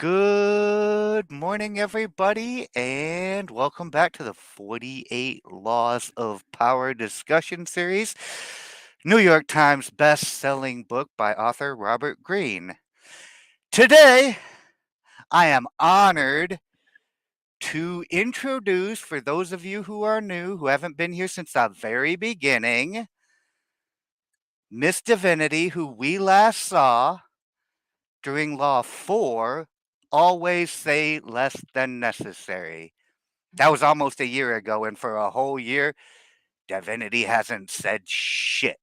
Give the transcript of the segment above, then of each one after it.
Good morning, everybody, and welcome back to the 48 Laws of Power discussion series, New York Times best-selling book by author Robert Greene. Today, I am honored to introduce, for those of you who are new, who haven't been here since the very beginning, Miss Divinity, who we last saw during Law 4, always say less than necessary. That was almost a year ago, and for a whole year, Divinity hasn't said shit.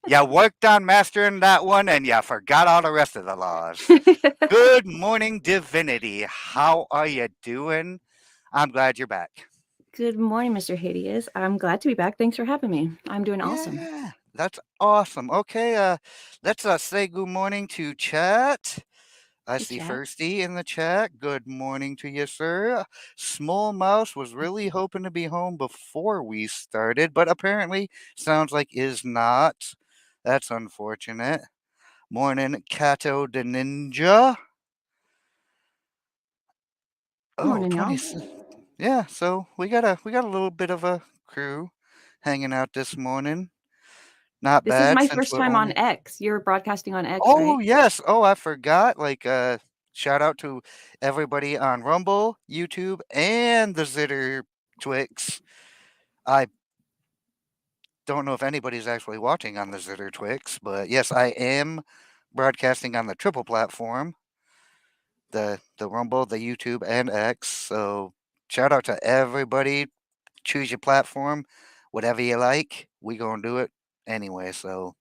You worked on mastering that one, and you forgot all the rest of the laws. Good morning, Divinity. How are you doing? I'm glad you're back. Good morning, Mr. Hideous. I'm glad to be back. Thanks for having me. I'm doing awesome. Yeah, that's awesome. Okay, let's say good morning to chat. I Hey, see chat. Firsty in the chat. Good morning to you, sir. Small Mouse was really hoping to be home before we started, but apparently sounds like is not. That's unfortunate. Morning, Kato the Ninja. Oh, Morning, y'all. 20. Yeah, so we got a little bit of a crew hanging out this morning. Not This is bad my since first we're time on only. X. You're broadcasting on X, Oh, right? yes. Oh, I forgot. Shout out to everybody on Rumble, YouTube, and the Zitter Twix. I don't know if anybody's actually watching on the Zitter Twix, but yes, I am broadcasting on the triple platform, the Rumble, the YouTube, and X. So shout out to everybody. Choose your platform, whatever you like. We gonna do it anyway. So,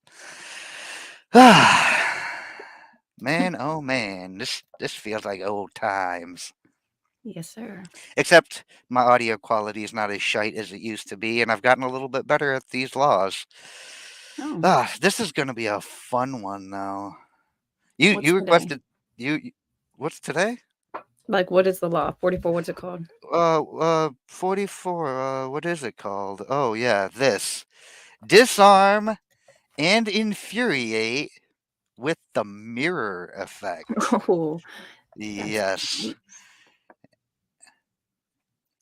man, oh man, this feels like old times. Yes, sir. Except my audio quality is not as shite as it used to be, and I've gotten a little bit better at these laws. Oh, This is gonna be a fun one now. You what's you today? requested what's today? Like, what is the law? 44, what's it called? 44. What is it called? Oh yeah, this disarm and infuriate with the mirror effect. Oh, that's Yes. nice.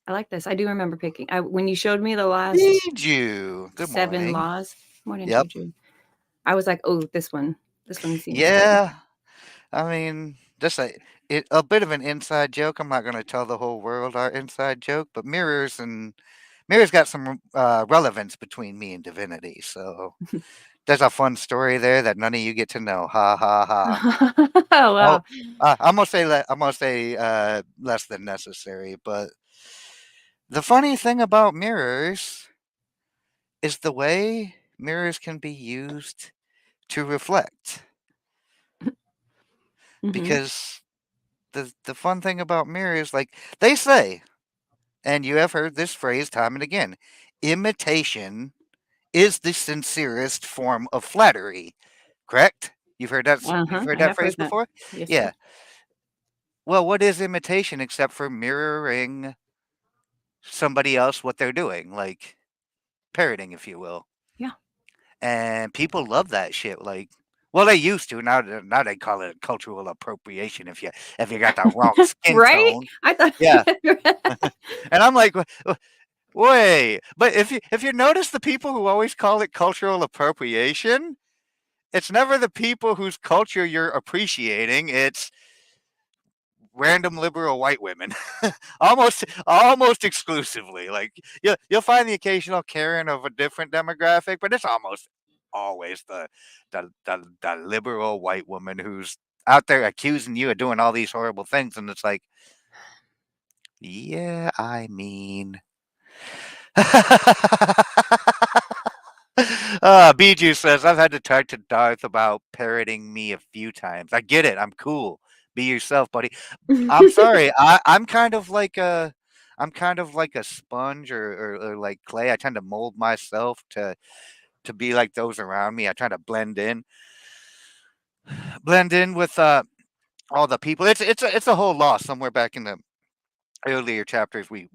I like this. I do remember picking. When you showed me the last Did you? Good 7 morning. laws, morning, Yep. Juju, I was like, oh, this one. This one seems good. Yeah. I mean, just a bit of an inside joke. I'm not going to tell the whole world our inside joke, but mirrors got some relevance between me and Divinity. So there's a fun story there that none of you get to know. Ha ha ha. Oh, Oh, wow. I'm gonna say less than necessary. But the funny thing about mirrors is the way mirrors can be used to reflect. Hmm. Because the fun thing about mirrors, like they say, and you have heard this phrase time and again, imitation is the sincerest form of flattery. Correct? You've Uh-huh. heard I that have phrase heard that. before? Yes, sir. Yeah. Well, what is imitation except for mirroring somebody else what they're doing, like parroting, if you will. Yeah. And people love that shit. Like, well, they used to. Now they call it cultural appropriation if you got the wrong skin Right? tone. I thought. Yeah, and I'm like, wait, but if you notice the people who always call it cultural appropriation, it's never the people whose culture you're appreciating. It's random liberal white women, almost exclusively. Like you'll find the occasional Karen of a different demographic, but it's almost always the liberal white woman who's out there accusing you of doing all these horrible things, and it's like, yeah, I mean. Bijou says, I've had to talk to Darth about parroting me a few times. I get it. I'm cool. Be yourself, buddy. I'm sorry. I'm kind of like a sponge or like clay. I tend to mold myself to be like those around me. I try to blend in with all the people. It's a whole loss. Somewhere back in the earlier chapters, we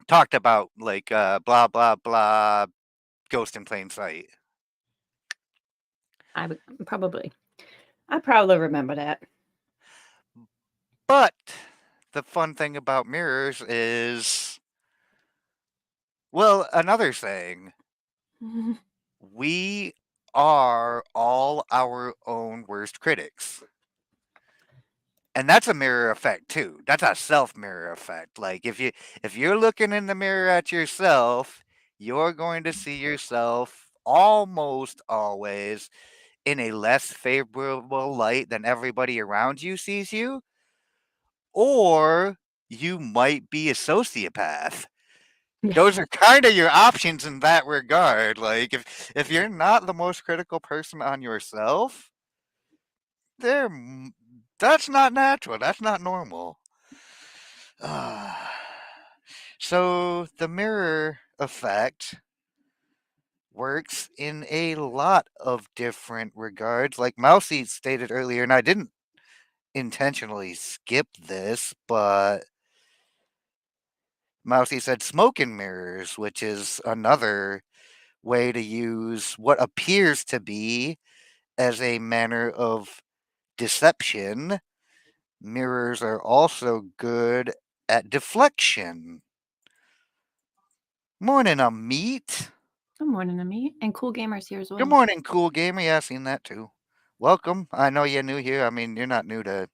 talked about like blah blah blah, ghost in plain sight. I would probably. I probably remember that. But the fun thing about mirrors is, well, another saying, we are all our own worst critics. And that's a mirror effect too. That's a self mirror effect. Like if you're looking in the mirror at yourself, you're going to see yourself almost always in a less favorable light than everybody around you sees you, or you might be a sociopath. Those Yes. are kind of your options in that regard. Like if you're not the most critical person on yourself, there that's not natural. That's not normal. So the mirror effect works in a lot of different regards. Like Mousy stated earlier, and I didn't intentionally skip this, but Mousy said smoke and mirrors, which is another way to use what appears to be as a manner of deception. Mirrors are also good at deflection. Morning, meat. Good morning to me. And Cool Gamers here as Good well. morning, cool gamer. Yeah, I seen that too. Welcome. I know you're new here. I mean, you're not new to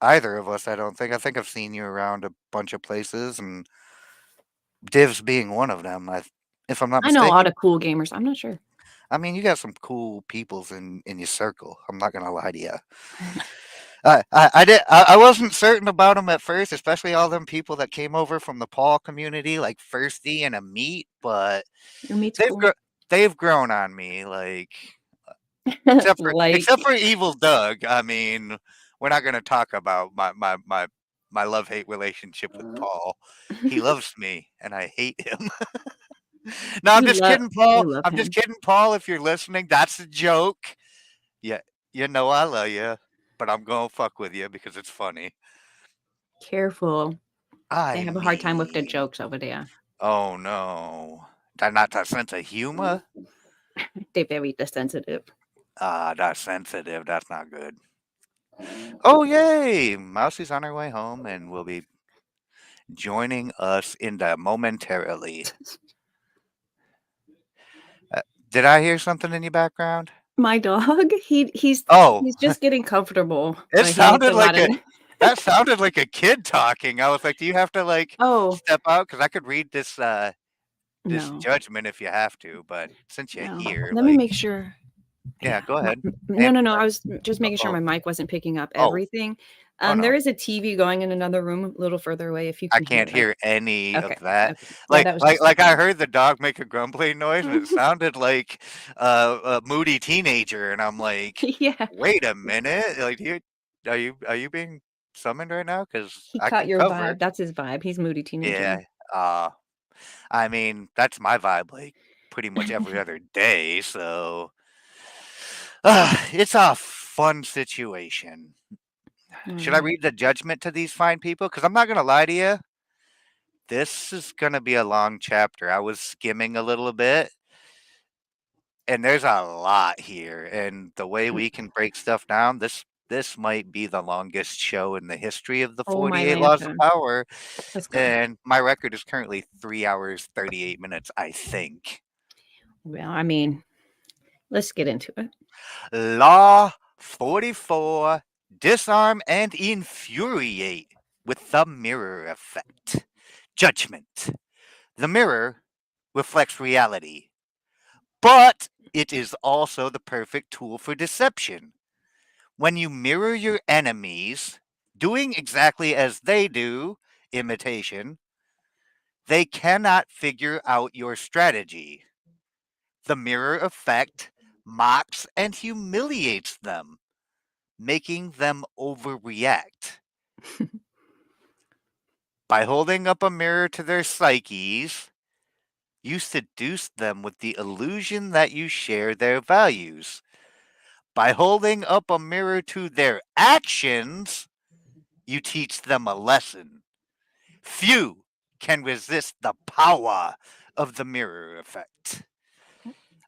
either of us, I don't think. I think I've seen you around a bunch of places, and Divs being one of them, if I'm not I know a lot mistaken. of cool gamers. I'm not sure. I mean, you got some cool peoples in your circle. I'm not gonna lie to you. I wasn't certain about them at first, especially all them people that came over from the Paul community, like Firsty and a meat. But Your meat's they've cool. gr- they've grown on me, like except for Like, except for Evil Doug. I mean, we're not gonna talk about my love hate relationship with Paul. He loves me, and I hate him. No, I'm you just love kidding, Paul. you love I'm just him. kidding, Paul. If you're listening, that's a joke. Yeah, you know I love you, but I'm gonna fuck with you because it's funny. Careful. They I have a hard time with the mean, jokes over there. oh no, that not that sense of humor. They're very sensitive. Ah, that's sensitive. That's not good. Oh yay! Mousie's on her way home and will be joining us in that momentarily. Uh, did I hear something in your background? My dog, Oh, he's just getting comfortable, it but he needs sounded a lot like of. that sounded like a kid talking. I was like, do you have to like Oh, step out? Because I could read this no. judgment if you have to, but since you're No. here, Let me like, make sure. yeah, Yeah. go ahead. No, And no, no. I was just making sure oh, my mic wasn't picking up oh, everything. oh no, There is a TV going in another room a little further away if you I can hear can't that. hear any of Okay. that. Okay. Yeah, that was just Like I checking. heard the dog make a grumbling noise, and it sounded like a moody teenager, and I'm like, Yeah. wait a minute, like are you being summoned right now? Because He I caught can your cover. vibe. That's his vibe. He's moody Yeah. teenager. Uh, I mean, that's my vibe, like pretty much every other day. So it's a fun situation. Should I Mm. read the judgment to these fine people? Because I'm not gonna lie to you, this is gonna be a long chapter. I was skimming a little bit, and there's a lot here. And the way we can break stuff down, this might be the longest show in the history of the Oh my 48 Laws of lantern. Power. Let's go. And my record is currently 3 hours 38 minutes, I think. Well, I mean, let's get into it. Law 44, Disarm and Infuriate with the mirror effect. Judgment. The mirror reflects reality, but it is also the perfect tool for deception. When you mirror your enemies, doing exactly as they do, imitation, they cannot figure out your strategy. The mirror effect mocks and humiliates them, making them overreact. By holding up a mirror to their psyches, you seduce them with the illusion that you share their values. By holding up a mirror to their actions, you teach them a lesson. Few can resist the power of the mirror effect.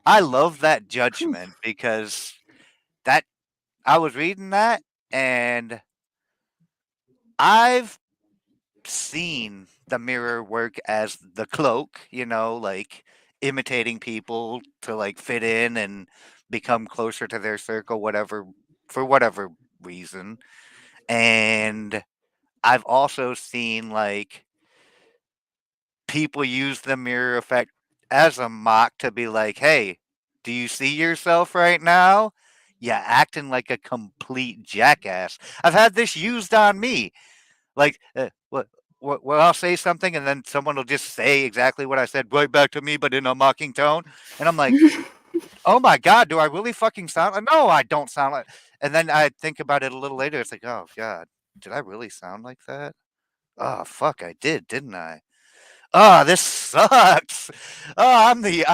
I love that Whew. judgment because that I was reading that and I've seen the mirror work as the cloak, like imitating people to like fit in and become closer to their circle, whatever, for whatever reason. And I've also seen like people use the mirror effect as a mock to be like, hey, do you see yourself right now? Yeah, acting like a complete jackass. I've had this used on me. Like, what I'll say something and then someone will just say exactly what I said right back to me, but in a mocking tone. And I'm like, oh my God, do I really fucking sound like, no, I don't sound like, and then I think about it a little later. It's like, oh God, did I really sound like that? Oh, fuck, I did, didn't I? Oh, this sucks. Oh, I'm the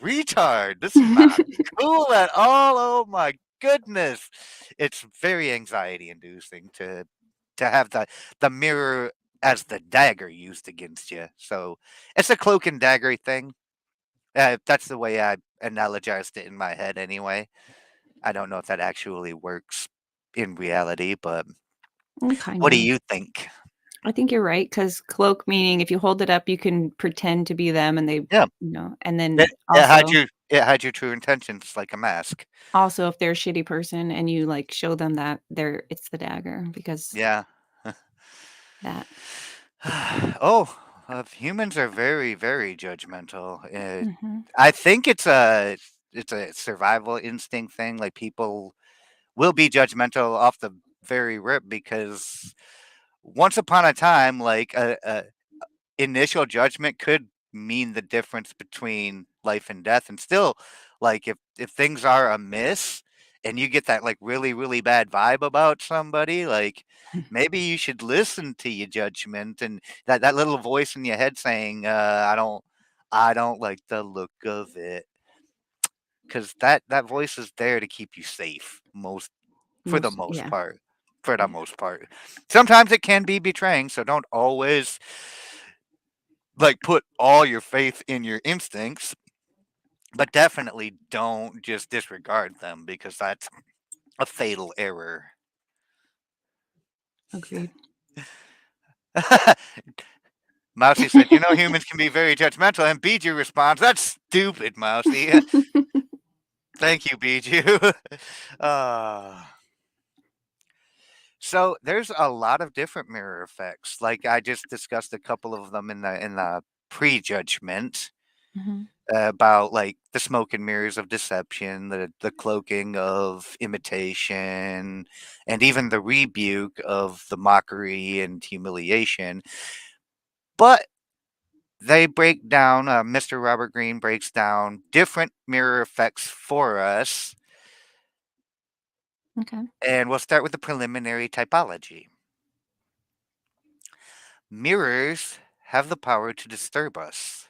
retard. This is not cool at all. Oh my goodness. It's very anxiety inducing to have the mirror as the dagger used against you. So it's a cloak and dagger thing. That's the way I analogized it in my head anyway. I don't know if that actually works in reality, but Kind what do of. you think? I think you're right because cloak meaning if you hold it up, you can pretend to be them, and they, Yeah. and It, then it had also, your it had your true intentions like a mask. also if they're a shitty person and you like show them that it's the dagger because Yeah. that. Oh, humans are very, very judgmental. Hmm. I think it's a survival instinct thing. Like people will be judgmental off the very rip because once upon a time, like a initial judgment could mean the difference between life and death. And still, like if things are amiss and you get that like really, really bad vibe about somebody, like maybe you should listen to your judgment and that little voice in your head saying, I don't like the look of it. Because that voice is there to keep you safe for the Most, most yeah, part. For the yeah, most part. Sometimes it can be betraying, so don't always like put all your faith in your instincts, but definitely don't just disregard them because that's a fatal error. agreed. Mousy said, humans can be very judgmental, and Bijou responds, that's stupid, Mousy. Thank you, Bijou. uh, so there's a lot of different mirror effects. Like I just discussed a couple of them in the prejudgment. Hmm. About like the smoke and mirrors of deception, the cloaking of imitation, and even the rebuke of the mockery and humiliation. But they break down, Mr. Robert Greene breaks down different mirror effects for us. Okay. And we'll start with the preliminary typology. Mirrors have the power to disturb us.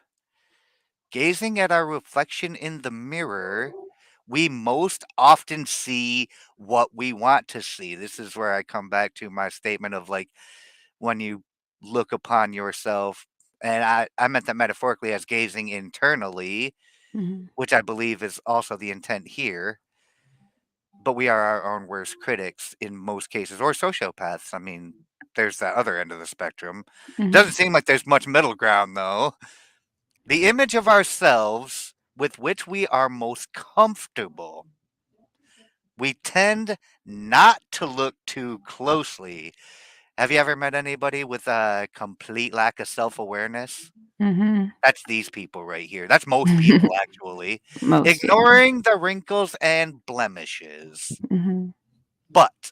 Gazing at our reflection in the mirror, we most often see what we want to see. This is where I come back to my statement of like when you look upon yourself, and I meant that metaphorically as gazing internally, Hmm. which I believe is also the intent here. But we are our own worst critics in most cases, or sociopaths. I mean, there's that other end of the spectrum. Doesn't Hmm. seem like there's much middle ground, though. The image of ourselves with which we are most comfortable, we tend not to look too closely. Have you ever met anybody with a complete lack of self awareness? Hmm. That's these people right here. That's most people, actually. Most, yeah. Ignoring the wrinkles and blemishes. Hmm. But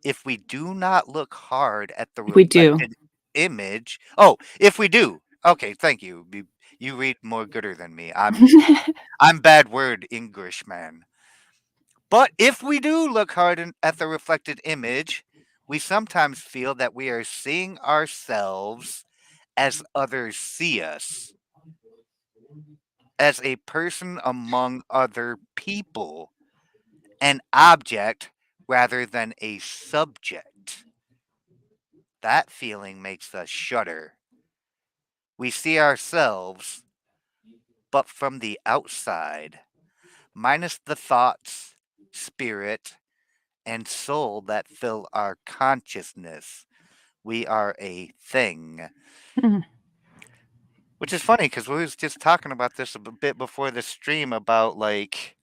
if we do not look hard at the We do. reflected image, oh, if we do, okay, thank you. You read more gooder than me. I'm bad word English man. But if we do look hard at the reflected image, we sometimes feel that we are seeing ourselves as others see us, as a person among other people, an object rather than a subject. That feeling makes us shudder. We see ourselves, but from the outside, minus the thoughts, spirit, and soul that fill our consciousness. We are a thing. Mhm. Which is funny because we was just talking about this a bit before the stream about like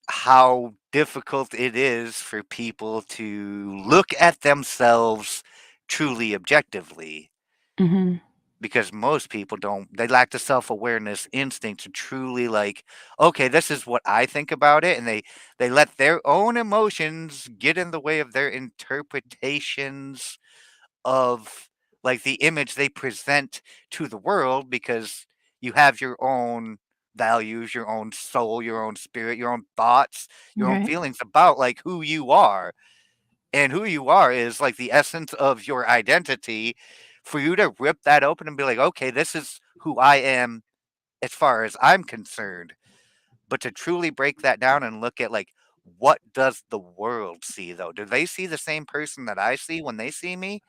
how difficult it is for people to look at themselves truly objectively, Mhm. because most people don't, they lack the self-awareness instinct to truly like, okay, this is what I think about it, and they let their own emotions get in the way of their interpretations of like the image they present to the world, because you have your own values, your own soul, your own spirit, your own thoughts, your own Right. feelings about like who you are. And who you are is like the essence of your identity. For you to rip that open and be like, okay, this is who I am as far as I'm concerned. But to truly break that down and look at like, what does the world see though? Do they see the same person that I see when they see me?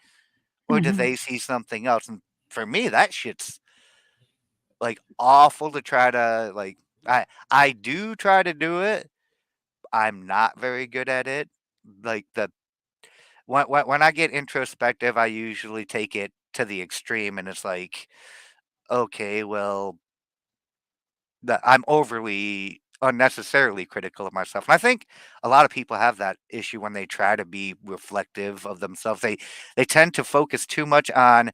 Or do Mhm. they see something else? And for me, that shit's like awful to try to like. I do try to do it. I'm not very good at it. Like the when I get introspective, I usually take it to the extreme, and it's like, okay, well, I'm overly unnecessarily critical of myself. And I think a lot of people have that issue when they try to be reflective of themselves. They tend to focus too much on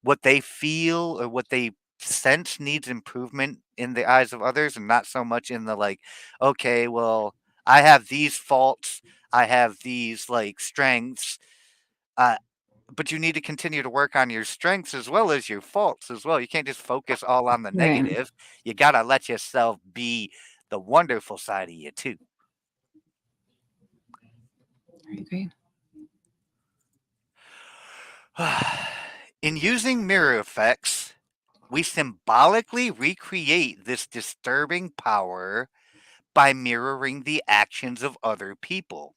what they feel or what they sense needs improvement in the eyes of others, and not so much in the like, okay, well, I have these faults, I have these like strengths, uh, but you need to continue to work on your strengths as well as your faults as well. You can't just focus all on the Right. negative. You gotta let yourself be the wonderful side of you too. I agree. In using mirror effects, we symbolically recreate this disturbing power by mirroring the actions of other people,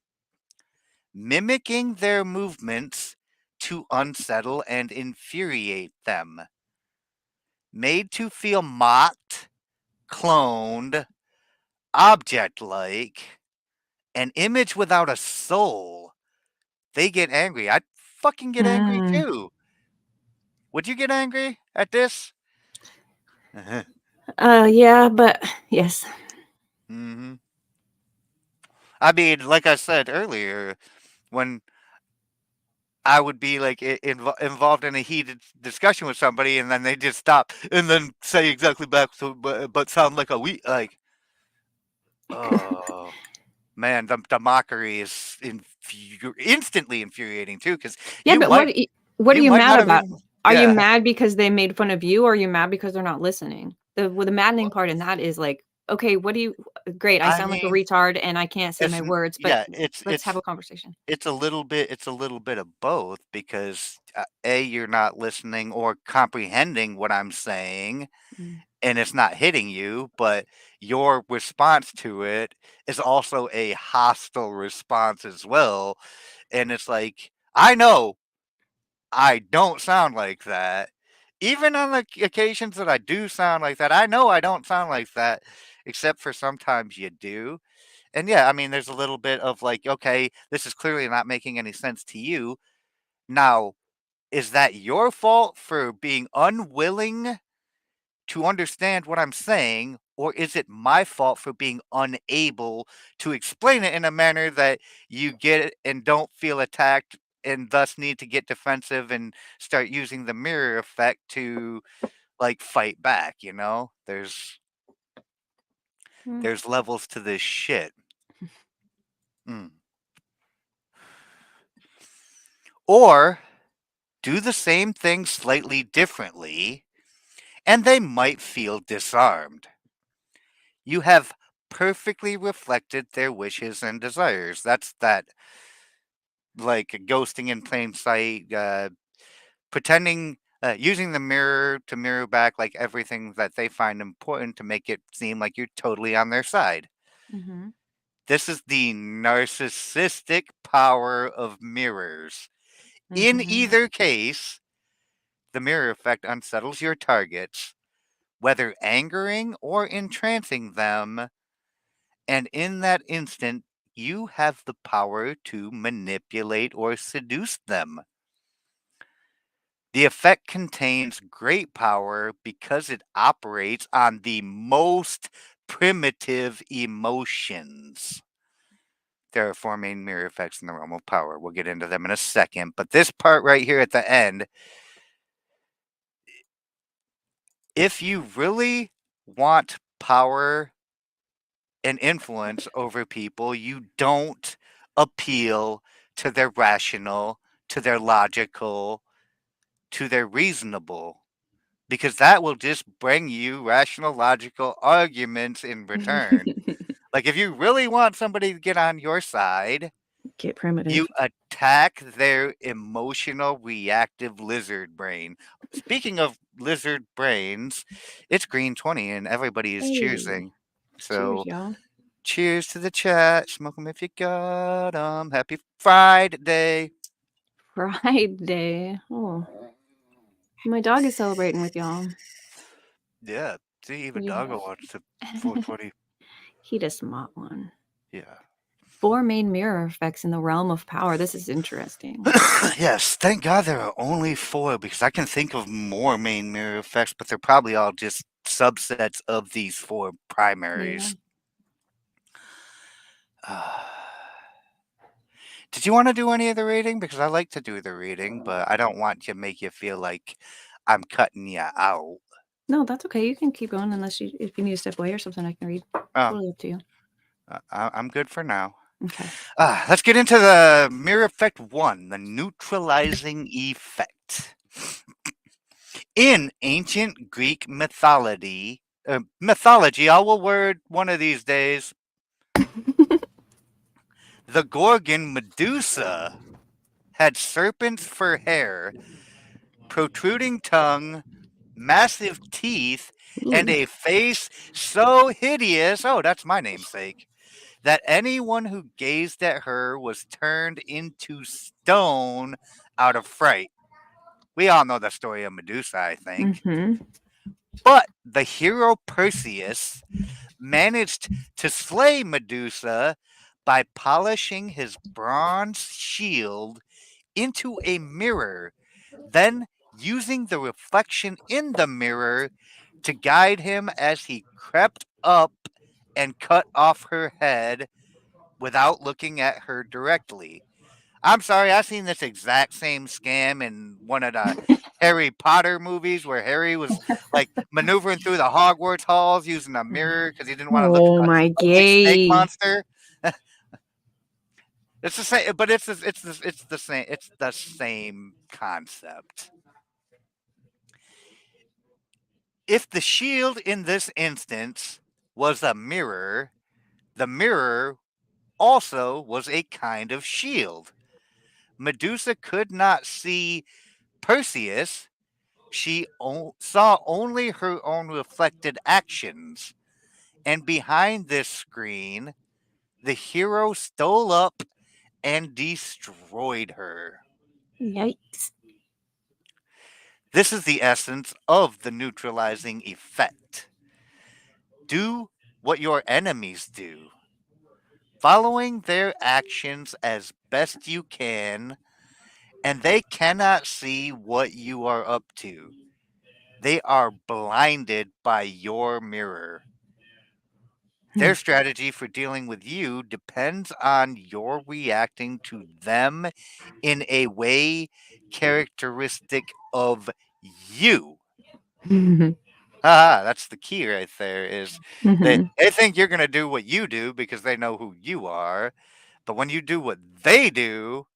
mimicking their movements to unsettle and infuriate them. Made to feel mocked, cloned, object like, an image without a soul, they get angry. I'd fucking get angry Mm. too. Would you get angry at this? Yeah, but yes. hmm I mean, like I said earlier, when I would be like involved in a heated discussion with somebody, and then they just stop and then say exactly back to, but sound like a we like. Oh man, the mockery is instantly infuriating too, because Yeah, you but might what are you you might mad not have about? even Are you yeah. mad because they made fun of you, or are you mad because they're not listening? The maddening part in that is like, okay, what do you great, I I sound like a mean, retard and I can't say it's my words, but yeah, let's have a conversation. it's a little bit of both, because a, you're not listening or comprehending what I'm saying, Mm. and it's not hitting you, but your response to it is also a hostile response as well. And it's like, I know I don't sound like that. Even on the occasions that I do sound like that, I know I don't sound like that, except for sometimes you do. And yeah, I mean, there's a little bit of like, okay, this is clearly not making any sense to you. Now, is that your fault for being unwilling to understand what I'm saying, or is it my fault for being unable to explain it in a manner that you get it and don't feel attacked, and thus need to get defensive and start using the mirror effect to like fight back, you know? Mm. There's levels to this shit. Mm. Or do the same thing slightly differently, and they might feel disarmed. You have perfectly reflected their wishes and desires. That's that, like ghosting in plain sight, pretending, using the mirror to mirror back like everything that they find important to make it seem like you're totally on their side. Mhm. This is the narcissistic power of mirrors. In Mhm. either case, the mirror effect unsettles your targets, whether angering or entrancing them, and in that instant you have the power to manipulate or seduce them. The effect contains great power because it operates on the most primitive emotions. There are four main mirror effects in the realm of power. We'll get into them in a second. But this part right here at the end, if you really want power and influence over people, you don't appeal to their rational, to their logical, to their reasonable, because that will just bring you rational, logical arguments in return. Like, if you really want somebody to get on your side, Get you primitive. attack their emotional, reactive lizard brain. Speaking of lizard brains, it's Greene 20 and everybody is Hey, cheersing. cheers, So, y'all. cheers to the chat. Smoke 'em if you got 'em. Happy Friday. Friday. Oh, my dog is celebrating with y'all. Yeah. See, even Yeah. Doggo wants to 420. He does smart one. Yeah. 4 main mirror effects in the realm of power. This is interesting. Yes, thank God there are only four because I can think of more main mirror effects, but they're probably all just subsets of these four Yeah. primaries. Did you want to do any of the reading? Because I like to do the reading, but I don't want to make you feel like I'm cutting you out. No, that's okay. You can keep going unless if you need to step away or something, I can read. Oh, Totally up to you. I'm good for now. Okay. Let's get into the mirror effect one, the neutralizing effect. In ancient Greek mythology, I will word one of these days, the Gorgon Medusa had serpents for hair, protruding tongue, massive teeth, and Ooh. a face so hideous, oh, that's my namesake, that anyone who gazed at her was turned into stone out of fright. We all know the story of Medusa, I think. Mm-hmm. But the hero Perseus managed to slay Medusa by polishing his bronze shield into a mirror, then using the reflection in the mirror to guide him as he crept up and cut off her head without looking at her directly. I'm sorry, I've seen this exact same scam in one of the Harry Potter movies where Harry was like maneuvering through the Hogwarts halls using a mirror because he didn't want to look Oh at my a big snake gay. monster. It's the same, but it's the same concept. If the shield in this instance was a mirror, the mirror also was a kind of shield. Medusa could not see Perseus. She saw only her own reflected actions. And behind this screen, the hero stole up and destroyed her. Yikes. This is the essence of the neutralizing effect. Do what your enemies do, following their actions as best you can, and they cannot see what you are up to. They are blinded by your mirror. Their strategy for dealing with you depends on your reacting to them in a way characteristic of you. That's the key right there is that Mm-hmm. they think you're going to do what you do because they know who you are. But when you do what they do,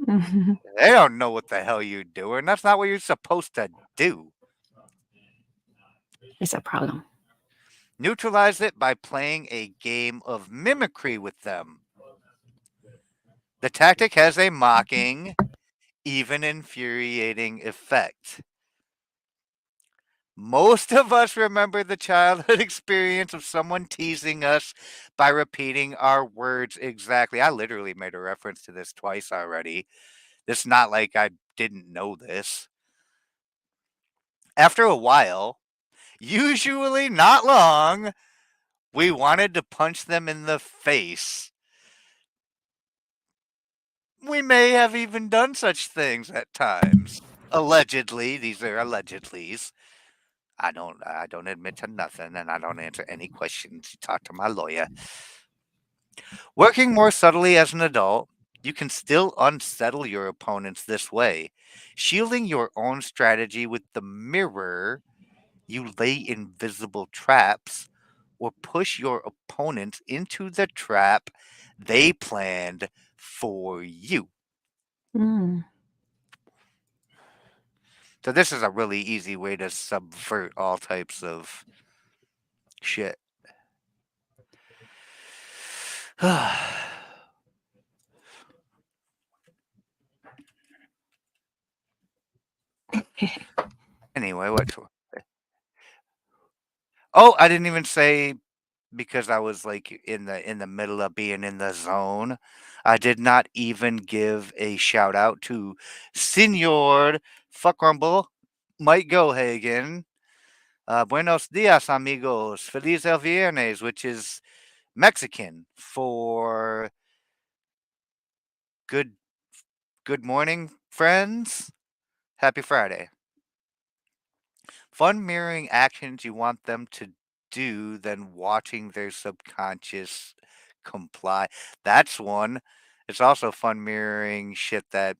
Mm-hmm. they don't know what the hell you're doing. That's not what you're supposed to do. It's a problem. Neutralize it by playing a game of mimicry with them. The tactic has a mocking, even infuriating effect. Most of us remember the childhood experience of someone teasing us by repeating our words exactly. I literally made a reference to this twice already. It's not like I didn't know this. After a while, usually not long, we wanted to punch them in the face. We may have even done such things at times. Allegedly, these are allegedlys. I don't admit to nothing, and I don't answer any questions. You talk to my lawyer. Working more subtly as an adult, you can still unsettle your opponents this way. Shielding your own strategy with the mirror, you lay invisible traps or push your opponents into the trap they planned for you. Mm. So this is a really easy way to subvert all types of shit. Anyway, oh, I didn't even say because I was like in the middle of being in the zone. I did not even give a shout out to Senor Fuck Rumble, Mike Gohagen. Buenos dias, amigos. Feliz el viernes, which is Mexican for good good morning, friends. Happy Friday. Fun mirroring actions you want them to do, then watching their subconscious comply. That's one. It's also fun mirroring shit that.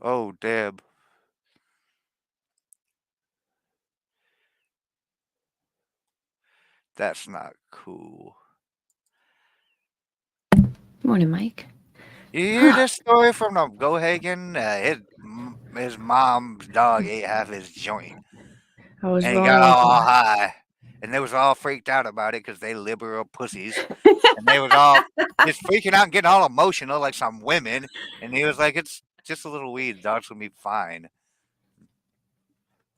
Oh, Deb. That's not cool. Morning, Mike. You hear this story from the Gohagen? His mom's dog ate half his joint, I was and he got wrong. all high, and they was all freaked out about it because they liberal pussies, and they was all just freaking out and getting all emotional like some women, and he was like, "It's just a little weed. The dog's gonna be fine,"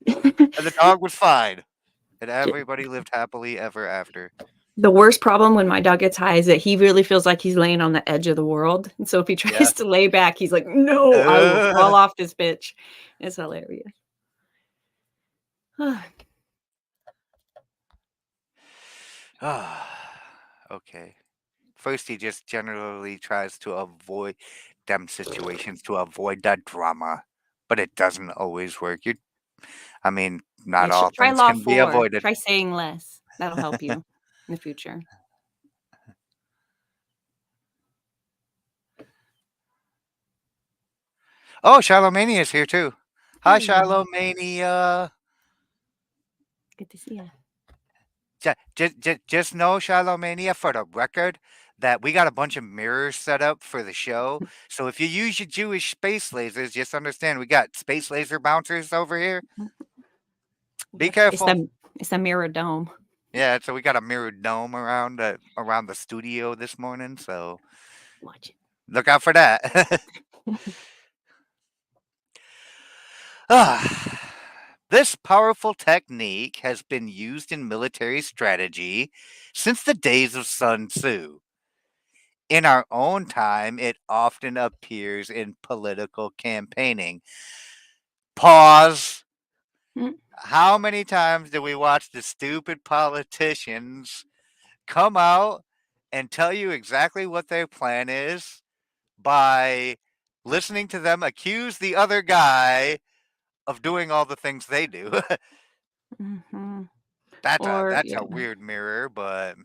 and the dog was fine, and everybody lived happily ever after. The worst problem when my dog gets high is that he really feels like he's laying on the edge of the world. And so if he Yeah. tries to lay back, he's like, no, I will fall off this bitch. It's hilarious. Okay. First, he just generally tries to avoid them situations to avoid that drama, but it doesn't always work. I mean, not Yeah, all try things Law can be 4. avoided. Try saying less. That'll help you in the future. Oh, Charlomania is here too. Hi, Hey, Charlomania. good to see you. Just know, Charlomania, for the record, that we got a bunch of mirrors set up for the show. So if you use your Jewish space lasers, just understand we got space laser bouncers over here. Be Yep, careful. it's the mirror dome. Yeah, so we got a mirrored dome around the studio this morning. So Watch look out for that. it. This powerful technique has been used in military strategy since the days of Sun Tzu. In our own time, it often appears in political campaigning. Pause. Mm, How many times do we watch the stupid politicians come out and tell you exactly what their plan is by listening to them accuse the other guy of doing all the things they do? mhm. That's Yeah. a weird mirror, but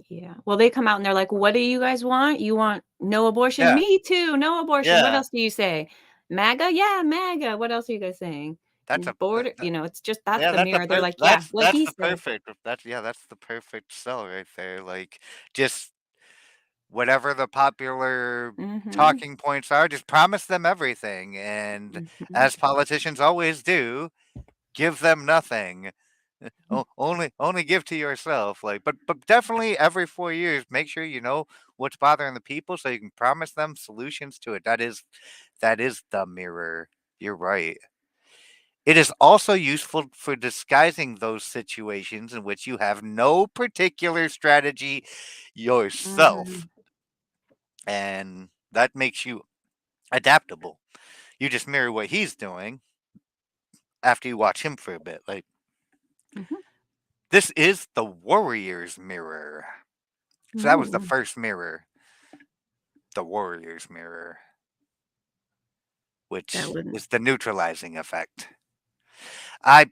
Yeah. Well, they come out and they're like, "What do you guys want? You want no abortion? yeah, Me too, no abortion. What yeah, else do you say? MAGA? Yeah, MAGA. What else are you guys saying? that's a Border, it's just that's yeah, the mirror. They're like, "Yeah, what that's he the said." perfect that's the perfect sell right there. Like just whatever the popular Mhm. talking points are, just promise them everything, and Mhm. as politicians always do, give them nothing. Only give to yourself. Like, but definitely every 4 years, make sure you know what's bothering the people, so you can promise them solutions to it. That is the mirror. You're right. It is also useful for disguising those situations in which you have no particular strategy yourself, Mhm. and that makes you adaptable. You just mirror what he's doing after you watch him for a bit. Like, Mhm. this is the warrior's mirror. So that was the Ooh, first mirror, the warrior's mirror, that which wouldn't. is the neutralizing effect. I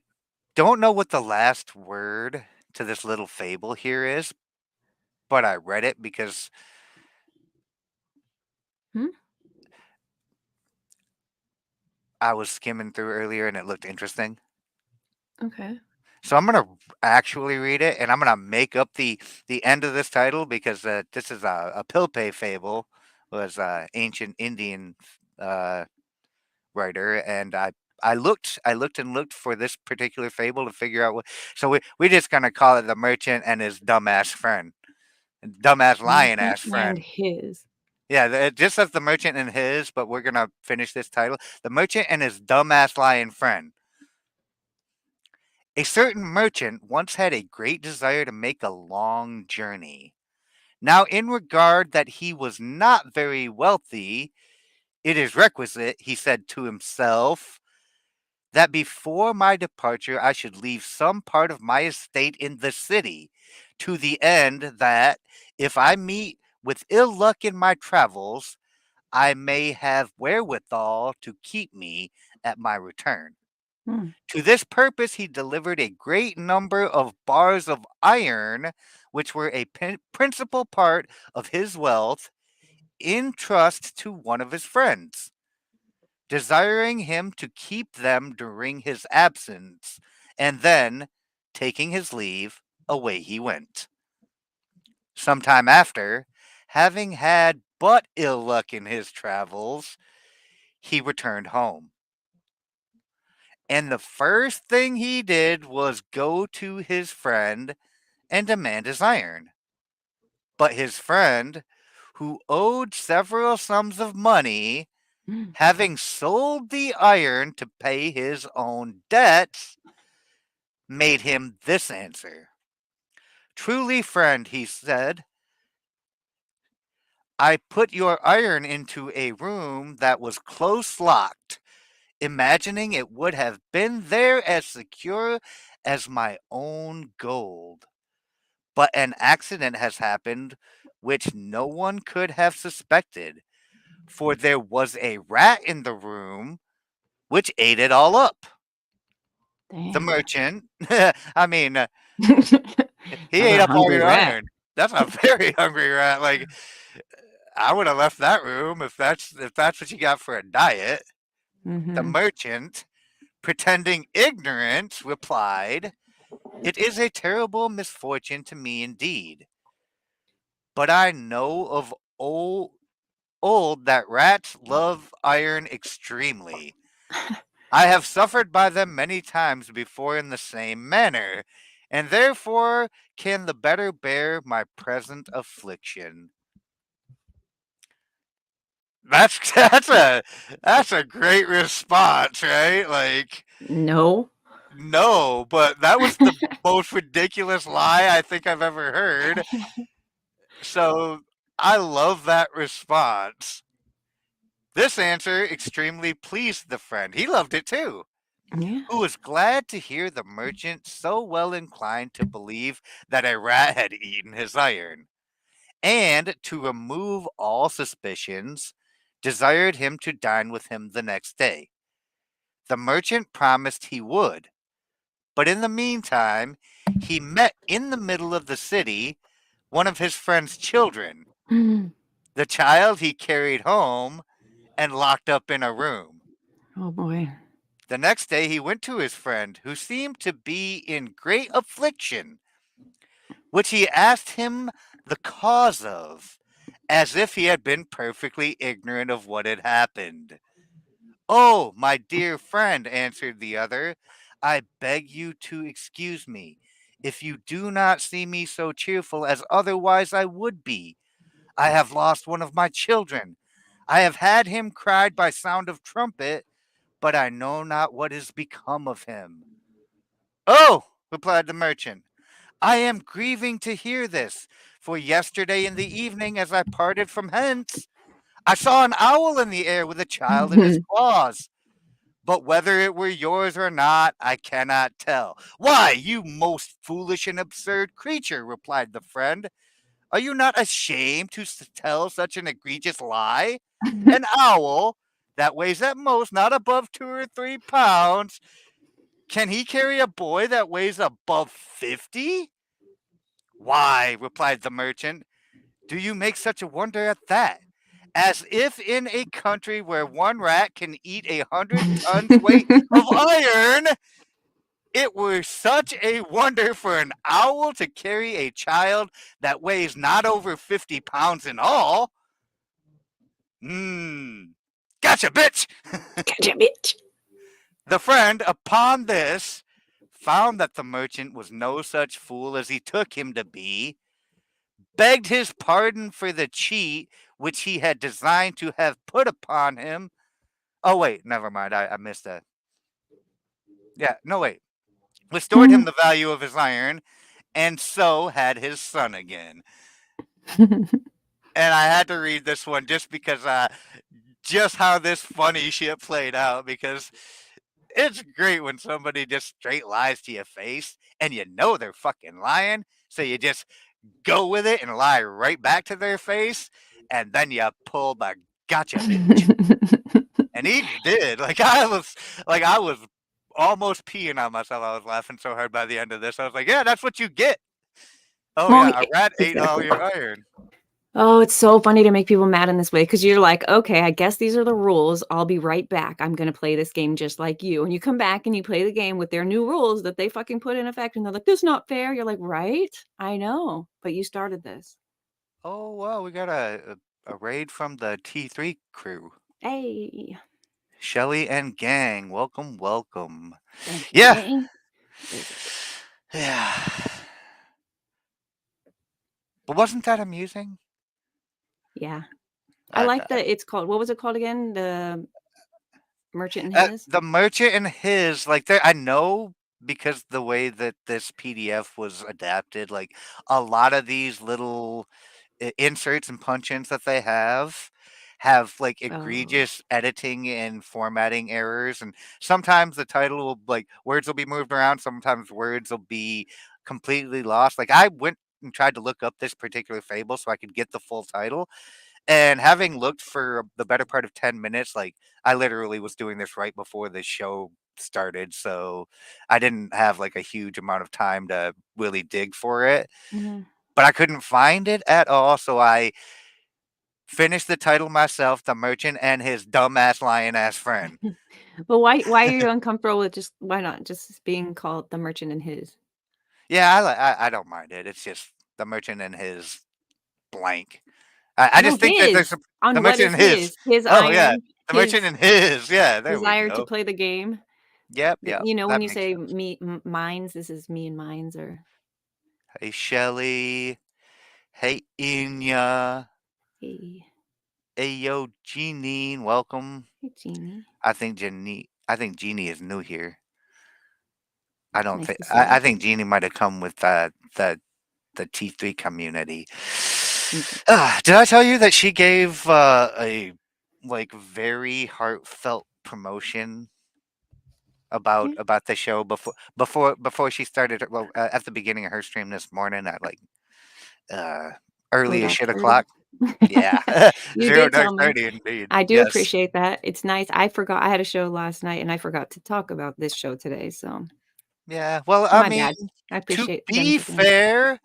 don't know what the last word to this little fable here is, but I read it because Hmm? I was skimming through earlier and it looked interesting. Okay. So I'm gonna actually read it, and I'm gonna make up the end of this title because this is a Pilpay fable, was ancient Indian uh, writer, and I looked and looked for this particular fable to figure out what. So we just gonna call it the merchant and his dumbass friend, dumbass lion Merchant ass and friend. his. Yeah, it just says the merchant and his, but we're gonna finish this title: the merchant and his dumbass lion friend. A certain merchant once had a great desire to make a long journey. Now, in regard that he was not very wealthy, it is requisite, he said to himself, that before my departure I should leave some part of my estate in the city, to the end that, if I meet with ill luck in my travels, I may have wherewithal to keep me at my return. Hmm. To this purpose, he delivered a great number of bars of iron, which were a principal part of his wealth, in trust to one of his friends, desiring him to keep them during his absence, and then, taking his leave, away he went. Some time after, having had but ill luck in his travels, he returned home. And the first thing he did was go to his friend and demand his iron. But his friend, who owed several sums of money, Hmm. having sold the iron to pay his own debts, made him this answer. Truly, friend, he said, I put your iron into a room that was close locked, imagining it would have been there as secure as my own gold. But an accident has happened which no one could have suspected, for there was a rat in the room which ate it all up. The Dang. merchant, I mean, he That's ate a up all hungry your rat. iron. That's a very hungry rat. Like, I would have left that room if that's what you got for a diet. The Mm-hmm. merchant, pretending ignorance, replied, "It is a terrible misfortune to me indeed, but I know of old that rats love iron extremely. I have suffered by them many times before in the same manner, and therefore can the better bear my present affliction." That's that's a great response, right? Like, No. no, but that was the most ridiculous lie I think I've ever heard. So I love that response. This answer extremely pleased the friend. He loved it too, Yeah. who was glad to hear the merchant so well inclined to believe that a rat had eaten his iron, and to remove all suspicions, desired him to dine with him the next day. The merchant promised he would, but in the meantime, he met in the middle of the city one of his friend's children. Mm. The child he carried home and locked up in a room. Oh boy. The next day he went to his friend, who seemed to be in great affliction, which he asked him the cause of, as if he had been perfectly ignorant of what had happened. "Oh, my dear friend," answered the other, "I beg you to excuse me, if you do not see me so cheerful as otherwise I would be. I have lost one of my children. I have had him cried by sound of trumpet, but I know not what is become of him." "Oh," replied the merchant, "I am grieving to hear this, for yesterday in the evening, as I parted from hence, I saw an owl in the air with a child in his claws. But whether it were yours or not, I cannot tell." "Why, you most foolish and absurd creature," replied the friend, Are you not ashamed to tell such an egregious lie? An owl that weighs at most not above 2 or 3 pounds. Can he carry a boy that weighs above 50? Why, replied the merchant, do you make such a wonder at that? As if in a country where one rat can eat 100 tons weight of iron, it were such a wonder for an owl to carry a child that weighs not over 50 pounds in all. Gotcha, bitch! Gotcha, bitch. The friend, upon this, found that the merchant was no such fool as he took him to be, begged his pardon for the cheat which he had designed to have put upon him. Oh, wait, never mind. I missed that. Yeah, no, wait. Restored him the value of his iron, and so had his son again. And I had to read this one just because just how this funny shit played out, because it's great when somebody just straight lies to your face and you know they're fucking lying, so you just go with it and lie right back to their face, and then you pull the gotcha, bitch. And he did. I was almost peeing on myself. I was laughing so hard by the end of this. I was like, yeah, that's what you get. Oh Well, yeah, a rat ate all exactly. your iron. Oh, it's so funny to make people mad in this way because you're like, okay, I guess these are the rules. I'll be right back. I'm going to play this game just like you. And you come back and you play the game with their new rules that they fucking put in effect. And they're like, this is not fair. You're like, right? I know. But you started this. Oh wow, we got a raid from the T3 crew. Hey, Shelly and gang, welcome, welcome. gang, gang, Yeah. gang. There's a shit. Yeah. But wasn't that amusing? Yeah. I I, like that it's called, what was it called again? The Merchant and His? the merchant and his, like, there, I know, because the way that this PDF was adapted, like a lot of these little inserts and punch-ins that they have like Oh. egregious editing and formatting errors, and sometimes the title will, like, words will be moved around, sometimes words will be completely lost. Like, I went and tried to look up this particular fable so I could get the full title, and having looked for the better part of 10 minutes, like, I literally was doing this right before the show started, so I didn't have like a huge amount of time to really dig for it. Mhm. But I couldn't find it at all, so I finished the title myself, The Merchant and His Dumbass Lion Ass Friend. But why are you uncomfortable with just why not just being called the Merchant and His? Yeah, I don't mind it. It's just The Merchant and His blank. I No, just think that there's his. some The On what Merchant is and His. his? His Oh, yeah. iron, The Merchant his and His. Yeah, there we desire to go. play the game. Yep, The yep. you know, when That you makes say sense. mines, this is me and mines, or Hey, Shelly. Hey, Inya. hey, Hey, yo, Jeanine. Welcome. hey, Jeannie. I think Jeannie is new here. I don't Nice think to see I you. think Jeannie might have come with the T3 community. Mhm. Did I tell you that she gave a like very heartfelt promotion Yeah, about the show before she started? Well, at the beginning of her stream this morning at like uh way early as dark shit 30. o'clock. Yeah, You zero did dark tell me. 30 indeed. I do Yes. appreciate that. It's nice. I forgot I had a show last night and I forgot to talk about this show today, so Yeah. Well, I my mean, bad. I to appreciate them be taking it. fair,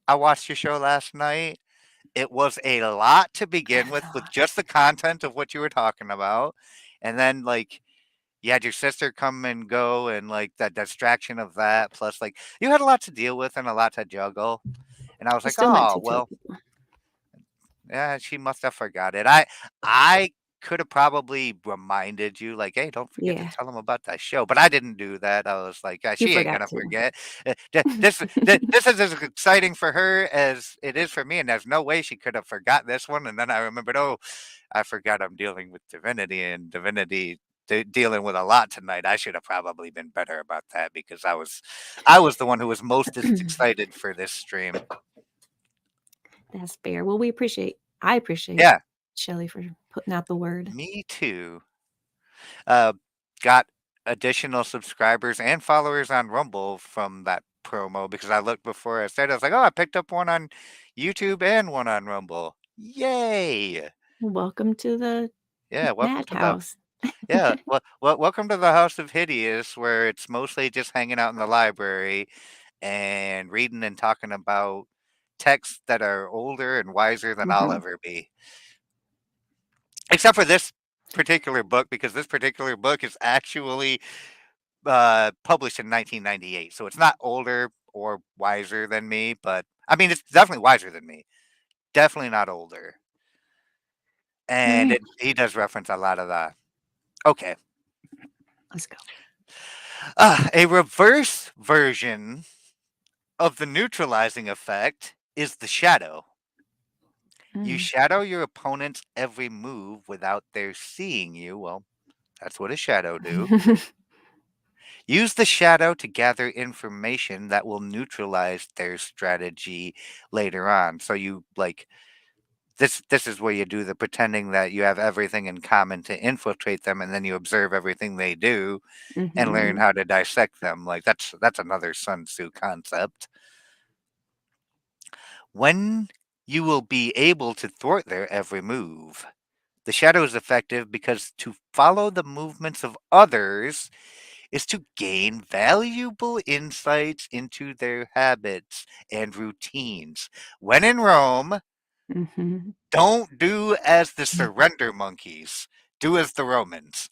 I watched your show last night. It was a lot to begin That's a with lot. just the content of what you were talking about, and then, like, you had your sister come and go, and, like, the distraction of that, plus, like, you had a lot to deal with and a lot to juggle, and I was I like, still meant "Oh, to tell well, people. yeah, she must have forgot it." I could have probably reminded you, like, "Hey, don't forget to Yeah, tell them about that show," but I didn't do that. I was like, you "She ain't forgot gonna to. forget. This is as exciting for her as it is for me, and there's no way she could have forgot this one." And then I remembered, "Oh, I forgot I'm dealing with Divinity, and Divinity dealing with a lot tonight. I should have probably been better about that because I was the one who was most excited for this stream." That's fair. Well, I appreciate Yeah, Shelly for putting out the word. me too. Uh, got additional subscribers and followers on Rumble from that promo because I looked before I started. I was like, oh, I picked up one on YouTube and one on Rumble. Yay! Welcome to the Yeah, welcome to the madhouse. welcome to the House of Hideous, where it's mostly just hanging out in the library and reading and talking about texts that are older and wiser than I'll Mhm. ever be. Except for this particular book, because this particular book is actually published in 1998, so it's not older or wiser than me, but I mean, it's definitely wiser than me. Definitely not older. And Alright, he does reference a lot of the. Okay. let's go. A reverse version of the neutralizing effect is the shadow. You Mm. shadow your opponent's every move without their seeing you. Well, that's what a shadow do. Use the shadow to gather information that will neutralize their strategy later on. So you like this is where you do the pretending that you have everything in common to infiltrate them, and then you observe everything they do and learn Mhm. how to dissect them. Like that's another Sun Tzu concept. When you will be able to thwart their every move. The shadow is effective because to follow the movements of others is to gain valuable insights into their habits and routines. When in Rome, Mhm. don't do as the surrender monkeys. Do as the Romans.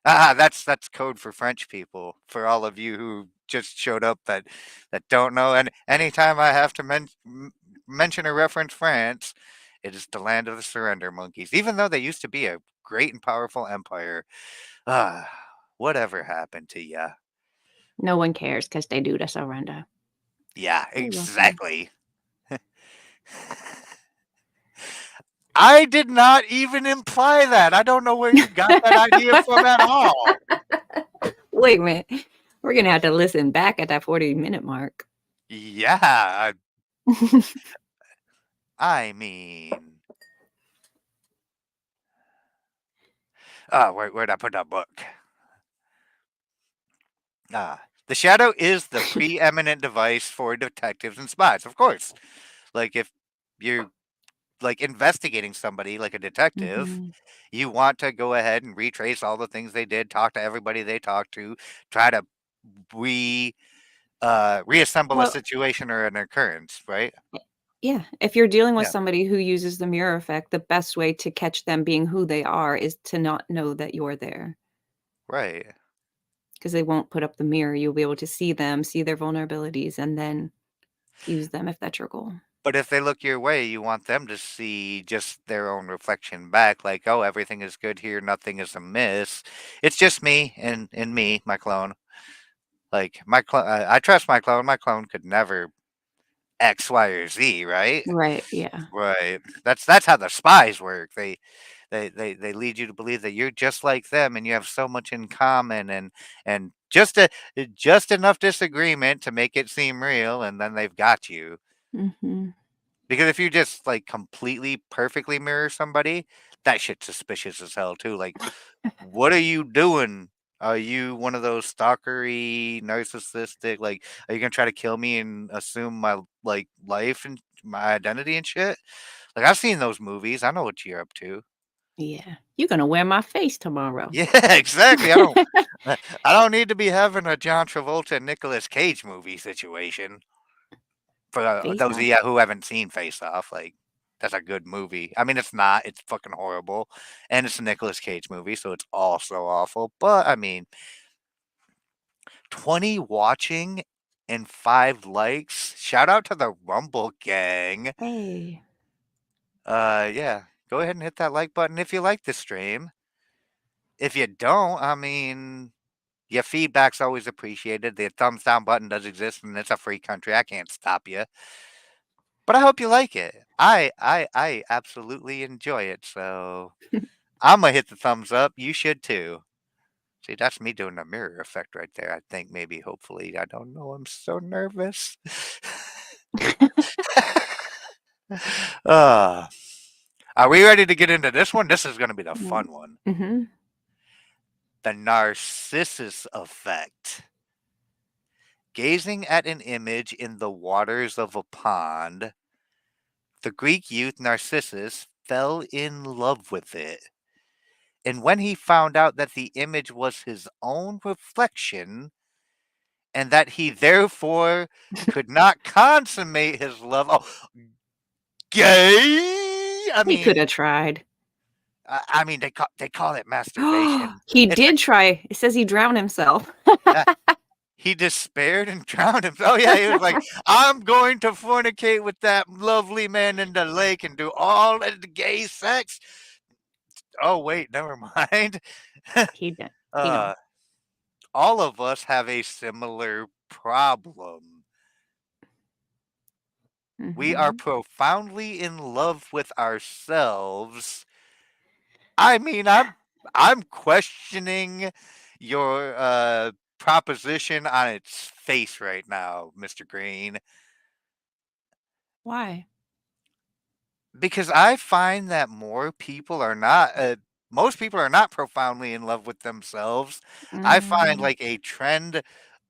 Ah, that's code for French people. For all of you who just showed up that don't know, and anytime I have to mention or reference France, it is the land of the surrender monkeys. Even though they used to be a great and powerful empire, ah, whatever happened to ya? No one cares because they do the surrender. Yeah, You're welcome. exactly. I did not even imply that. I don't know where you got that idea from at all. Wait a minute. We're gonna have to listen back at that 40-minute mark. Yeah, I mean, where'd I put that book? The shadow is the preeminent device for detectives and spies, of course. Like if you're like investigating somebody like a detective, Mhm. you want to go ahead and retrace all the things they did, talk to everybody they talked to, try to re reassemble a Well, situation or an occurrence, right? yeah, if you're dealing with Yeah, somebody who uses the mirror effect, the best way to catch them being who they are is to not know that you're there, right. because they won't put up the mirror. You'll be able to see them, see their vulnerabilities, and then use them if that's your goal. But if they look your way, you want them to see just their own reflection back, like, oh, everything is good here, nothing is amiss. It's just me and me, my clone. Like my clone, I trust my clone. My clone could never X, Y, or Z, right? Right, yeah. Right. That's how the spies work. They lead you to believe that you're just like them and you have so much in common and just enough disagreement to make it seem real, and then they've got you. Mhm. Because if you just like completely perfectly mirror somebody, that shit's suspicious as hell too. Like, what are you doing? Are you one of those stalkery, narcissistic? Like, are you gonna try to kill me and assume my like life and my identity and shit? Like, I've seen those movies. I know what you're up to. Yeah. "You're gonna wear my face tomorrow." Yeah, exactly. I don't need to be having a John Travolta and Nicolas Cage movie situation. For Face those of off. you who haven't seen Face Off, like that's a good movie. I mean, it's not. It's fucking horrible, and it's a Nicolas Cage movie, so it's also awful. But I mean, 20 watching and 5 likes. Shout out to the Rumble gang. Hey. Yeah. Go ahead and hit that like button if you like the stream. If you don't, I mean, your feedback's always appreciated. The thumbs down button does exist, and it's a free country. I can't stop you. But I hope you like it. I absolutely enjoy it. So I'm gonna hit the thumbs up. You should too. See, that's me doing the mirror effect right there. I think maybe, hopefully, I don't know. I'm so nervous. uh, are we ready to get into this one? This is going to be the Mm. fun one. Mhm. The Narcissus effect. Gazing at an image in the waters of a pond, the Greek youth Narcissus fell in love with it. And when he found out that the image was his own reflection, and that he therefore could not consummate his love. Oh, gay! I He could mean, have tried. I mean, they call it masturbation. He It's did try. It says he drowned himself. uh, he despaired and drowned himself. Oh yeah, he was like, "I'm going to fornicate with that lovely man in the lake and do all of the gay sex." Oh wait, never mind. He did. uh, all of us have a similar problem. We are Mhm. profoundly in love with ourselves. I mean, I'm questioning your proposition on its face right now, Mr. Greene, Why? because I find that more people are not most people are not profoundly in love with themselves. I find Mm, like a trend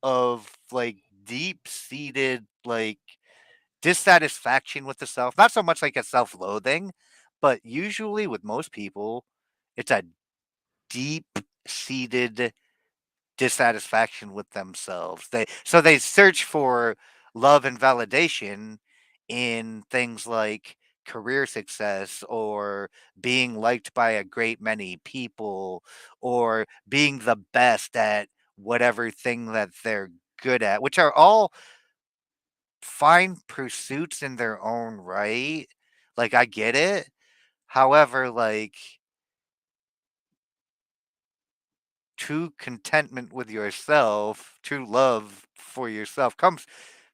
of like deep-seated like dissatisfaction with the self, not so much like a self-loathing, but usually with most people, it's a deep-seated dissatisfaction with themselves. They search for love and validation in things like career success or being liked by a great many people or being the best at whatever thing that they're good at, which are all fine pursuits in their own right. Like I get it. However, like true contentment with yourself, true love for yourself comes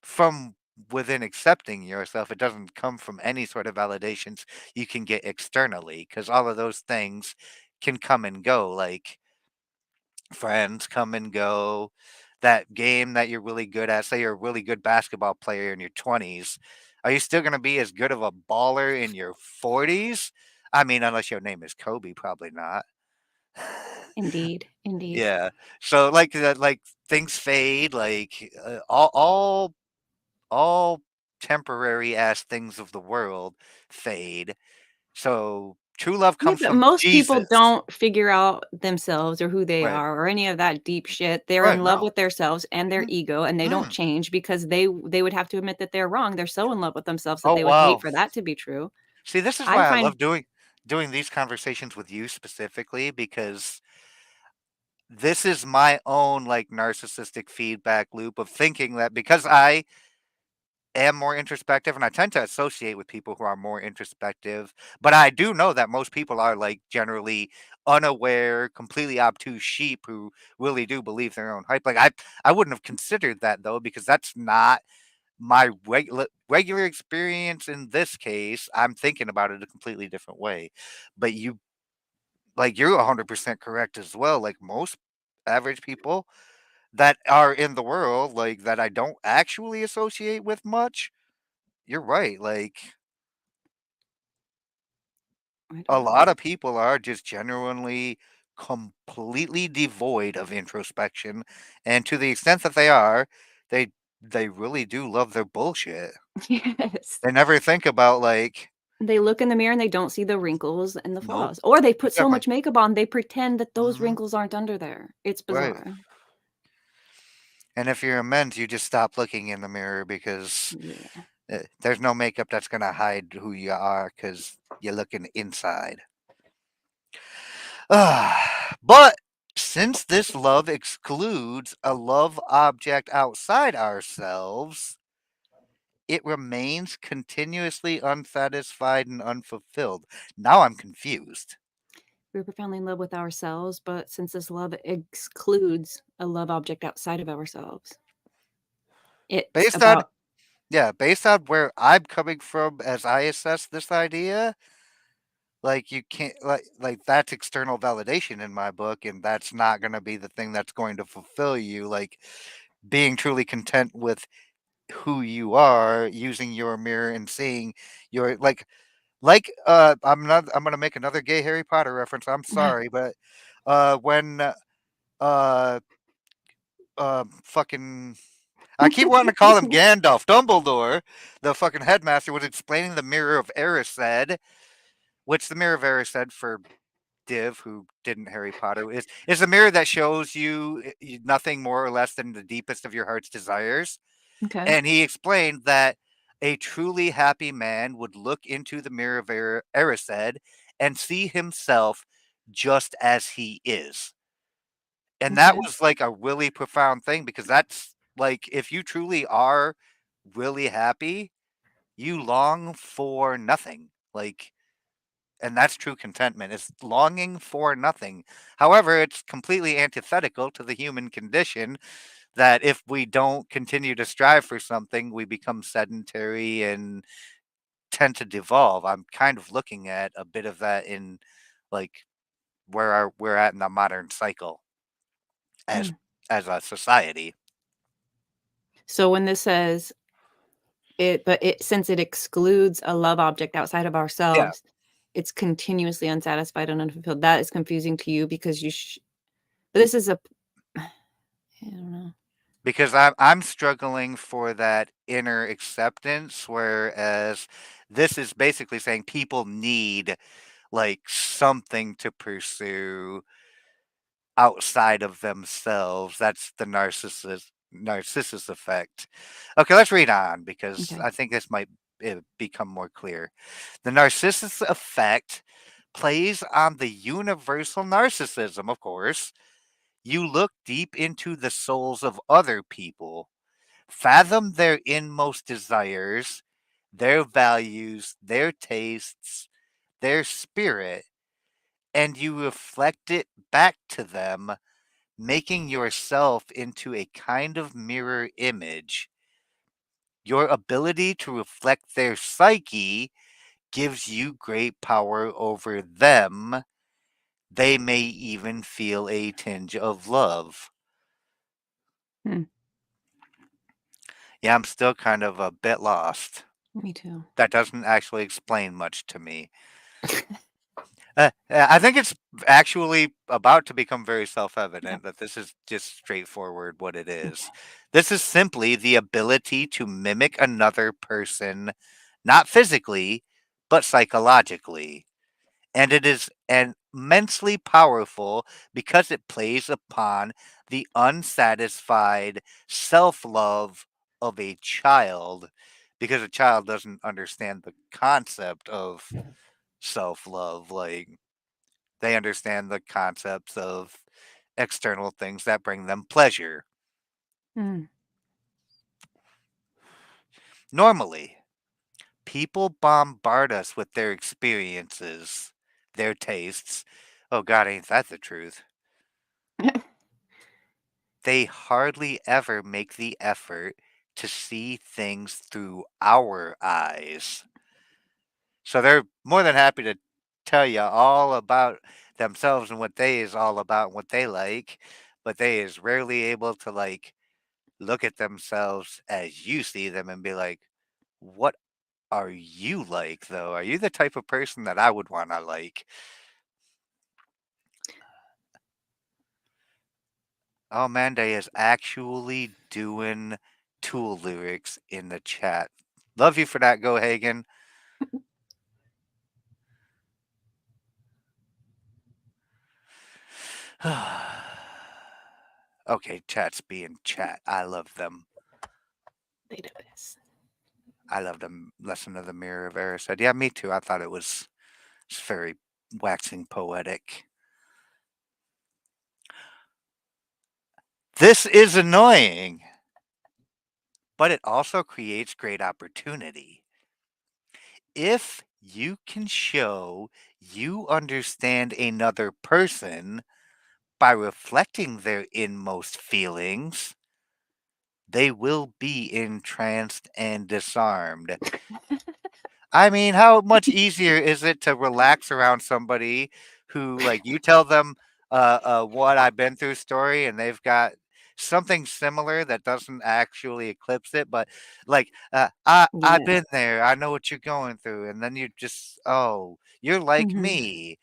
from within accepting yourself. It doesn't come from any sort of validations you can get externally because all of those things can come and go. Like friends come and go. That game that you're really good at, say you're a really good basketball player in your 20s, are you still going to be as good of a baller in your 40s? I mean, unless your name is Kobe, probably not. indeed, indeed. Yeah. So like things fade, like all temporary ass things of the world fade. So true love Yeah, comes but from most people Jesus. don't figure out themselves or who they Right. are or any of that deep shit. They're Right. in love No. with themselves and their Mhm. ego, and they don't Mm. change because they would have to admit that they're wrong. They're so in love with themselves that Oh they would hate wow. for that to be true. See, this is I why I find love doing these conversations with you specifically because this is my own like narcissistic feedback loop of thinking that because I am more introspective and I tend to associate with people who are more introspective, but I do know that most people are like generally unaware, completely obtuse sheep who really do believe their own hype. Like I wouldn't have considered that though because that's not my regular experience in this case. I'm thinking about it a completely different way. But you like you're 100% correct as well. Like most average people that are in the world like that I don't actually associate with much, you're right. Like I a don't know. lot of people are just genuinely completely devoid of introspection, and to the extent that they are, they they really do love their bullshit. Yes. They never think about like, They look in the mirror and they don't see the wrinkles and the nope, flaws. Or they put so exactly. much makeup on, they pretend that those Hmm. wrinkles aren't under there. It's Right. bizarre. And if you're a men's, you just stop looking in the mirror because Yeah. there's no makeup that's gonna hide who you are because you're looking inside. But since this love excludes a love object outside ourselves, it remains continuously unsatisfied and unfulfilled. Now I'm confused. We're profoundly in love with ourselves, but since this love excludes a love object outside of ourselves, it's Based on about based on where I'm coming from as I assess this idea, like you can't like that's external validation in my book, and that's not going to be the thing that's going to fulfill you. Like being truly content with who you are, using your mirror and seeing your I'm gonna make another gay Harry Potter reference. I'm sorry, but when fucking I keep wanting to call him Gandalf. Dumbledore, the fucking headmaster, was explaining the Mirror of Erised, which the Mirror of Erised, for Div, who didn't Harry Potter, is a mirror that shows you nothing more or less than the deepest of your heart's desires. Okay. And he explained that a truly happy man would look into the Mirror of Erised and see himself just as he is. And that Okay. was like a really profound thing, because that's like, if you truly are really happy, you long for nothing. Like, and that's true contentment, is longing for nothing. However, it's completely antithetical to the human condition, that if we don't continue to strive for something, we become sedentary and tend to devolve. I'm kind of looking at a bit of that in, like, we're at in the modern cycle as Mm. a society. So when this says it since it excludes a love object outside of Yeah, ourselves, it's continuously unsatisfied and unfulfilled. That is confusing to you because but this is a I don't know. because I'm struggling for that inner acceptance, whereas this is basically saying people need, like, something to pursue outside of themselves. That's the narcissus effect. Okay, let's read on, because Okay. I think this might become more clear. The narcissus effect plays on the universal narcissism, of course. You look deep into the souls of other people, fathom their inmost desires, their values, their tastes, their spirit, and you reflect it back to them, making yourself into a kind of mirror image. Your ability to reflect their psyche gives you great power over them. They may even feel a tinge of love. Hmm. Yeah, I'm still kind of a bit lost. Me too. That doesn't actually explain much to me. I think it's actually about to become very self Yep. evident that this is just straightforward what it is. This is simply the ability to mimic another person, not physically, but psychologically. And it is immensely powerful because it plays upon the unsatisfied self love of a child, because a child doesn't understand the concept of self love. Like, they understand the concepts of external things that bring them pleasure. Mm. Normally, people bombard us with their experiences, their tastes. Oh, God, ain't that the truth? They hardly ever make the effort to see things through our eyes. So they're more than happy to tell you all about themselves and what they is all about and what they like, but they is rarely able to, like, look at themselves as you see them and be like, "What are you like, though? Are you the type of person that I would wanna like?" Oh, man, they is actually doing Tool lyrics in the chat. Love you for that, Go Hagen. Okay, chat's being chat. I love them. They do this. I love them. Lesson of the Mirror of Eris said, "Yeah, me too. I thought it's very waxing poetic." This is annoying, but it also creates great opportunity. If you can show you understand another person by reflecting their inmost feelings, they will be entranced and disarmed. I mean, how much easier is it to relax around somebody who, like, you tell them what I've been through story, and they've got something similar that doesn't actually eclipse it, but, like, I've Yeah. been there, I know what you're going through, and then you just, oh, you're like Mhm. me.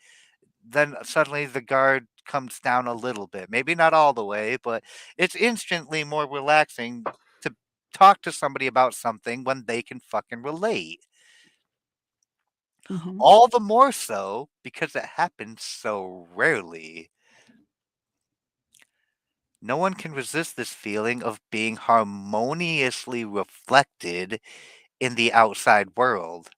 Then suddenly the guard comes down a little bit, maybe not all the way, but it's instantly more relaxing to talk to somebody about something when they can fucking relate. Mhm. All the more so because it happens so rarely. No one can resist this feeling of being harmoniously reflected in the outside world.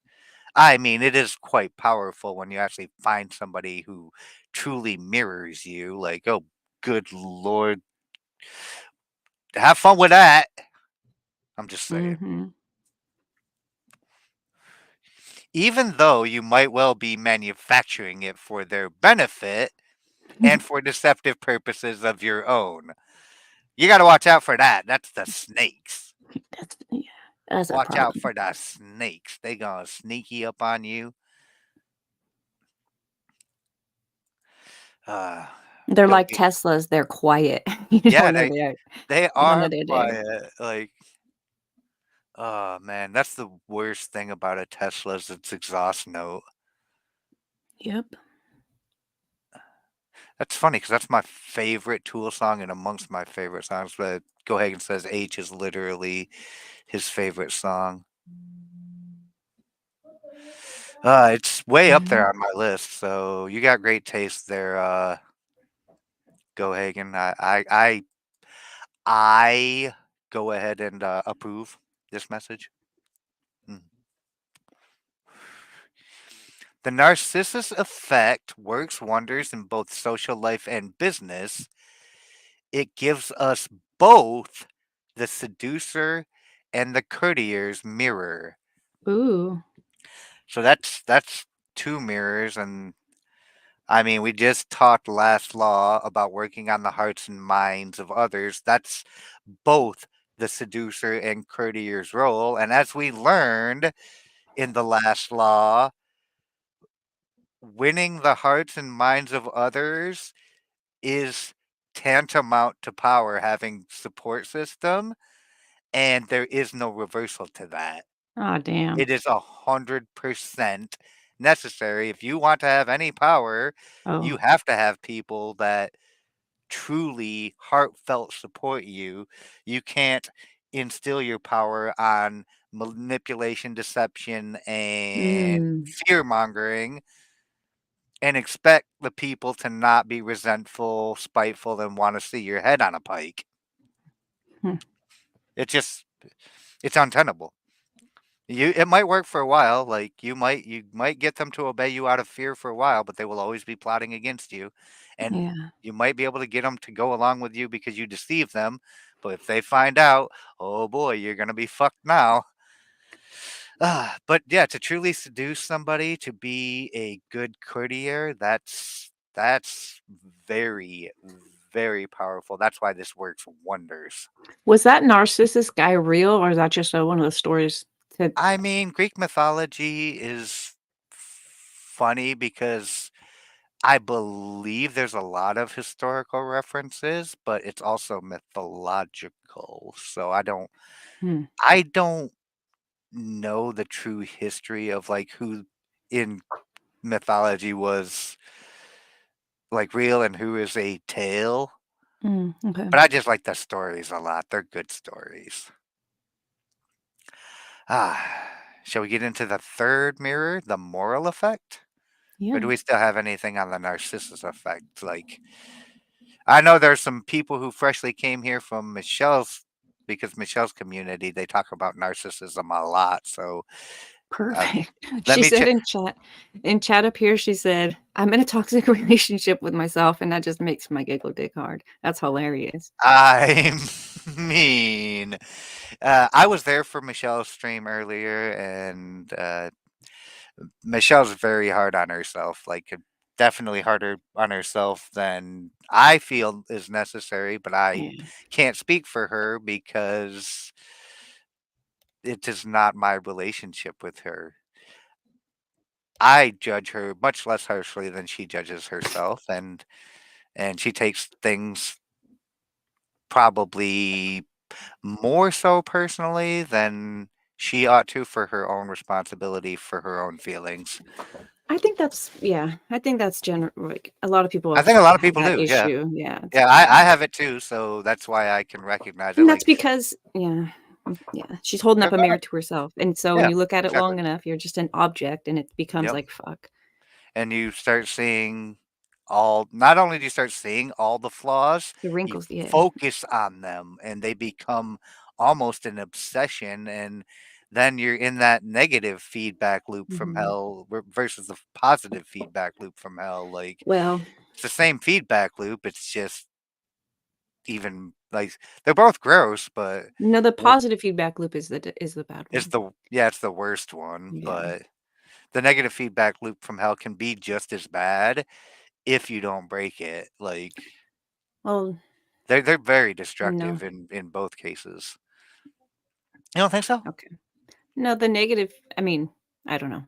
I mean, it is quite powerful when you actually find somebody who truly mirrors you. Like, oh, good lord, have fun with that. I'm just saying. Mhm. Even though you might well be manufacturing it for their benefit and for deceptive purposes of your own. You got to watch out for that. That's the snakes. Yeah, that's a Watch out problem. for the snakes. They gonna sneaky up on you. Uh, They're they'll like be Teslas, they're quiet. You yeah, don't know they're they you don't know are they're there. quiet. Like, oh man, that's the worst thing about a Tesla is its exhaust note. Yep. That's funny because that's my favorite Tool song and amongst my favorite songs. But Go Hagen says H is literally his favorite song. It's way up Mhm. there on my list. So you got great taste there, Go Hagen. I go ahead and approve this message. Mm. The narcissus effect works wonders in both social life and business. It gives us both the seducer and the courtier's mirror. Ooh. So that's two mirrors, and I mean we just talked last law about working on the hearts and minds of others. That's both the seducer and courtier's role, and as we learned in the last law, winning the hearts and minds of others is tantamount to power having support system, and there is no reversal to that. Oh, damn. It is 100% necessary. If you want to have any power, you Oh. have to have people that truly heartfelt support you. You can't instill your power on manipulation, deception, and Mm. fear mongering and expect the people to not be resentful, spiteful, and want to see your head on a pike. Hmm. It just it's untenable. It might work for a while, like you might get them to obey you out of fear for a while, but they will always be plotting against you. And Yeah. you might be able to get them to go along with you because you deceived them, but if they find out, oh boy, you're going to be fucked now. But yeah, to truly seduce somebody, to be a good courtier, that's very, very powerful. That's why this works wonders. Was that Narcissus guy real, or is that just, one of the stories to I mean, Greek mythology is funny because I believe there's a lot of historical references, but it's also mythological. So Hmm. I don't know the true history of like who in mythology was like real and who is a tale. Okay. But I just like the stories a lot. They're good stories. Ah, shall we get into the third mirror, the moral effect? Or do Yeah. we still have anything on the narcissus effect? Like, I know there's some people who freshly came here from Michelle's because Michelle's community, they talk about narcissism a lot. So uh, Perfect. let She me said check. in chat up here, she said, "I'm in a toxic relationship with myself," and that just makes my giggle dick hard. That's hilarious. I mean, I was there for Michelle's stream earlier, and Michelle's very hard on herself. Like, definitely harder on herself than I feel is necessary. But I Yeah. can't speak for her because it is not my relationship with her. I judge her much less harshly than she judges herself, and she takes things probably more so personally than she ought to for her own responsibility for her own feelings. I think that's yeah, I think that's like, a lot of people I have think a lot of have people that do, yeah. issue, yeah, Yeah, I have it too, so that's why I can recognize it, and that's like because yeah. Yeah, she's holding They're up a bad. mirror to herself, and so when Yeah, you look at it exactly. long enough, you're just an object, and it becomes Yep. like, "Fuck." And you start seeing all not only do you start seeing all the flaws, The you wrinkles, yeah. focus on them and they become almost an obsession, and then you're in that negative feedback loop from Mhm. hell versus the positive feedback loop from hell. Like Well, it's the same feedback loop, it's just even like they're both gross, but no, the w- positive feedback loop is the bad it's one. the yeah, it's the worst one, Yeah. but the negative feedback loop from hell can be just as bad if you don't break it. Like Well, they're very no. destructive in both cases. You don't think so? Okay. No, the negative I mean, I don't know.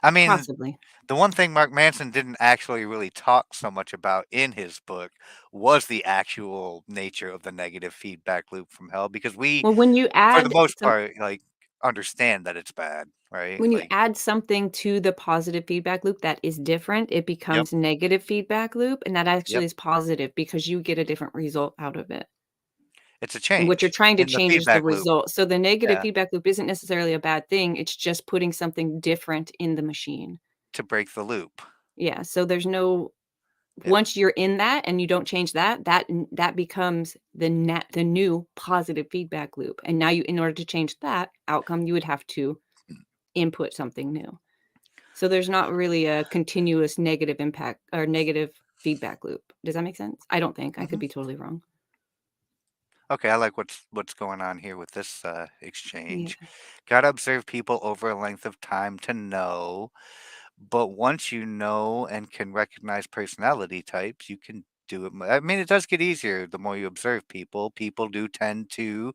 I mean, Possibly. the one thing Mark Manson didn't actually really talk so much about in his book was the actual nature of the negative feedback loop from hell because we, Well, for the most part, like understand that it's bad, right? when you Like, add something to the positive feedback loop that is different, it yep, becomes negative feedback loop, and that yep, actually is positive because you get a different result out of it. it's a And what you're change trying to in the change is the feedback loop. result. So the negative Yeah, feedback loop isn't necessarily a bad thing, it's just putting something different in the machine. to break the loop. Yeah, so there's no Yep. once you're in that and you don't change that, that becomes the new positive feedback loop, and now you in order to change that outcome, you would have to input something new. So there's not really a continuous negative impact or negative feedback loop. Does that make sense? I don't think. I could Hmm. be totally wrong. Okay, I like what's going on here with this Yeah. exchange. Gotta observe people over a length of time to know, but once you know and can recognize personality types, you can do it. I mean, it does get easier the more you observe people. People do tend to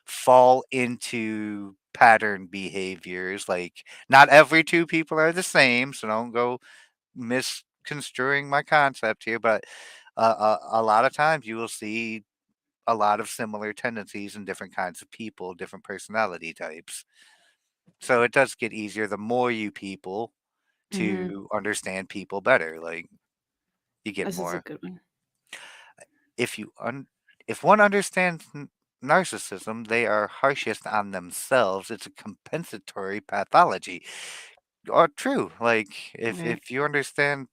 fall into pattern behaviors. Like, not every two people are the same, so don't go misconstruing my concept here, but a lot of times you will see a lot of similar tendencies in different kinds of people, different personality types. So it does get easier the more you people Mhm. to understand people better. Like you get This is a more. good one. If you if one understands narcissism, they are harshest on themselves. It's a compensatory pathology. Or true. Like Right. if you understand,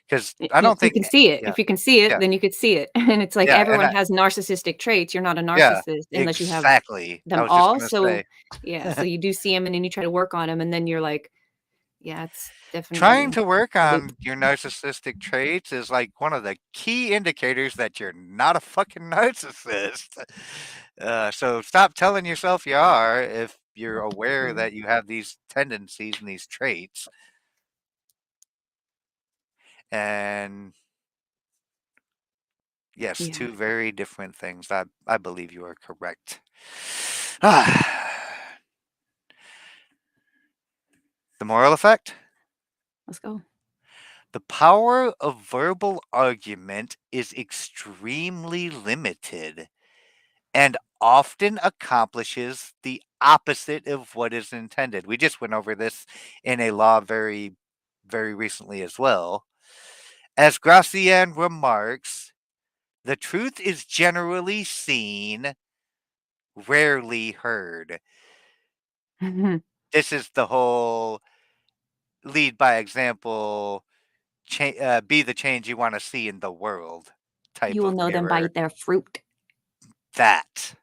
because I I don't you think can see it. yeah If you can see it, yeah then you could see it. And it's like yeah and everyone has narcissistic traits. You're not a yeah narcissist unless you have exactly. I them was just all. gonna So, say. yeah, so you do see them, and then you try to work on them, and then you're like, yeah, it's Trying definitely to work a loop. on your narcissistic traits is like one of the key indicators that you're not a fucking narcissist. So stop telling yourself you are if you're aware True. that you have these tendencies and these traits. And yes, Yeah, two very different things. I believe you are correct. Ah, the moral effect? let's go. The power of verbal argument is extremely limited and often accomplishes the opposite of what is intended. We just went over this in a law very recently as well. As Gracian remarks, the truth is generally seen, rarely heard. This is the whole lead by example, be the change you want to see in the world type You will of know them by mirror. their fruit. That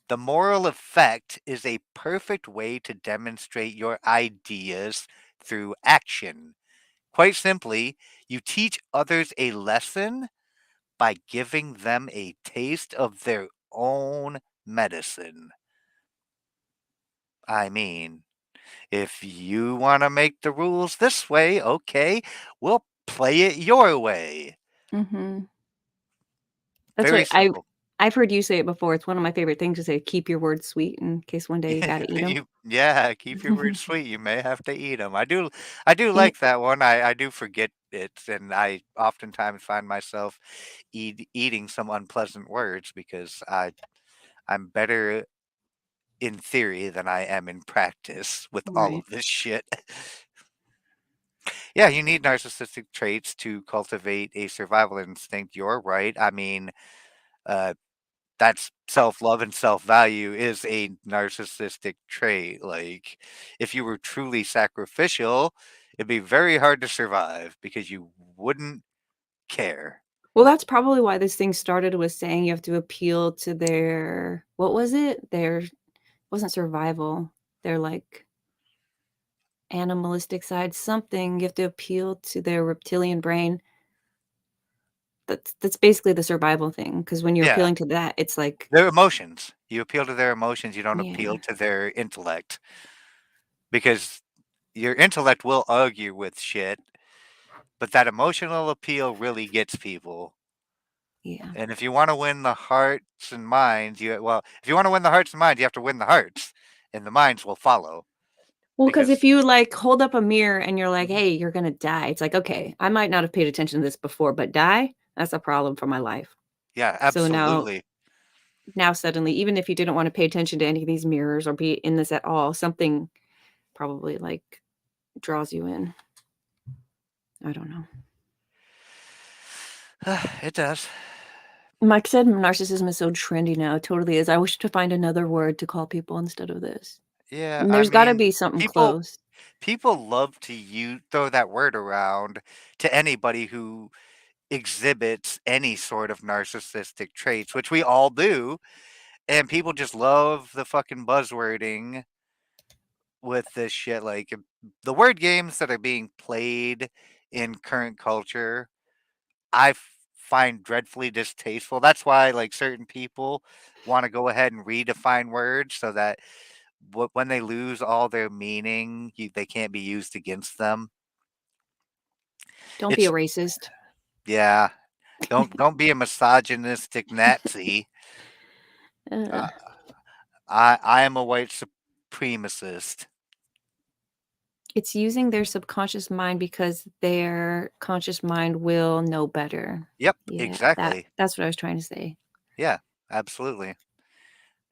the moral effect is a perfect way to demonstrate your ideas through action. Quite simply, you teach others a lesson by giving them a taste of their own medicine. I mean, if you want to make the rules this way, okay, we'll play it your way. Mhm. That's Very what simple. I've heard you say it before. It's one of my favorite things to say, "Keep your words sweet in case one day you gotta eat 'em." Yeah, keep your words sweet. You may have to eat them. I do You like that one. I do forget it, and I oftentimes find myself eating some unpleasant words because I'm better in theory than I am in practice with all right. of this shit. Yeah, you need narcissistic traits to cultivate a survival instinct. You're right. I mean, uh, that's self-love and self-value is a narcissistic trait. Like, if you were truly sacrificial, it'd be very hard to survive because you wouldn't care. Well, that's probably why this thing started with saying you have to appeal to their what was it? Their wasn't survival. Their, like, animalistic side, something. You have to appeal to their reptilian brain. That's basically the survival thing. Because when you're Yeah, appealing to that, it's like their emotions. You appeal to their emotions, you don't appeal yeah, to their intellect because your intellect will argue with shit, but that emotional appeal really gets people. yeah. And if you want to win the hearts and minds, if you want to win the hearts and minds, you have to win the hearts, and the minds will follow. Well, because Because if you, like, hold up a mirror and you're like, Mhm. "Hey, you're gonna die," it's like, "Okay, I might not have paid attention to this before, but die? That's a problem for my life." Yeah, So now absolutely. now suddenly, even if you didn't wanna pay attention to any of these mirrors or be in this at all, something probably, like, draws you in. I don't know. It does. Mike said narcissism is so trendy now, it totally is. I wish to find another word to call people instead of this. Yeah, And I there's gotta mean, be something people close. people love to throw that word around to anybody who exhibits any sort of narcissistic traits, which we all do, and people just love the fucking buzzwording with this shit. Like the word games that are being played in current culture, find dreadfully distasteful. That's why like certain people want to go ahead and redefine words so that when they lose all their meaning, they can't be used against them. Don't be a It's racist. yeah. Don't be a misogynistic Nazi. Uh, Uh, I am a white supremacist. it's using their subconscious mind because their conscious mind will know better. Yep, Yeah, exactly. that's what I was trying to say. Yeah, absolutely.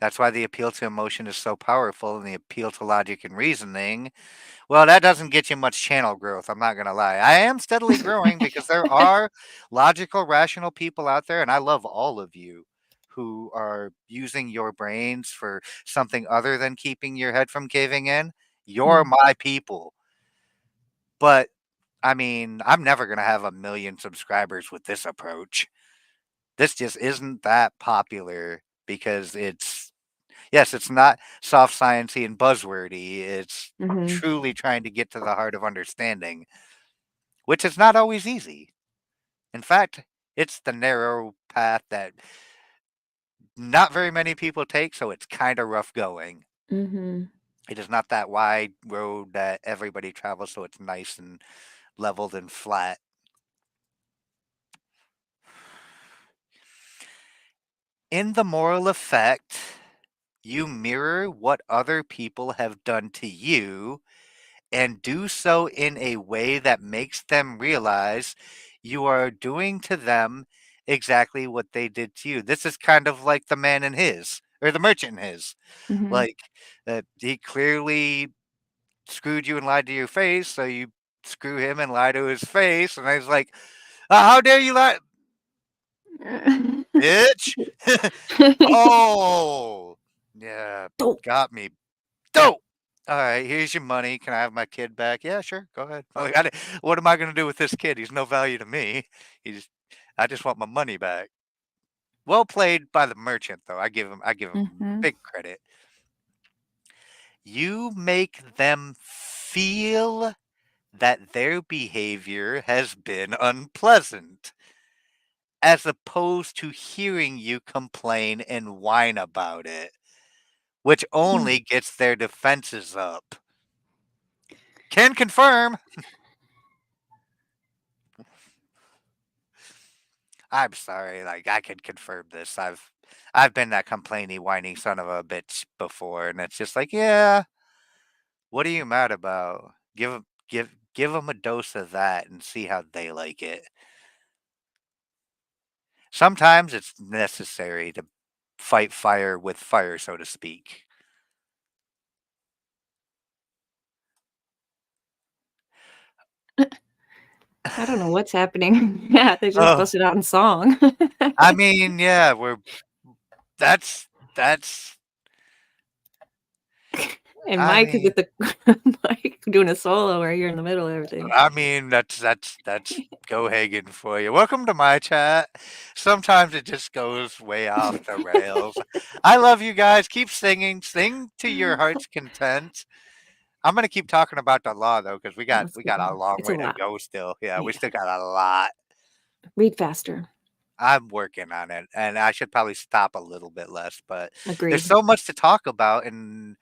That's why the appeal to emotion is so powerful and the appeal to logic and reasoning. Well, that doesn't get you much channel growth, I'm not gonna lie. I am steadily growing because there are logical, rational people out there, and I love all of you who are using your brains for something other than keeping your head from caving in. You're Mm, my people. But, I mean, I'm never gonna have 1,000,000 subscribers with this approach. This just isn't that popular because it's not soft sciencey and buzzwordy. It's mhm, truly trying to get to the heart of understanding, which is not always easy. In fact, it's the narrow path that not very many people take, so it's kind of rough going. mhm. It is not that wide road that everybody travels, so it's nice and leveled and flat. In the moral effect, you mirror what other people have done to you and do so in a way that makes them realize you are doing to them exactly what they did to you. This is kind of like the man in his, or the merchant in his. Mhm. Like, he clearly screwed you and lied to your face, so you screw him and lie to his face. And I was like, how dare you lie, bitch? Oh, yeah, Dope. got me. Dope. All right, here's your money. Can I have my kid back? Yeah, sure. Go ahead. Like, what am I going to do with this kid? He's no value to me. He's, I just want my money back. Well played by the merchant, though. I give him Mhm, big credit. You make them feel that their behavior has been unpleasant, as opposed to hearing you complain and whine about it, which mm. only gets their defenses up. Can confirm. I'm sorry, like, I can confirm this. I've been that complainy, whining son of a bitch before, and it's just like, "Yeah, what are you mad about? Give them a dose of that and see how they like it." Sometimes it's necessary to fight fire with fire, so to speak. I don't know what's happening. Yeah, they just Oh, busted out in song. I mean, yeah, we're that's And I Mike is mean at the Mike doing a solo where you're in the middle of everything. that's Go Hagen for you. Welcome to my chat. Sometimes it just goes way off the rails. I love you guys. Keep singing. Sing to your heart's content. I'm gonna keep talking about the law though, because Let's we keep got a going. long It's a way to lot. go still. Yeah, we Yeah. still got a lot. Read faster. I'm working on it, and I should probably stop a little bit less, but there's Agreed. so much to talk about, and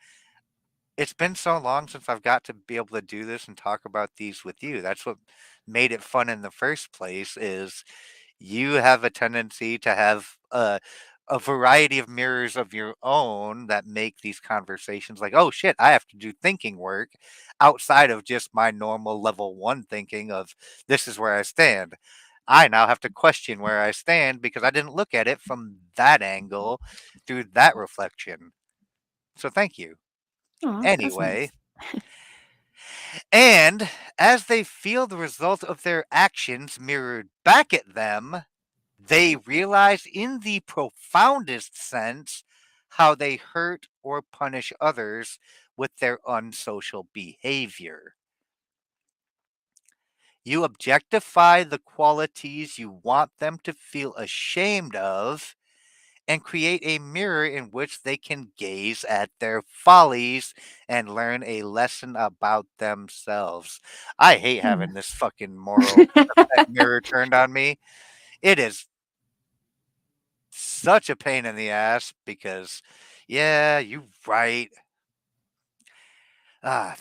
it's been so long since I've got to be able to do this and talk about these with you. That's what made it fun in the first place is you have a tendency to have a variety of mirrors of your own that make these conversations like, oh shit, I have to do thinking work outside of just my normal level one thinking of this is where I stand. I now have to question where I stand because I didn't look at it from that angle through that reflection. So thank you. Oh, that's Anyway, nice. and as they feel the result of their actions mirrored back at them, they realize in the profoundest sense how they hurt or punish others with their unsocial behavior. You objectify the qualities you want them to feel ashamed of and create a mirror in which they can gaze at their follies and learn a lesson about themselves. I hate Hmm. having this fucking moral effect mirror turned on me. It is such a pain in the ass because, yeah, you right.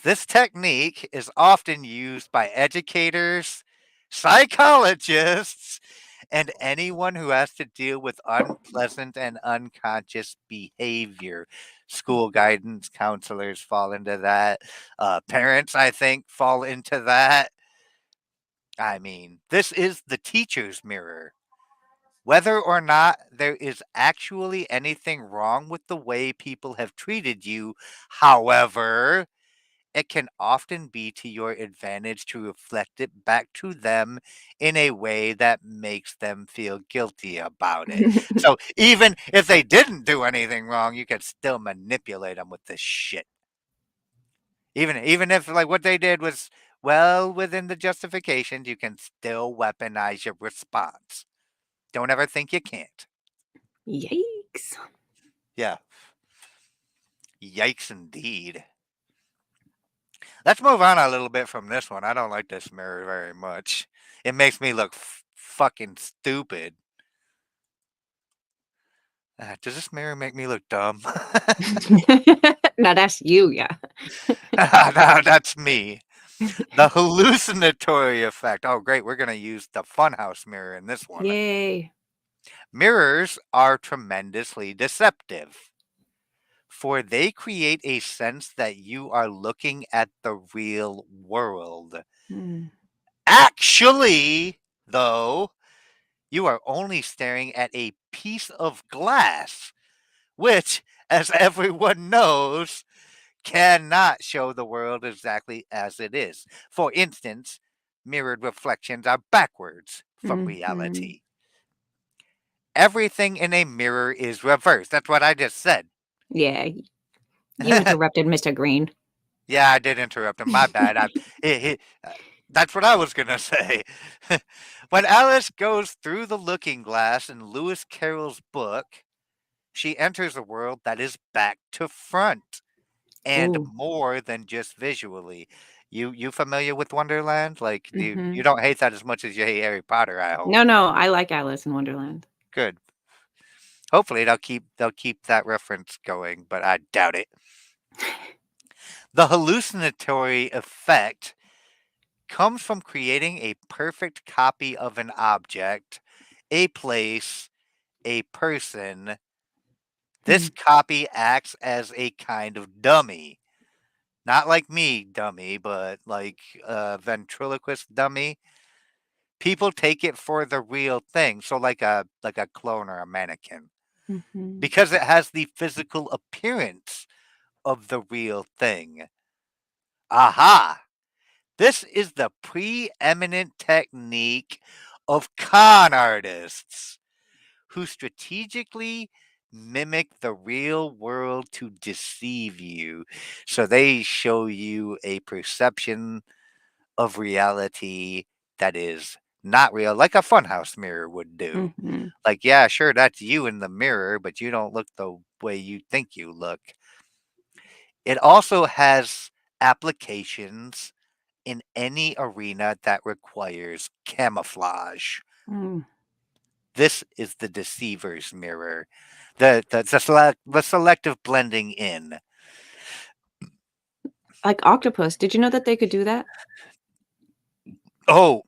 This technique is often used by educators, psychologists, and anyone who has to deal with unpleasant and unconscious behavior. School guidance counselors fall into that. Parents, I think, fall into that. I mean, this is the teacher's mirror. Whether or not there is actually anything wrong with the way people have treated you, however, it can often be to your advantage to reflect it back to them in a way that makes them feel guilty about it. So even if they didn't do anything wrong, you could still manipulate them with this shit. Even if like what they did was well within the justifications, you can still weaponize your response. Don't ever think you can't. Yikes. Yeah. Yikes indeed. Let's move on a little bit from this one. I don't like this mirror very much. It makes me look fucking stupid. Does this mirror make me look dumb? Now that's you, yeah. No, that's me. The hallucinatory effect. Oh, great. We're going to use the funhouse mirror in this one. Yay. Mirrors are tremendously deceptive, for they create a sense that you are looking at the real world. Hmm. Actually, though, you are only staring at a piece of glass, which, as everyone knows, cannot show the world exactly as it is. For instance, mirrored reflections are backwards from Mhm. reality. Everything in a mirror is reversed. That's what I just said. Yeah, you interrupted Mr. Greene. Yeah, I did interrupt him. My bad. That's what I was going to say. When Alice goes through the looking glass in Lewis Carroll's book, she enters a world that is back to front and Ooh. more than just visually. You familiar with Wonderland? Like you Mhm. don't hate that as much as you hate Harry Potter, I hope. No, no, I like Alice in Wonderland. Good. Hopefully they'll keep that reference going, but I doubt it. The hallucinatory effect comes from creating a perfect copy of an object, a place, a person. This Mhm. copy acts as a kind of dummy. Not like me, dummy, but like a ventriloquist dummy. People take it for the real thing. So like a clone or a mannequin. Mhm. Because it has the physical appearance of the real thing. Aha! This is the preeminent technique of con artists who strategically mimic the real world to deceive you. So they show you a perception of reality that is not real, like a funhouse mirror would do. Mhm. Like, yeah, sure, that's you in the mirror, but you don't look the way you think you look. It also has applications in any arena that requires camouflage. Mm. This is the deceiver's mirror, the selective blending in. Like octopus. Did you know that they could do that? Oh,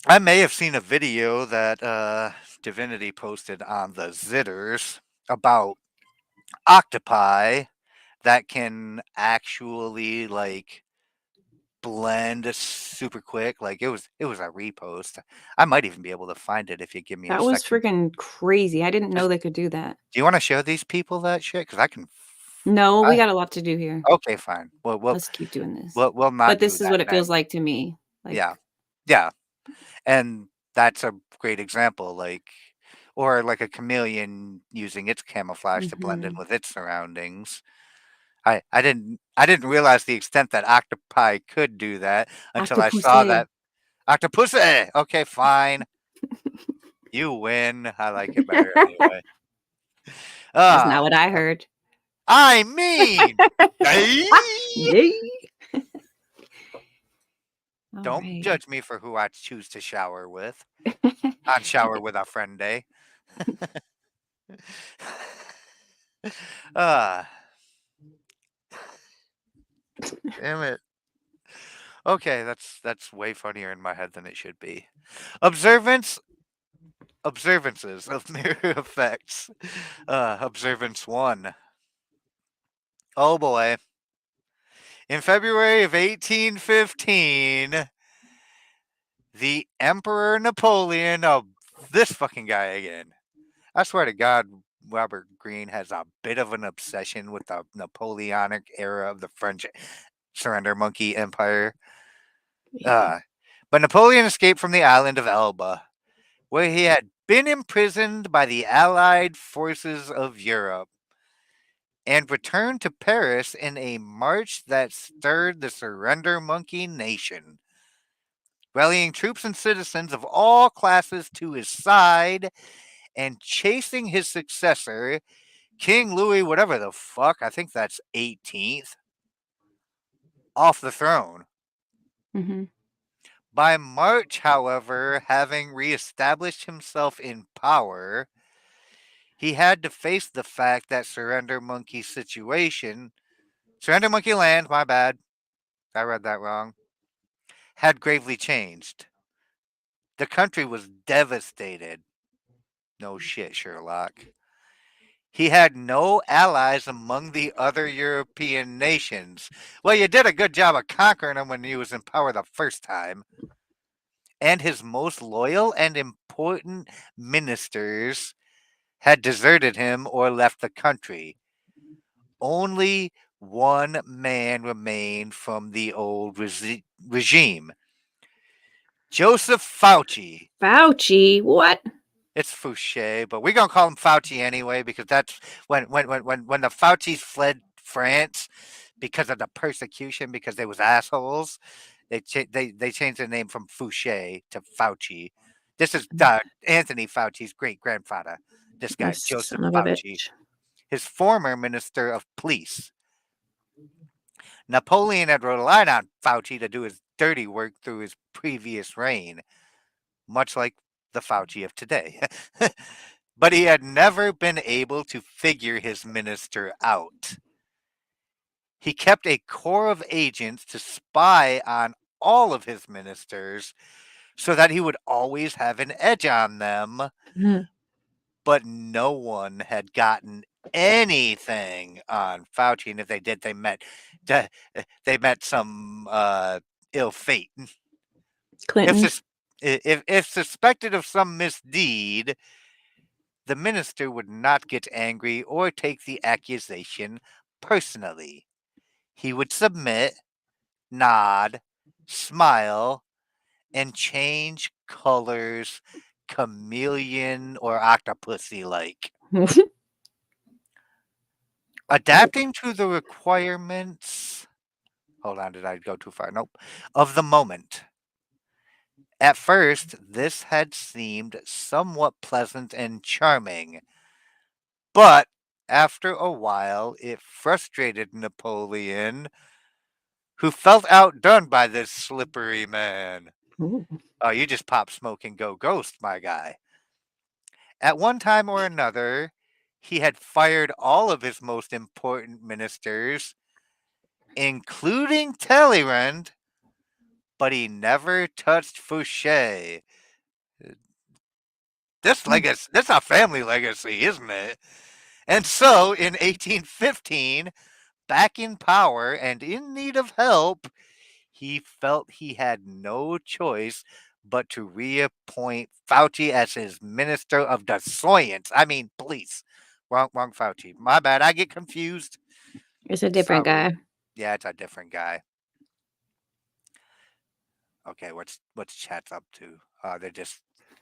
I may have seen a video that Divinity posted on the Zitters about octopi that can actually like blend super quick. Like it was a repost. I might even be able to find it if you give me a That was second. freaking crazy. I didn't know Just, they could do that. do you want to show these people that shit? Because I can. No, we I got a lot to do here. okay, fine. Well, we'll Let's keep doing this. we'll not But do this is that what it feels then. like to me. Like, Yeah, yeah, and that's a great example. Like, or like a chameleon using its camouflage to blend in mhm. with its surroundings. I didn't realize the extent that octopi could do that until I saw Octopussy. that octopussy. Okay, fine. You win. I like it better anyway. That's not Ah, what I heard. I mean, Yay. All don't right. judge me for who I choose to shower with on Shower with a Friend Day. Ah, damn it. Okay, that's way funnier in my head than it should be. Observance observances of mirror effects. Observance one. Oh boy. In February of 1815, the Emperor Napoleon, oh, this fucking guy again. I swear to God, Robert Greene has a bit of an obsession with the Napoleonic era of the French surrender monkey empire. Yeah. Uh, but Napoleon escaped from the island of Elba, where he had been imprisoned by the Allied forces of Europe, and returned to Paris in a march that stirred the surrender monkey nation, rallying troops and citizens of all classes to his side and chasing his successor, King Louis, whatever the fuck, I think that's 18th, off the throne. Mhm. By March, however, having reestablished himself in power, he had to face the fact that Surrender Monkey Land, my bad, I read that wrong, had gravely changed. The country was devastated. No shit, Sherlock. He had no allies among the other European nations. Well, you did a good job of conquering him when he was in power the first time. And his most loyal and important ministers had deserted him or left the country. Only one man remained from the old regime, Joseph Fauci. Fauci. What? It's Fouché, but we're gonna call him Fauci anyway because that's when the Faucis fled France because of the persecution because they was assholes. They changed their name from Fouché to Fauci. This is Anthony Fauci's great grandfather. This You guy Joseph son of a Fauci, bitch. his former minister of police. Napoleon had relied on Fauci to do his dirty work through his previous reign, much like the Fauci of today. But he had never been able to figure his minister out. He kept a corps of agents to spy on all of his ministers so that he would always have an edge on them, Mhm. but no one had gotten anything on Fauci, and if they did, they met some ill fate. If, Clinton. if suspected of some misdeed, the minister would not get angry or take the accusation personally. He would submit, nod, smile, and change colors chameleon or octopusy like. Adapting to the requirements. Hold on, did I go too far? Nope. Of the moment. At first, this had seemed somewhat pleasant and charming, but after a while, it frustrated Napoleon, who felt outdone by this slippery man. Ooh. Oh, you just pop smoke and go ghost, my guy. At one time or another, he had fired all of his most important ministers, including Talleyrand, but he never touched Fouché. Hmm. This a family legacy, isn't it? And so, in 1815, back in power and in need of help, he felt he had no choice but to reappoint Fauci as his Minister of the Science. I mean, please. Wrong Fauci. My bad. I get confused. It's a different Sorry. guy. Yeah, it's a different guy. Okay, what's chat's up to?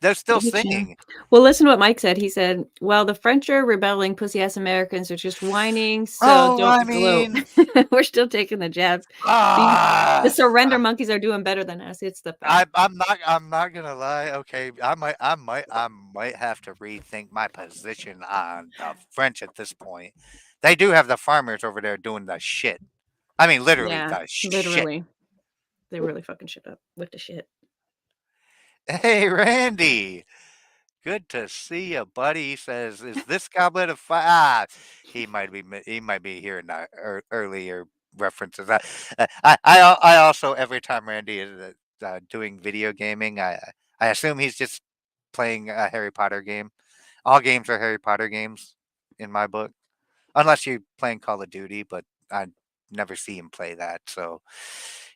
They're still Hey, Jim. singing. Well, listen to what Mike said. He said, "Well, the French are rebelling. Pussy-ass Americans are just whining, so Oh, don't I gloat. mean, We're still taking the jabs. The the ah, surrender monkeys are doing better than us. It's the fact." I'm not gonna lie. Okay, I might have to rethink my position on the French at this point. They do have the farmers over there doing the shit. I mean, literally Yeah, the shit. literally. They really fucking shit up with the shit. Hey, Randy. Good to see you, buddy. He says, "Is this goblet of fire?" Ah, he might be hearing the earlier references. I also every time Randy is doing video gaming, I assume he's just playing a Harry Potter game. All games are Harry Potter games in my book, unless you're playing Call of Duty, but I never see him play that. So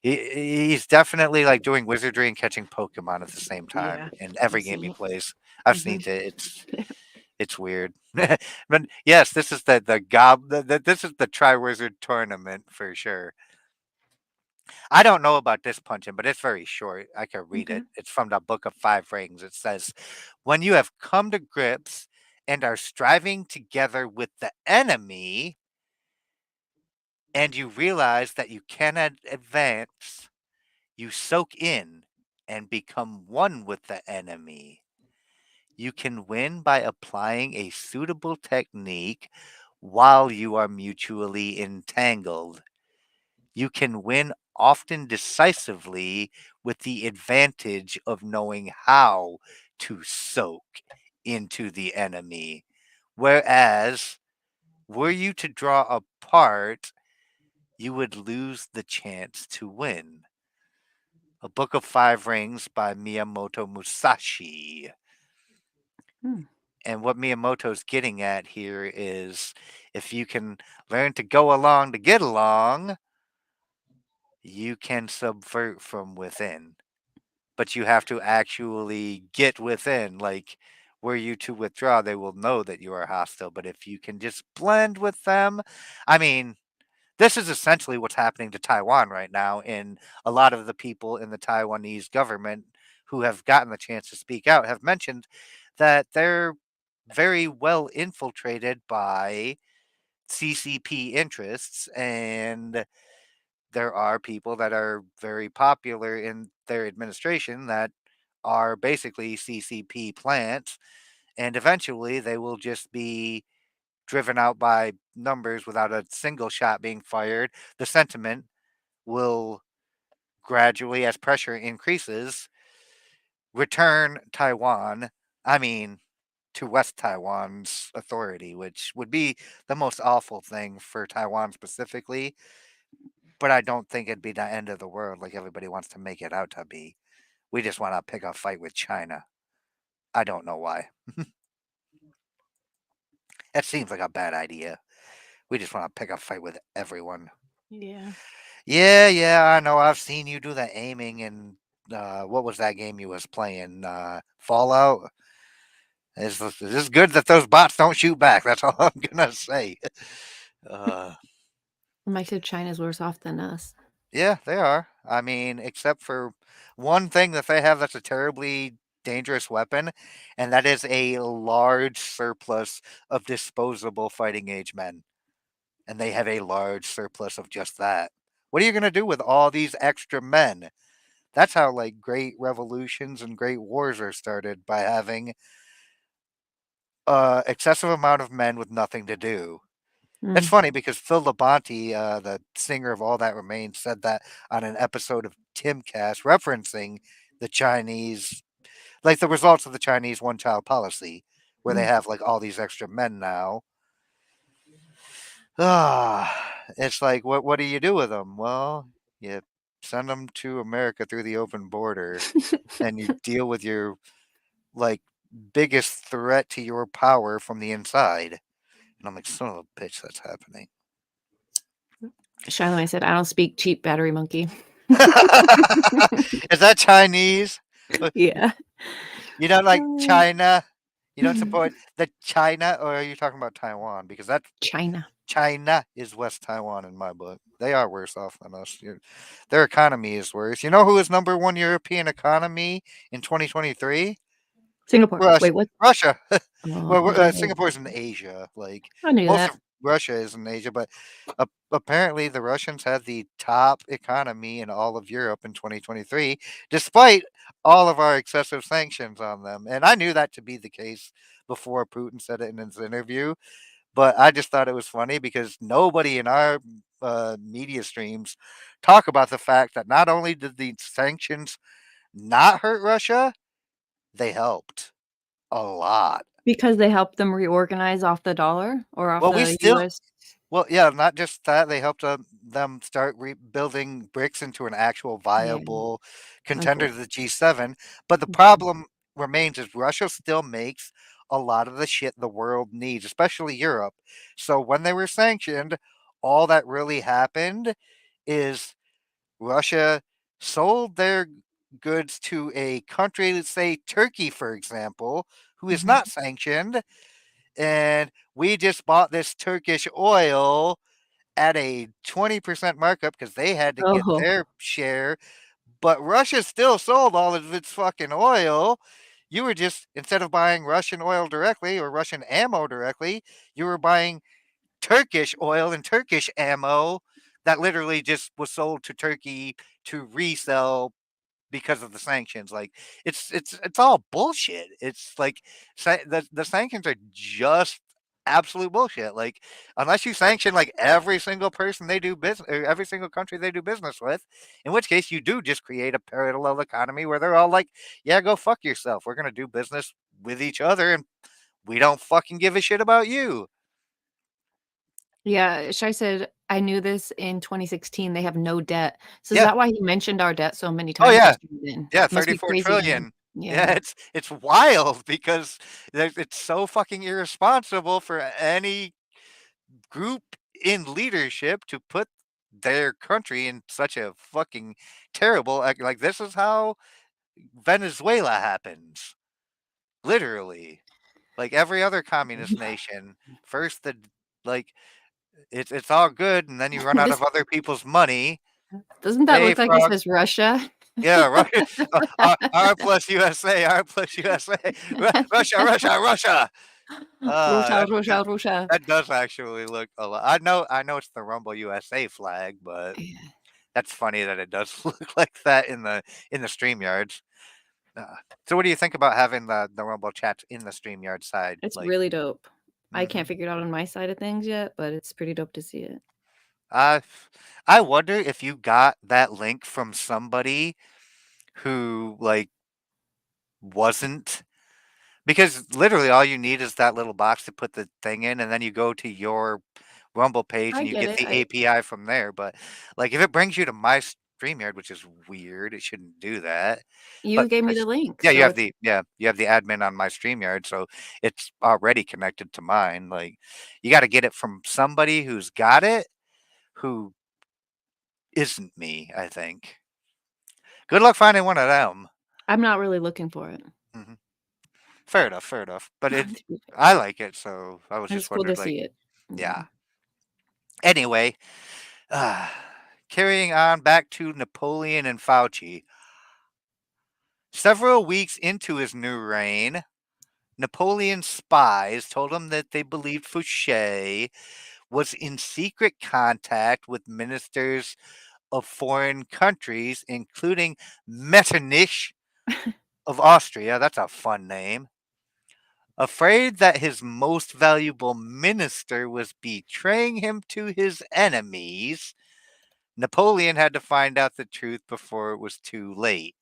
he's definitely like doing wizardry and catching Pokemon at the same time Yeah, in I every game see he it. plays. I've seen Mhm. it. It's weird. But yes, this is this is the Triwizard tournament for sure. I don't know about this punching, but it's very short. I can read Okay. it. It's from the Book of Five Rings. It says, "When you have come to grips and are striving together with the enemy, and you realize that you cannot advance, you soak in and become one with the enemy. You can win by applying a suitable technique while you are mutually entangled. You can win often decisively with the advantage of knowing how to soak into the enemy. Whereas, were you to draw apart, you would lose the chance to win." A Book of Five Rings by Miyamoto Musashi. Hmm. And what Miyamoto's getting at here is if you can learn to go along to get along, you can subvert from within. But you have to actually get within. Like, were you to withdraw, they will know that you are hostile. But if you can just blend with them, I mean, this is essentially what's happening to Taiwan right now. And a lot of the people in the Taiwanese government who have gotten the chance to speak out have mentioned that they're very well infiltrated by CCP interests, and there are people that are very popular in their administration that are basically CCP plants, and eventually they will just be driven out by numbers without a single shot being fired. The sentiment will gradually, as pressure increases, return Taiwan. I mean, to West Taiwan's authority, which would be the most awful thing for Taiwan specifically. But I don't think it'd be the end of the world like everybody wants to make it out to be. We just want to pick a fight with China. I don't know why. That seems like a bad idea. We just want to pick a fight with everyone. Yeah. Yeah, yeah, I know. I've seen you do the aiming and what was that game you was playing? Fallout. It's good that those bots don't shoot back. That's all I'm gonna say. Uh, Mike said China's worse off than us. yeah, they are. I mean, except for one thing that they have that's a terribly dangerous weapon, and that is a large surplus of disposable fighting age men. and they have a large surplus of just that. What are you going to do with all these extra men? That's how like great revolutions and great wars are started, by having excessive amount of men with nothing to do. It's Mm. funny because Phil Labonte, the singer of All That Remains, said that on an episode of Timcast, referencing the Chinese, like the results of the Chinese one-child policy, where they Mm. have like all these extra men now. It's like, what do you do with them? Well, you send them to America through the open border, and you deal with your like biggest threat to your power from the inside. And I'm like, son of a bitch, that's happening. Shiloh, I said, I don't speak cheap battery monkey. Is that Chinese? Uh, Yeah. You don't like Uh, China? You don't support the China, or are you talking about Taiwan? Because that China. China is West Taiwan in my book. They are worse off than us. Their economy is worse. You know who is number one European economy in 2023? Singapore. Russia. Wait, what? Russia. Well, Oh, Singapore's in Asia. Like I knew most that. of Russia is in Asia, but apparently the Russians had the top economy in all of Europe in 2023, despite all of our excessive sanctions on them. And I knew that to be the case before Putin said it in his interview. But I just thought it was funny because nobody in our media streams talk about the fact that not only did the sanctions not hurt Russia, they helped a lot. Because they helped them reorganize off the dollar or off Well, we the still US? Well, yeah, not just that, they helped, them start rebuilding BRICS into an actual Yeah. viable Oh, contender cool. to the G7, but the Mhm. problem remains is Russia still makes a lot of the shit the world needs, especially Europe. So when they were sanctioned, all that really happened is Russia sold their goods to a country, let's say Turkey, for example, who is Mhm. not sanctioned, and we just bought this Turkish oil at a 20% markup because they had to get Oh, their share, but Russia still sold all of its fucking oil. You were just, instead of buying Russian oil directly or Russian ammo directly, you were buying Turkish oil and Turkish ammo that literally just was sold to Turkey to resell because of the sanctions. Like it's all bullshit. It's like the sanctions are just absolute bullshit. Like unless you sanction like every single person they do business, or every single country they do business with, in which case you do just create a parallel economy where they're all like, yeah, go fuck yourself. We're gonna do business with each other, and we don't fucking give a shit about you. yeah, Shai said, "I knew this in 2016, they have no debt." So is Yeah. that why he mentioned our debt so many Oh times yeah. yesterday then? Yeah, Must be 34 crazy to him. trillion. Yeah, Yeah. it's wild because it's so fucking irresponsible for any group in leadership to put their country in such a fucking terrible, like this is how Venezuela happens. Literally. Like every other communist nation, first the like it's all good and then you run out This of other people's money. doesn't that Hey look like it frog. says Russia? Yeah, right. R plus USA, R plus USA, Russia, Russia, Russia. Russia, That Russia, Russia. that does actually look a lot. I know it's the Rumble USA flag, but Yeah, that's funny that it does look like that in the StreamYards. Uh, so, what do you think about having the Rumble chats in the StreamYard side? it's Like, really dope. I mm-hmm. can't figure it out on my side of things yet, but it's pretty dope to see it. I I wonder if you got that link from somebody who like wasn't. Because literally all you need is that little box to put the thing in, and then you go to your Rumble page I and you get get it. the I API from there. But like if it brings you to my StreamYard, which is weird, it shouldn't do that. You But gave me the because link, yeah, so it's you have the admin on my StreamYard, so it's already connected to mine. Like you got to get it from somebody who's got it, who isn't me. I think. Good luck finding one of them. I'm not really looking for it. Hmm. Fair enough, fair enough. But I like it, so I was It's just cool to wondered, like, see it. yeah. Yeah. Anyway, uh, carrying on back to Napoleon and Fauci. Several weeks into his new reign, Napoleon's spies told him that they believed Fouché was in secret contact with ministers of foreign countries, including Metternich of Austria. That's a fun name. Afraid that his most valuable minister was betraying him to his enemies, Napoleon had to find out the truth before it was too late.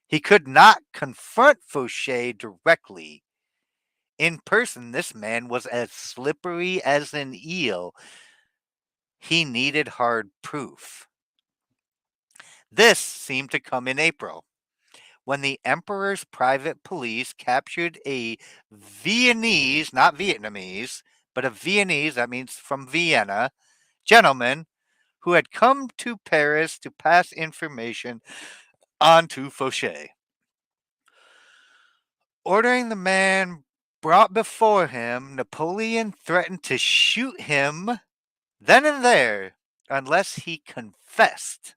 He could not confront Fauché directly. In person, this man was as slippery as an eel. He needed hard proof. This seemed to come in April, when the emperor's private police captured a Viennese, not Vietnamese, but a Viennese, that means from Vienna, gentleman who had come to Paris to pass information on to Fauché. Ordering the man brought before him, Napoleon threatened to shoot him then and there unless he confessed.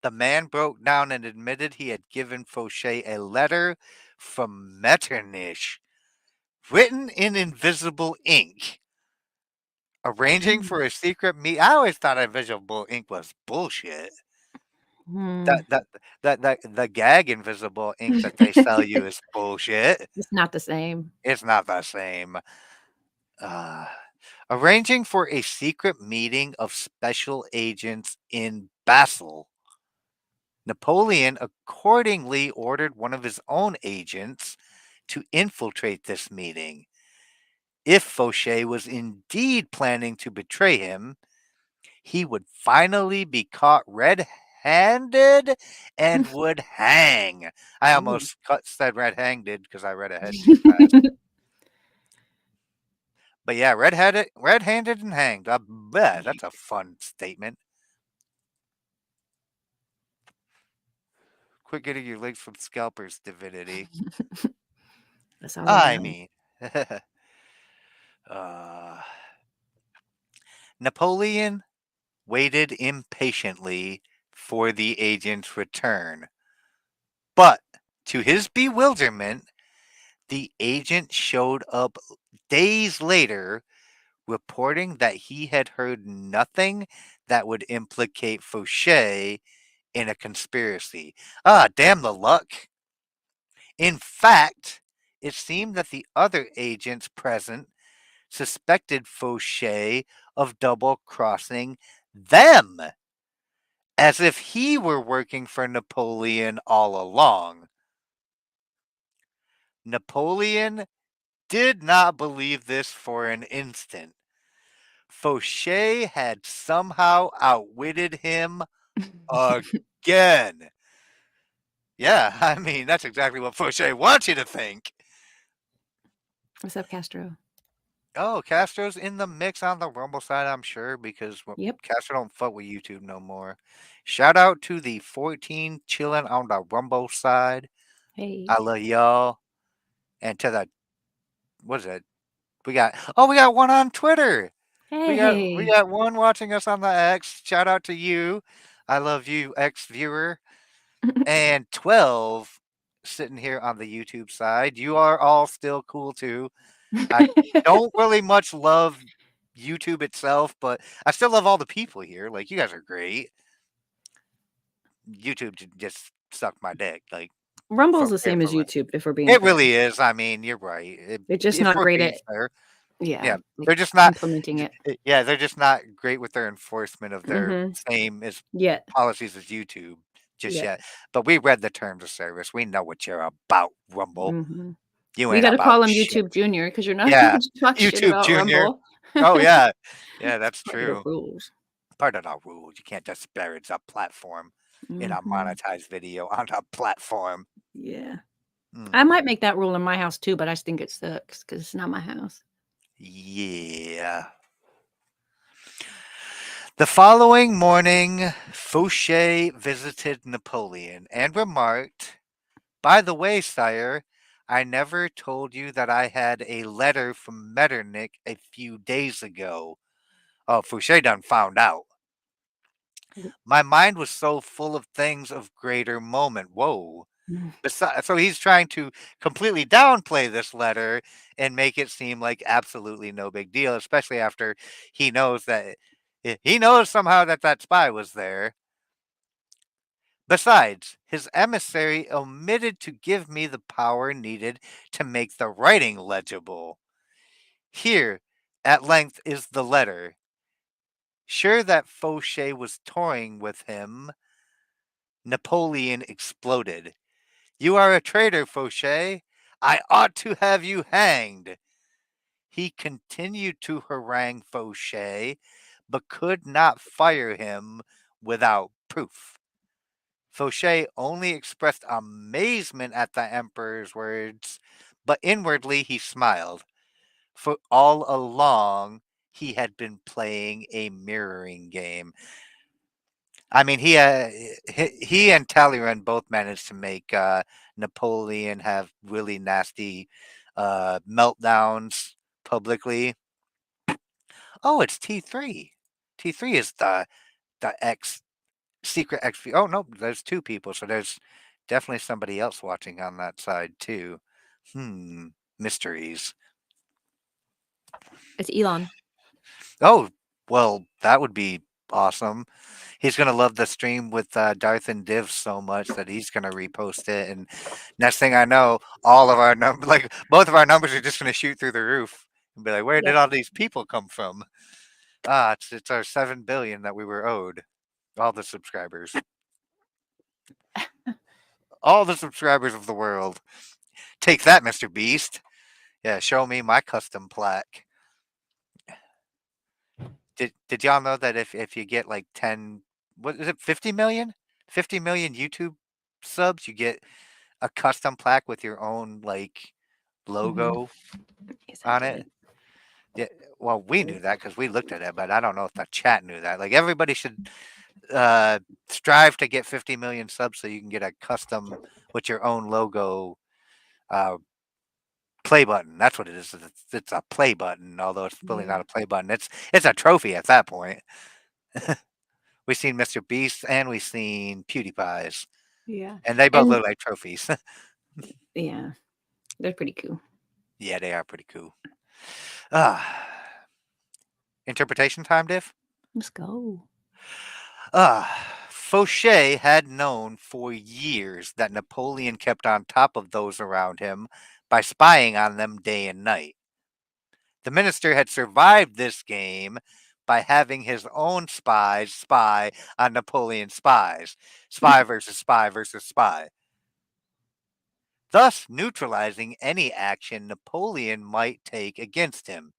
The man broke down and admitted he had given Fauché a letter from Metternich, written in invisible ink, arranging Mm. for a secret meet. I always thought invisible ink was bullshit. Hmm. That the gag invisible ink that they sell you is bullshit. It's not the same. It's not the same. Uh, Arranging for a secret meeting of special agents in Basel. Napoleon accordingly ordered one of his own agents to infiltrate this meeting. If Fauché was indeed planning to betray him, he would finally be caught red handed and would hang. I Ooh. almost said red handed because I read ahead too fast. But yeah, red handed and hanged. That's a fun statement. Quit getting your legs from scalpers, Divinity. That's all I I know. mean, uh, Napoleon waited impatiently for the agent's return. But to his bewilderment, the agent showed up days later, reporting that he had heard nothing that would implicate Fauché in a conspiracy. Ah, damn the luck. In fact, it seemed that the other agents present suspected Fauché of double crossing them, as if he were working for Napoleon all along. Napoleon did not believe this for an instant. Fauché had somehow outwitted him again. Yeah, I mean, that's exactly what Fauché wants you to think. What's up, Castro? Oh, Castro's in the mix on the Rumble side, I'm sure, because Yep. Castro don't fuck with YouTube no more. Shout out to the 14 chilling on the Rumble side. Hey. I love y'all. And to the, what is it? We got one on Twitter. We Hey. got one watching us on the X. Shout out to you. I love you, X viewer. And 12 sitting here on the YouTube side. You are all still cool too. I don't really much love YouTube itself, but I still love all the people here. Like, you guys are great. YouTube just sucked my dick. Like, Rumble's for the same as for YouTube, if we're being it fair. really is. I mean, you're right. They're just If not we're great being at, fair, yeah, yeah, like, they're just not. implementing it. Yeah, they're just not great with their enforcement of their Mhm. same as Yet. policies as YouTube just Yet. yet. But we read the terms of service. We know what you're about, Rumble. Mhm. You We ain't gotta about call him shit. YouTube Junior because you're not Yeah, allowed to talk shit YouTube about Junior. Rumble. Oh yeah, yeah, that's Part of the true. rules. Part of our rules. You can't disparage a platform in a Mhm. monetized video on a platform. Yeah. I Hmm. might make that rule in my house too, but I just think it sucks because it's not my house. Yeah. The following morning, Fauché visited Napoleon and remarked, "By the way, sire, I never told you that I had a letter from Metternich a few days ago." Oh, Fauché done found out. W My mind was so full of things of greater moment. Whoa. Mm. So he's trying to completely downplay this letter and make it seem like absolutely no big deal, especially after he knows that he knows somehow that that spy was there. Besides, his emissary omitted to give me the power needed to make the writing legible. Here, at length, is the letter. Sure that Fauché was toying with him, Napoleon exploded. You are a traitor, Fauché. I ought to have you hanged. He continued to harangue Fauché, but could not fire him without proof. Fauché only expressed amazement at the emperor's words, but inwardly he smiled, for all along he had been playing a mirroring game. I mean, he and Talleyrand both managed to make Napoleon have really nasty meltdowns publicly. Oh, it's T3. T3 is the X secret X. Oh no, there's two people, so there's definitely somebody else watching on that side too. Mysteries. It's Elon. Oh, well, that would be awesome. He's gonna love the stream with Darth and Div so much that he's gonna repost it, and next thing I know, all of our numbers, like both of our numbers, are just gonna shoot through the roof and be like, "Where did Yep. all these people come from?" Ah, it's our 7 billion that we were owed. All the subscribers, all the subscribers of the world. Take that, Mr. Beast. Yeah, show me my custom plaque. Did y'all know that if you get like 10, what is it, 50 million? 50 million YouTube subs, you get a custom plaque with your own like Mhm. logo Yes, I on it. did. Yeah, well, we knew that because we looked at it, but I don't know if the chat knew that. Like everybody should uh, strive to get 50 million subs so you can get a custom with your own logo uh, play button. That's what it is. It's a play button, although it's really Yeah. not a play button. It's a trophy at that point. We've seen Mr. Beast and we've seen PewDiePie's, Yeah. and they both And look like trophies. yeah, they're pretty cool. Yeah, they are pretty cool. Ah, interpretation time, Diff. Let's go. Fauché had known for years that Napoleon kept on top of those around him by spying on them day and night. The minister had survived this game by having his own spies spy on Napoleon's spies. Spy versus spy versus spy. Thus neutralizing any action Napoleon might take against him.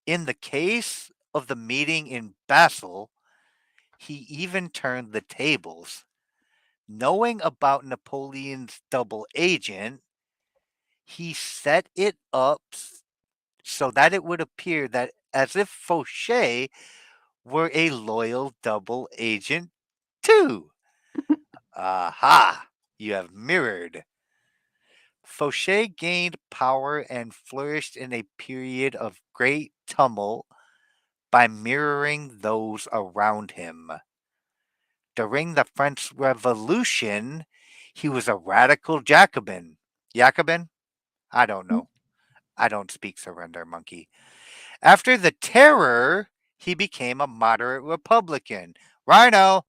In the case of the meeting in Basel, he even turned the tables. Knowing about Napoleon's double agent, he set it up so that it would appear that as if Fauché were a loyal double agent too. Aha! You have mirrored. Fauché gained power and flourished in a period of great tumult by mirroring those around him. During the French Revolution, he was a radical Jacobin. Jacobin? I don't know. I don't speak surrender monkey. After the terror, he became a moderate Republican. Rhino!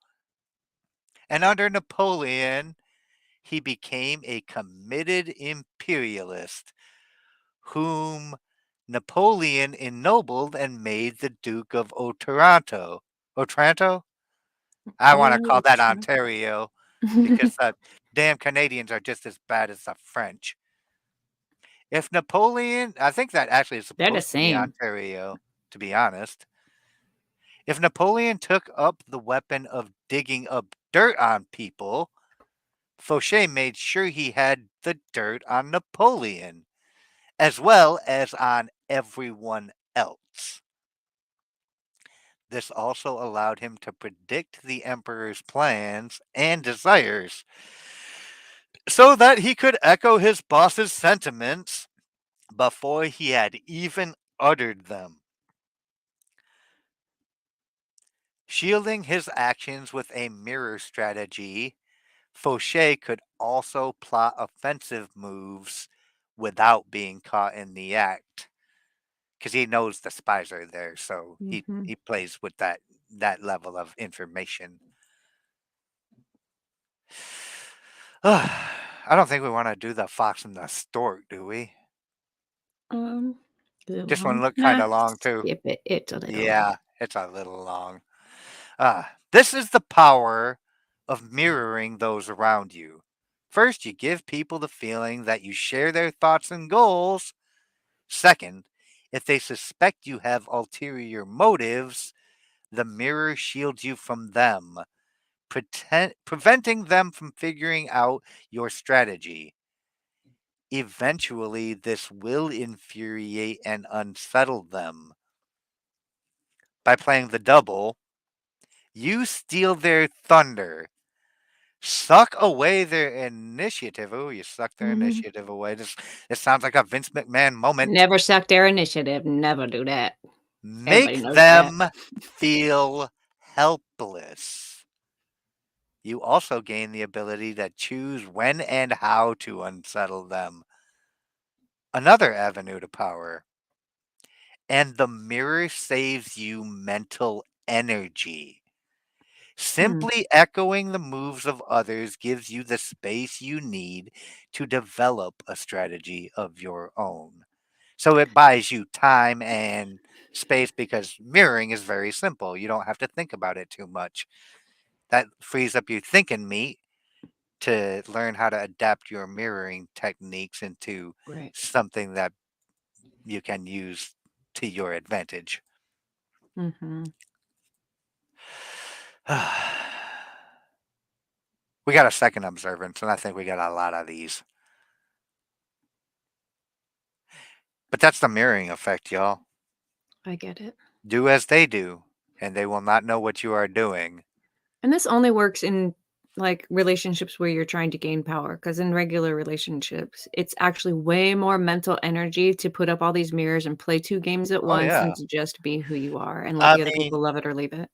And under Napoleon, he became a committed imperialist, whom Napoleon ennobled and made the Duke of Otranto. Otranto? I want to Oh, call that true. Ontario because the damn Canadians are just as bad as the French. If Napoleon, I think that actually is They're the supposed to be same. Ontario, to be honest. If Napoleon took up the weapon of digging up dirt on people, Fauché made sure he had the dirt on Napoleon, as well as on everyone else. This also allowed him to predict the emperor's plans and desires, so that he could echo his boss's sentiments before he had even uttered them. Shielding his actions with a mirror strategy, Fauché could also plot offensive moves without being caught in the act because he knows the spies are there, so Mhm. he plays with that level of information. I don't think we want to do the fox and the stork, do we? Um, is it This one long? looked kind Nah, of long too. skip it. It's a little long. Yeah, it's a little long. This is the power of mirroring those around you. First, you give people the feeling that you share their thoughts and goals. Second, if they suspect you have ulterior motives, the mirror shields you from them, preventing them from figuring out your strategy. Eventually, this will infuriate and unsettle them. By playing the double, you steal their thunder, suck away their initiative. Oh, you suck their Mhm. initiative away. This sounds like a Vince McMahon moment. Never suck their initiative. Never do that. Everybody Make knows that. them feel helpless. You also gain the ability to choose when and how to unsettle them. Another avenue to power. And the mirror saves you mental energy. Hmm. Simply echoing the moves of others gives you the space you need to develop a strategy of your own. So it buys you time and space because mirroring is very simple. You don't have to think about it too much. That frees up your thinking meat to learn how to adapt your mirroring techniques into Right. something that you can use to your advantage. Mhm. We got a second observance, and I think we got a lot of these. But that's the mirroring effect, y'all. I get it. Do as they do, and they will not know what you are doing. And this only works in, like, relationships where you're trying to gain power. Because in regular relationships, it's actually way more mental energy to put up all these mirrors and play 2 games at Oh, once than yeah. to just be who you are and let I the other mean, people love it or leave it.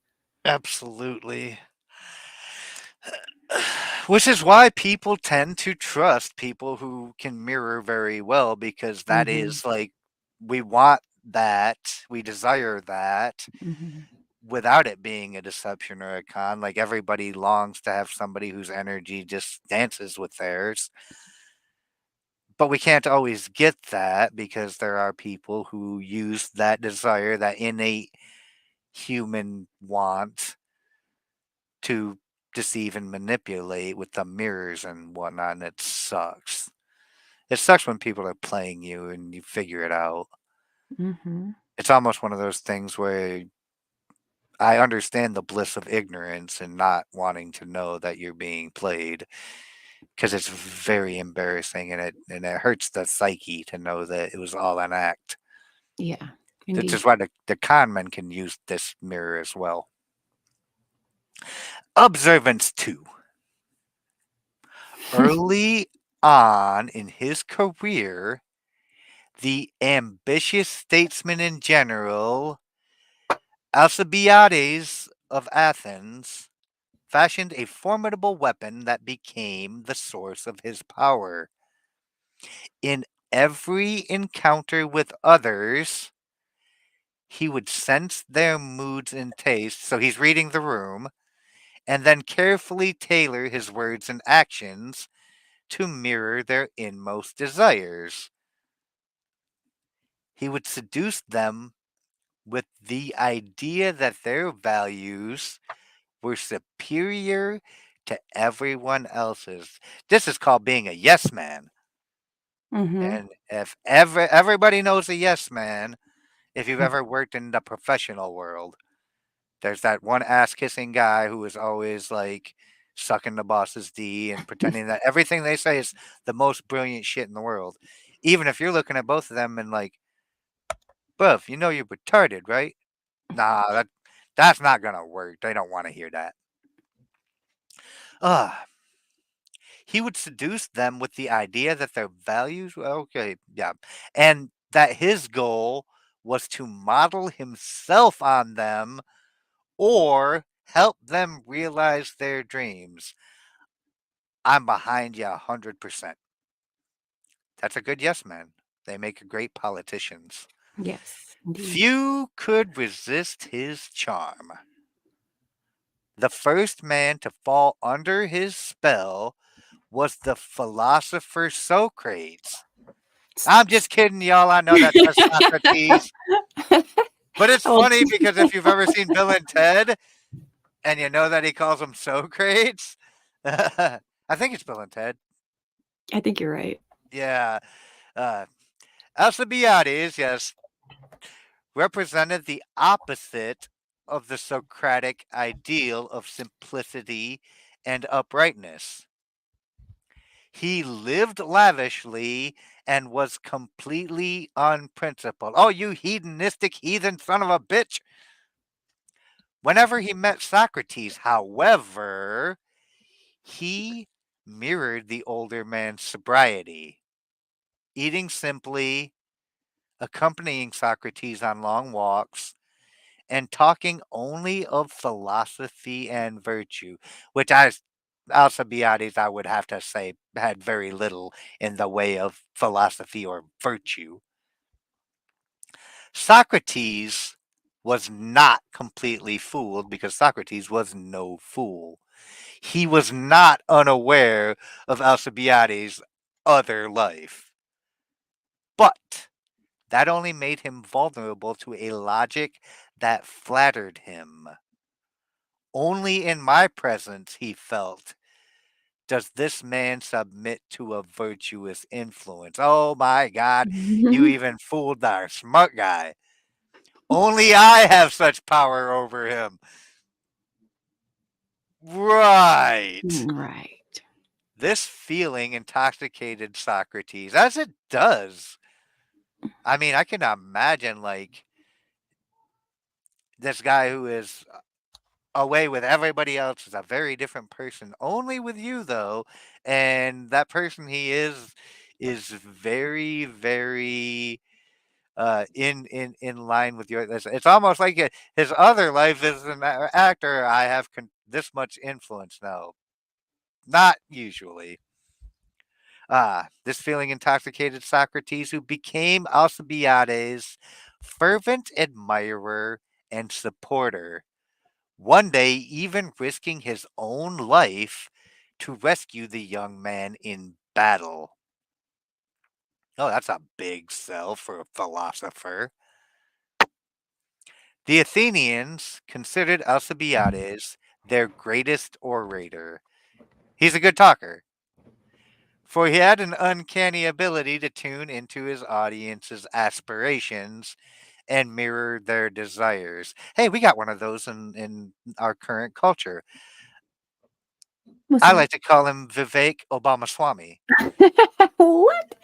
absolutely. Which is why people tend to trust people who can mirror very well because that Mhm. is like, we want that, we desire that Mhm. without it being a deception or a con. Like everybody longs to have somebody whose energy just dances with theirs. But we can't always get that because there are people who use that desire, that innate human want to deceive and manipulate with the mirrors and whatnot, and it sucks. It sucks when people are playing you and you figure it out. Mhm. It's almost one of those things where I understand the bliss of ignorance and not wanting to know that you're being played because it's very embarrassing and it hurts the psyche to know that it was all an act. Yeah. Which Indeed. is why the con men can use this mirror as well. Observance 2. Early on in his career, the ambitious statesman and general Alcibiades of Athens fashioned a formidable weapon that became the source of his power. In every encounter with others, he would sense their moods and tastes. So he's reading the room and then carefully tailor his words and actions to mirror their inmost desires. He would seduce them with the idea that their values were superior to everyone else's. This is called being a yes man. Mhm. And if everybody knows a yes man, if you've ever worked in the professional world, there's that one ass kissing guy who is always like sucking the boss's D and pretending that everything they say is the most brilliant shit in the world. Even if you're looking at both of them and like, bruv, you know you're retarded, right? Nah, that's not gonna work. They don't want to hear that. Ugh. He would seduce them with the idea that their values were okay, yeah, and that his goal was to model himself on them or help them realize their dreams. I'm behind you 100%. That's a good yes man. They make great politicians. Yes, indeed. Few could resist his charm. The first man to fall under his spell was the philosopher Socrates. I'm just kidding, y'all. I know that says Socrates. But it's Well, funny because if you've ever seen Bill and Ted and you know that he calls him Socrates, I think it's Bill and Ted. I think you're right. Yeah. Uh, Alcibiades, yes, represented the opposite of the Socratic ideal of simplicity and uprightness. He lived lavishly and was completely unprincipled. Oh, you hedonistic heathen son of a bitch! Whenever he met Socrates, however, he mirrored the older man's sobriety, eating simply, accompanying Socrates on long walks, and talking only of philosophy and virtue, which Alcibiades, I would have to say, had very little in the way of philosophy or virtue. Socrates was not completely fooled because Socrates was no fool. He was not unaware of Alcibiades' other life. But that only made him vulnerable to a logic that flattered him. Only in my presence, he felt, does this man submit to a virtuous influence. Oh my God, you even fooled our smart guy. Only I have such power over him. Right. Right. This feeling intoxicated Socrates, as it does. I mean, I can imagine, like, this guy who is away with everybody else is a very different person. Only with you, though, and that person he is very, very in line with your. It's almost like his other life as an actor. I have this much influence now. Not usually. This feeling intoxicated Socrates, who became Alcibiades' fervent admirer and supporter, one day even risking his own life to rescue the young man in battle. Oh, that's a big sell for a philosopher. The Athenians considered Alcibiades their greatest orator. He's a good talker, for he had an uncanny ability to tune into his audience's aspirations and mirror their desires. Hey, we got one of those in our current culture. What's I that? like to call him Vivek Obamaswamy. What?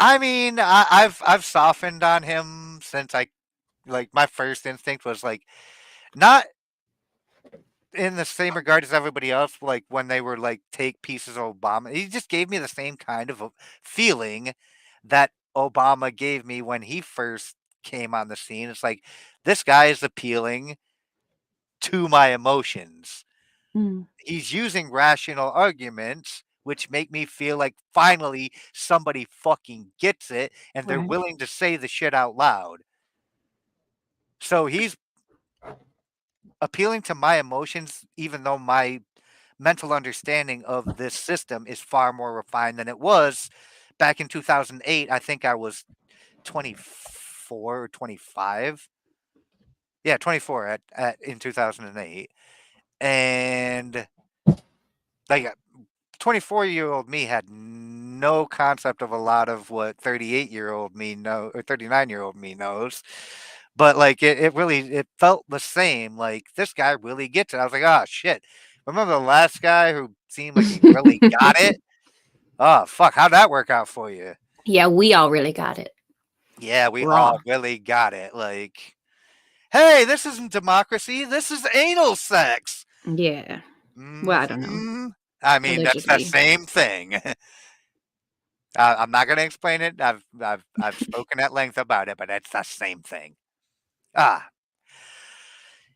I mean, I've softened on him since I like my first instinct was like not in the same regard as everybody else, like when they were like take pieces of Obama. He just gave me the same kind of a feeling that Obama gave me when he first came on the scene. It's like this guy is appealing to my emotions. Mm, He's using rational arguments which make me feel like finally somebody fucking gets it and they're right. willing to say the shit out loud. So he's appealing to my emotions, even though my mental understanding of this system is far more refined than it was back in 2008. I think I was 24 or 25. Yeah, 24 at in 2008. And like 24-year-old me had no concept of a lot of what 38-year-old me know or 39-year-old me knows. But like it really it felt the same. Like this guy really gets it. I was like, oh shit. Remember the last guy who seemed like he really got it? Oh fuck, how'd that work out for you? Yeah, we all really got it. Yeah, we Raw. all really got it. Like, hey, this isn't democracy. This is anal sex. Yeah. Well, I don't know. Hmm. I mean, that's the Allegedly. same thing. I'm not going to explain it. I've spoken at length about it, but it's the same thing. Ah,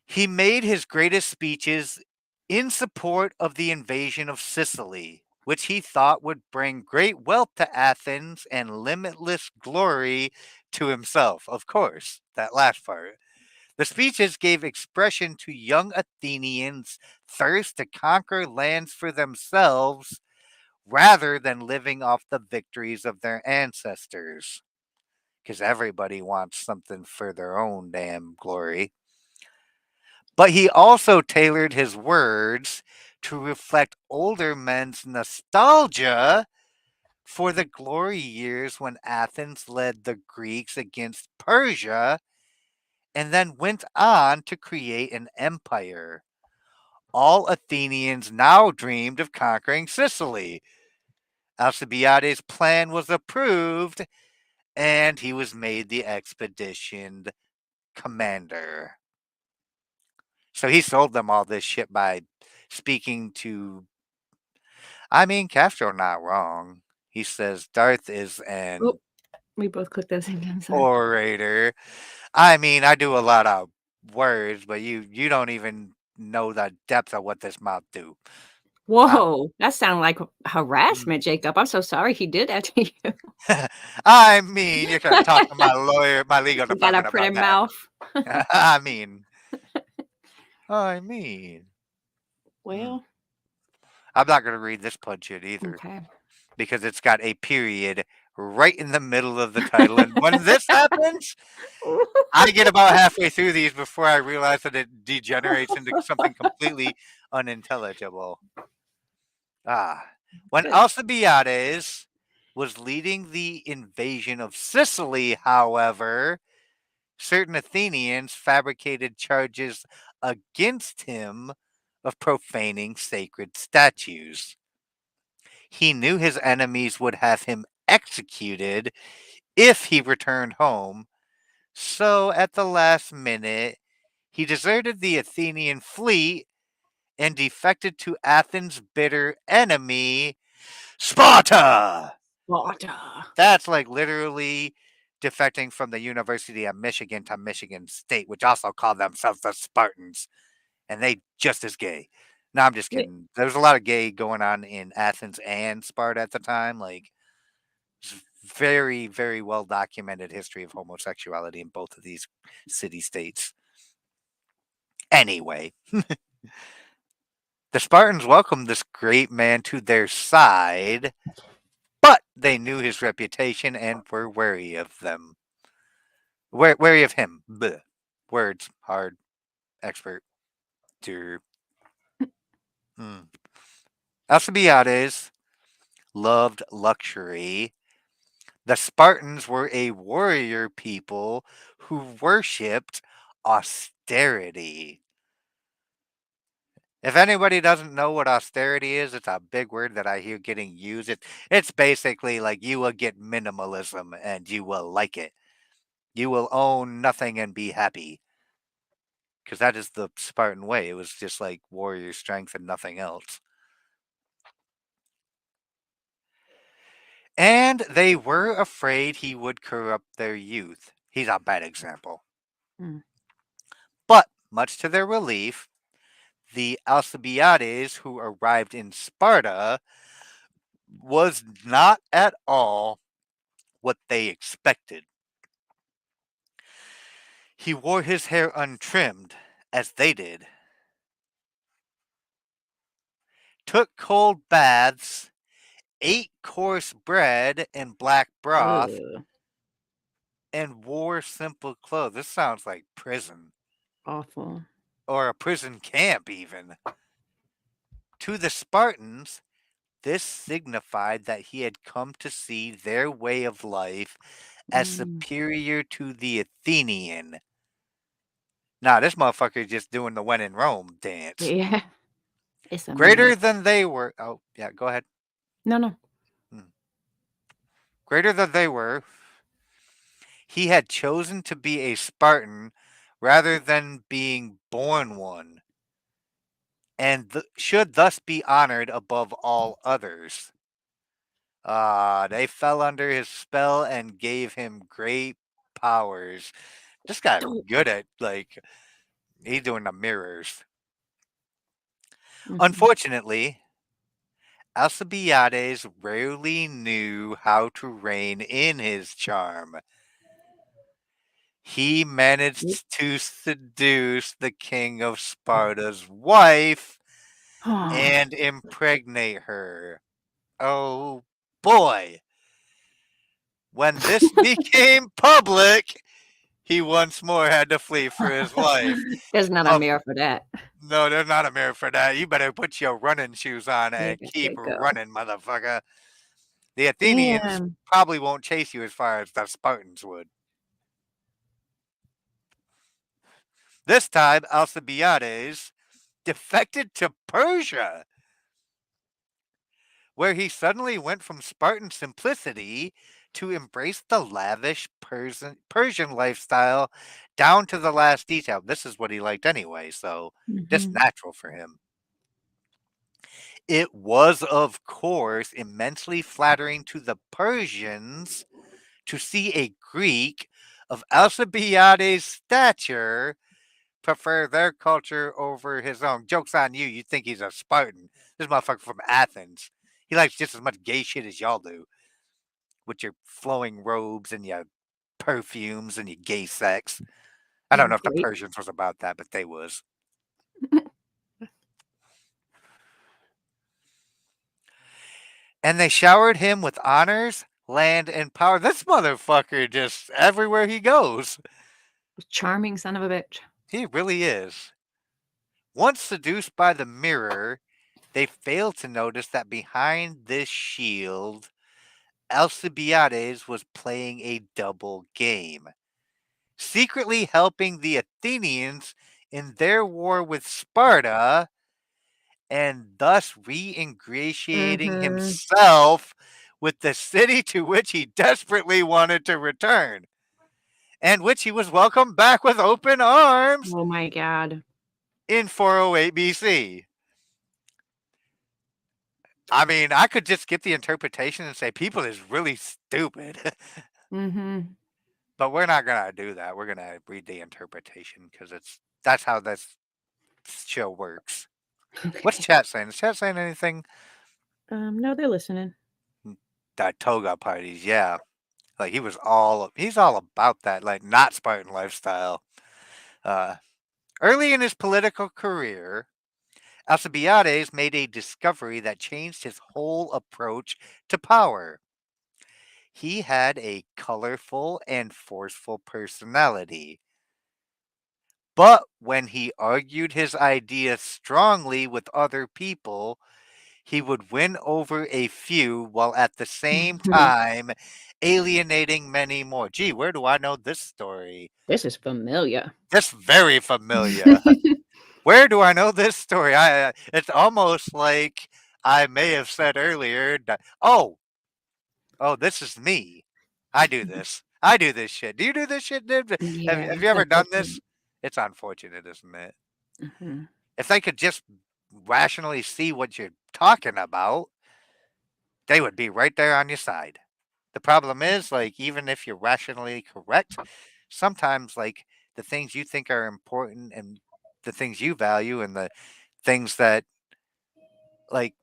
he made his greatest speeches in support of the invasion of Sicily. which he thought would bring great wealth to Athens and limitless glory to himself. Of course, that last part. The speeches gave expression to young Athenians' thirst to conquer lands for themselves rather than living off the victories of their ancestors. Because everybody wants something for their own damn glory. But he also tailored his words to reflect older men's nostalgia for the glory years when Athens led the Greeks against Persia and then went on to create an empire. All Athenians now dreamed of conquering Sicily. Alcibiades' plan was approved, and he was made the expedition commander. So he sold them all this shit by speaking to. I mean, Castro not wrong. He says Darth is Oh, an we both clicked the same time. Sorry. orator. I mean, I do a lot of words, but you don't even know the depth of what this mouth do. Whoa, that sounded like Mm. harassment, Jacob. I'm so sorry he did that to you. I mean, you could talk to my lawyer, my legal You got a department pretty about that. mouth. I mean, I mean. Mm. Well, I'm not going to read this punch yet either okay. because it's got a period right in the middle of the title. And when this happens, I get about halfway through these before I realize that it degenerates into something completely unintelligible. When Good. Alcibiades was leading the invasion of Sicily, however, certain Athenians fabricated charges against him of profaning sacred statues. He knew his enemies would have him executed if he returned home, so at the last minute, he deserted the Athenian fleet and defected to Athens' bitter enemy, Sparta. Water. That's like literally defecting from the University of Michigan to Michigan State, which also call themselves the Spartans, and they just as gay. No, I'm just Wait, kidding. There's a lot of gay going on in Athens and Sparta at the time. Like, it's very, very well documented history of homosexuality in both of these city states. Anyway, the Spartans welcomed this great man to their side, but they knew his reputation and were wary of them. Wary of him. Bleh. Words, hard, expert. Dear. Mm. Alcibiades loved luxury. The Spartans were a warrior people who worshipped austerity. If anybody doesn't know what austerity is, it's a big word that I hear getting used. It's basically like you will get minimalism and you will like it. You will own nothing and be happy. Because that is the Spartan way. It was just like warrior strength and nothing else. And they were afraid he would corrupt their youth. He's a bad example. mm, But, much to their relief, the Alcibiades who arrived in Sparta was not at all what they expected. He wore his hair untrimmed, as they did, took cold baths, ate coarse bread and black broth, ugh, and wore simple clothes. This sounds like prison, awful. or a prison camp, even. To the Spartans, this signified that he had come to see their way of life as Mm, superior to the Athenian. Nah, this motherfucker is just doing the when in Rome dance. yeah, it's a Greater mess. than they were. Oh, yeah, go ahead. No, no. Hmm. Greater than they were, he had chosen to be a Spartan rather than being born one, and should thus be honored above all others. They fell under his spell and gave him great powers. This guy Don't. good at, like, he's doing the mirrors. Mhm. Unfortunately, Alcibiades rarely knew how to rein in his charm. He managed to seduce the king of Sparta's wife and impregnate her. Oh boy. When this became public, he once more had to flee for his life. There's not a Um, mirror for that. no, there's not a mirror for that. You better put your running shoes on You and keep gotta go. running, motherfucker. The Athenians Damn. probably won't chase you as far as the Spartans would. This time, Alcibiades defected to Persia, where he suddenly went from Spartan simplicity to embrace the lavish Persian lifestyle down to the last detail. This is what he liked anyway, so just Mhm. natural for him. It was, of course, immensely flattering to the Persians to see a Greek of Alcibiades' stature prefer their culture over his own. Joke's on you. You think he's a Spartan. This motherfucker from Athens. He likes just as much gay shit as y'all do. With your flowing robes and your perfumes and your gay sex. I don't know if the Great. Persians was about that, but they was. And they showered him with honors, land, and power. This motherfucker just everywhere he goes. Charming son of a bitch. He really is. Once seduced by the mirror, they fail to notice that behind this shield, Alcibiades was playing a double game, secretly helping the Athenians in their war with Sparta and thus re-ingratiating Mhm. himself with the city to which he desperately wanted to return, and which he was welcomed back with open arms Oh my god. in 408 BC. I mean, I could just get the interpretation and say people is really stupid, Mhm. but we're not gonna do that. We're gonna read the interpretation because that's how this show works. What's Okay. chat saying? Is chat saying anything? No, they're listening. That toga parties, yeah. Like he's all about that, like not Spartan lifestyle. Uh, Early in his political career, Alcibiades made a discovery that changed his whole approach to power. He had a colorful and forceful personality. But when he argued his ideas strongly with other people, he would win over a few while at the same time alienating many more. Gee, where do I know this story? This is familiar. That's very familiar. Where do I know this story? It's almost like I may have said earlier that, oh, this is me. I do this. I do this shit. Do you do this shit, dude? Yeah, Have you ever that's done different. this? It's unfortunate, isn't it? Mhm. If they could just rationally see what you're talking about, they would be right there on your side. The problem is, like, even if you're rationally correct, sometimes, like, the things you think are important and the things you value and the things that, like,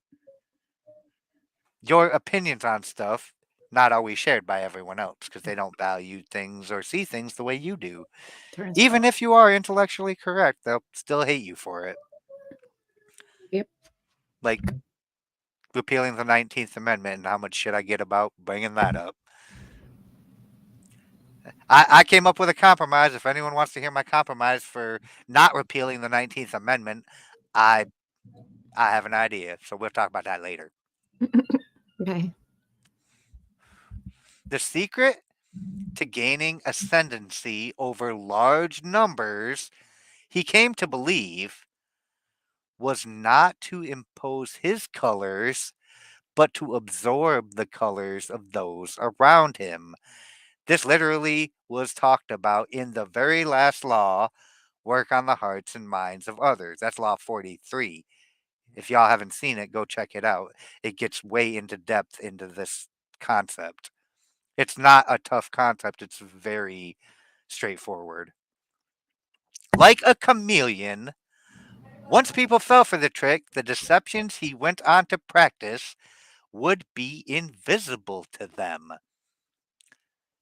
your opinions on stuff, not always shared by everyone else because they don't value things or see things the way you do. Turns out. Even if you are intellectually correct, they'll still hate you for it. Yep. Like repealing the 19th Amendment and how much shit I get about bringing that up. I came up with a compromise. If anyone wants to hear my compromise for not repealing the 19th Amendment, I I have an idea. So we'll talk about that later. Okay. The secret to gaining ascendancy over large numbers, he came to believe, was not to impose his colors, but to absorb the colors of those around him. This literally was talked about in the very last law, work on the hearts and minds of others. That's Law 43. If y'all haven't seen it, go check it out. It gets way into depth into this concept. It's not a tough concept, it's very straightforward. Like a chameleon, Once people fell for the trick, the deceptions he went on to practice would be invisible to them.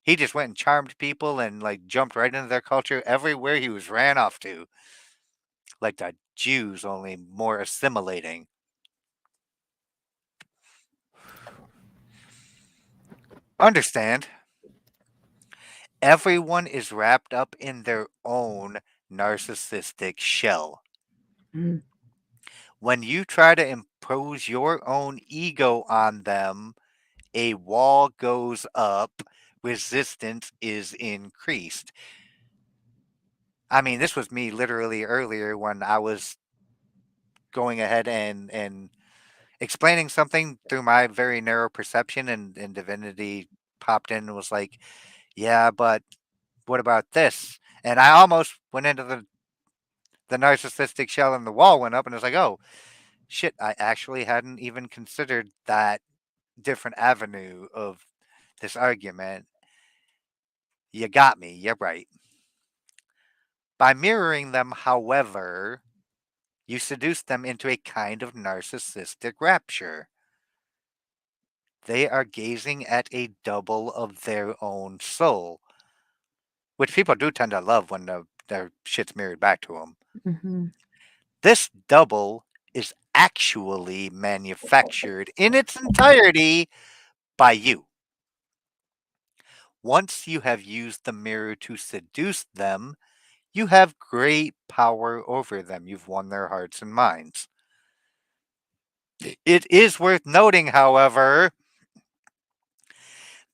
He just went and charmed people and like jumped right into their culture everywhere he was ran off to. Like the Jews, only more assimilating. Understand, everyone is wrapped up in their own narcissistic shell. Mm. When you try to impose your own ego on them, a wall goes up, resistance is increased. I mean, this was me literally earlier when I was going ahead and explaining something through my very narrow perception, and Divinity popped in and was like, yeah, but what about this? And I almost went into the narcissistic shell and the wall went up, and it's like, oh, shit, I actually hadn't even considered that different avenue of this argument. You got me. You're right. By mirroring them, however, you seduce them into a kind of narcissistic rapture. They are gazing at a double of their own soul, which people do tend to love when their shit's mirrored back to them. Mhm. This double is actually manufactured in its entirety by you. Once you have used the mirror to seduce them, you have great power over them. You've won their hearts and minds. It is worth noting, however,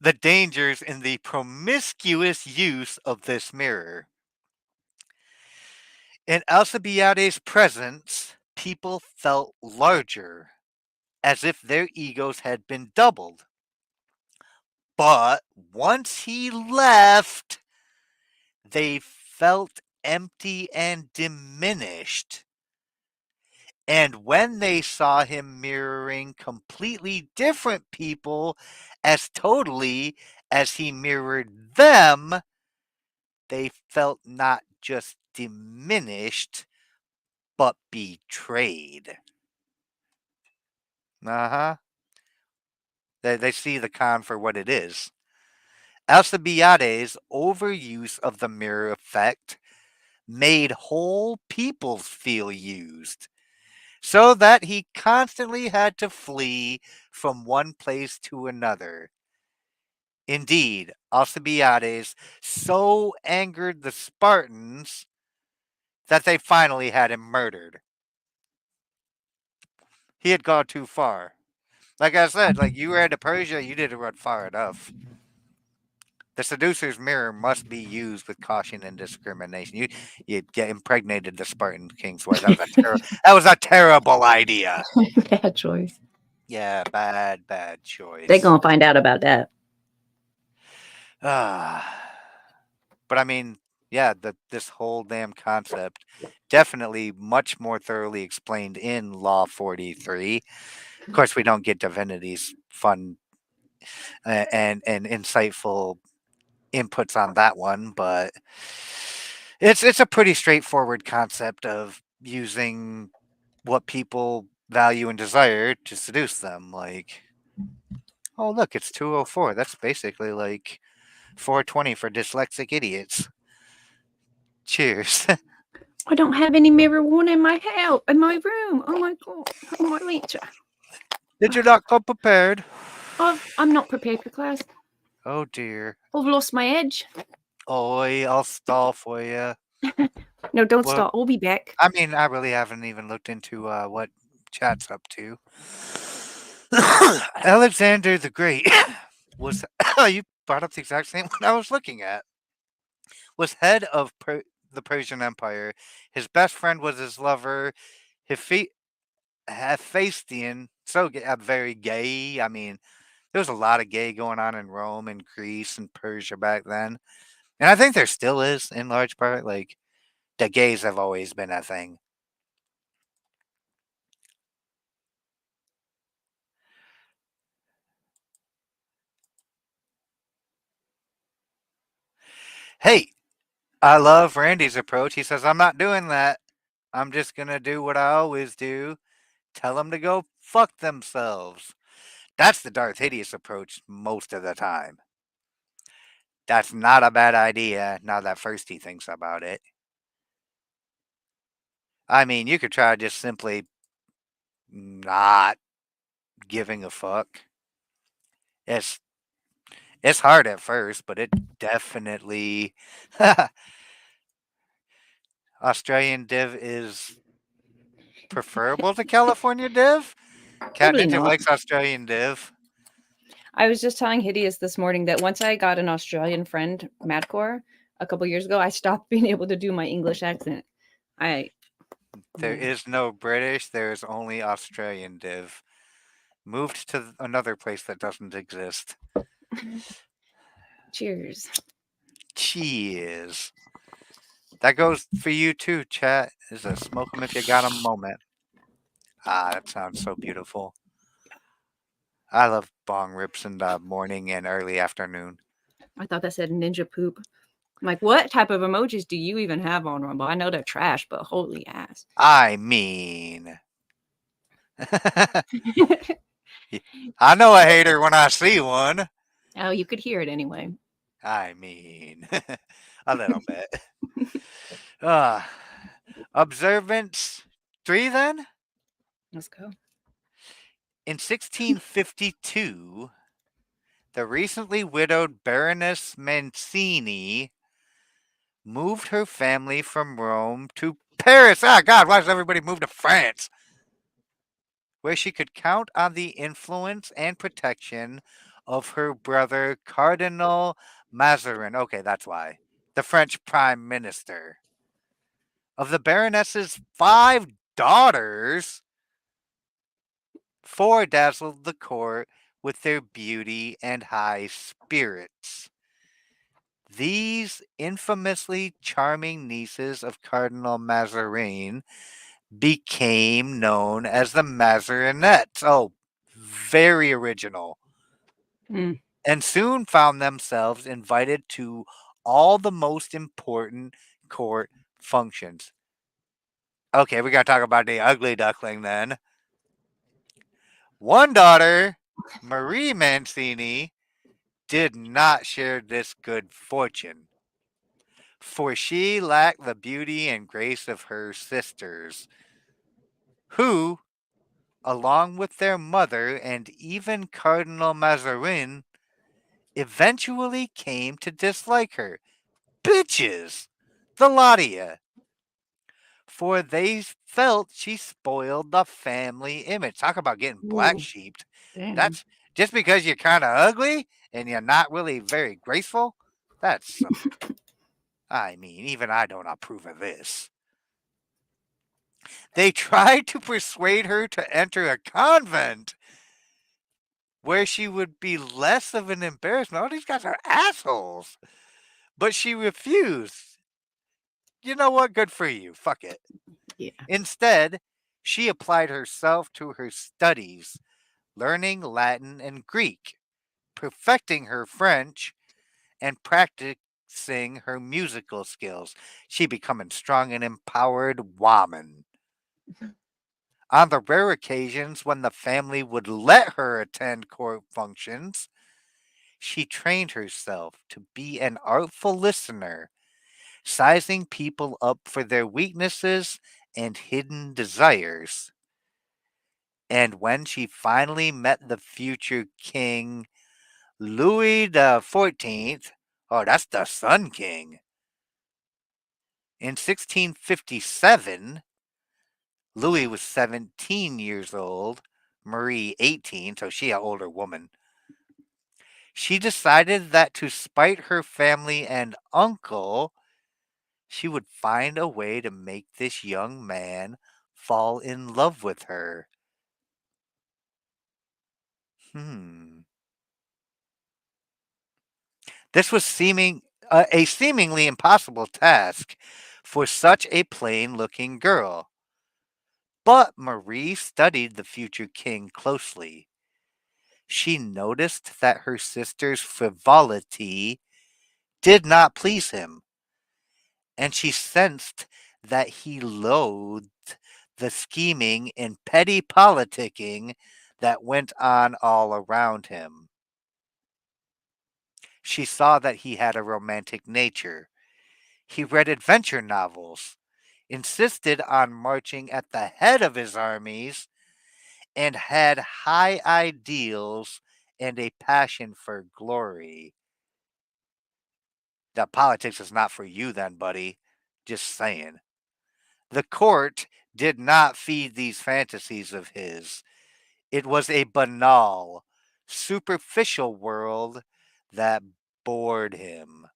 the dangers in the promiscuous use of this mirror. In Alcibiades' presence, people felt larger, as if their egos had been doubled. But once he left, they felt empty and diminished. And when they saw him mirroring completely different people as totally as he mirrored them, they felt not just diminished, but betrayed. Uh huh. They see the con for what it is. Alcibiades' overuse of the mirror effect made whole peoples feel used, so that he constantly had to flee from one place to another. Indeed, Alcibiades so angered the Spartans that they finally had him murdered. He had gone too far. Like I said, like you ran to Persia, you didn't run far enough. The seducer's mirror must be used with caution and discrimination. You get impregnated the Spartan king's wife. That was a terrible idea. Bad choice. Yeah, bad They choice. gonna find out about that. Ah, but I mean, yeah, this whole damn concept definitely much more thoroughly explained in Law 43. Of course, we don't get Divinity's fun and insightful inputs on that one, but it's a pretty straightforward concept of using what people value and desire to seduce them. Like, oh look, it's 204. That's basically like 420 for dyslexic idiots. Cheers. I don't have any mirror one in my house, in my room. Oh my god. Oh my leech. Did you not come prepared? I'm not prepared for class. Oh dear. I've lost my edge. Oi, I'll stall for you. No, don't Well, stop. We'll be back. I mean, I really haven't even looked into what chat's up to. Alexander the Great was you brought up the exact same one I was looking at. Was head of the Persian Empire. His best friend was his lover, Hephaestion. So very gay. I mean, there was a lot of gay going on in Rome and Greece and Persia back then, and I think there still is in large part. Like the gays have always been a thing. Hey, I love Randy's approach. He says, I'm not doing that. I'm just gonna do what I always do. Tell them to go fuck themselves. That's the Darth Hideous approach most of the time. That's not a bad idea now that first he thinks about it. I mean, you could try just simply not giving a fuck. It's it's hard at first, but it definitely Australian div is preferable to California div. Cat Totally Ninja not. likes Australian div. I was just telling Hideous this morning that once I got an Australian friend, Madcore, a couple years ago, I stopped being able to do my English accent. I There yeah. is no British, there is only Australian div. Moved to another place that doesn't exist. Cheers. Cheers. That goes for you too, chat. Is a smoke 'em if you got a moment. Ah, that sounds so beautiful. I love bong rips in the morning and early afternoon. I thought that said ninja poop. I'm like, what type of emojis do you even have on Rumble? I know they're trash, but holy ass. I mean, I know a hater when I see one. Oh, you could hear it anyway. I mean, a little bit. Uh, observance 3 then? Let's go. In 1652, the recently widowed Baroness Mancini moved her family from Rome to Paris. Ah, God, why does everybody move to France? Where she could count on the influence and protection of her brother, Cardinal Mazarin. Okay, that's why. The French Prime Minister. Of the Baroness's 5 daughters, 4 dazzled the court with their beauty and high spirits. These infamously charming nieces of Cardinal Mazarin became known as the Mazarinettes. Oh, very original. Mm. And soon found themselves invited to all the most important court functions. Okay, we gotta talk about the ugly duckling then. One daughter, Marie Mancini, did not share this good fortune, for she lacked the beauty and grace of her sisters, who, along with their mother and even Cardinal Mazarin, eventually came to dislike her. Bitches! The lot of ya. For they felt she spoiled the family image. Talk about getting black Ooh, sheeped. damn. That's just because you're kind of ugly and you're not really very graceful. That's some. I mean, even I don't approve of this. They tried to persuade her to enter a convent where she would be less of an embarrassment. Oh, these guys are assholes. But she refused. You know what? Good for you. Fuck it. Yeah. Instead, she applied herself to her studies, learning Latin and Greek, perfecting her French, and practicing her musical skills. She becoming strong and empowered woman. On the rare occasions when the family would let her attend court functions, she trained herself to be an artful listener, sizing people up for their weaknesses and hidden desires. And when she finally met the future king, Louis the 14th, oh, that's the Sun King, in 1657, Louis was 17 years old, Marie 18, so she an older woman. She decided that to spite her family and uncle, she would find a way to make this young man fall in love with her. Hmm. This was a seemingly impossible task for such a plain-looking girl. But Marie studied the future king closely. She noticed that her sister's frivolity did not please him, and she sensed that he loathed the scheming and petty politicking that went on all around him. She saw that he had a romantic nature. He read adventure novels, insisted on marching at the head of his armies, and had high ideals and a passion for glory. That politics is not for you, then, buddy. Just saying. The court did not feed these fantasies of his. It was a banal, superficial world that bored him.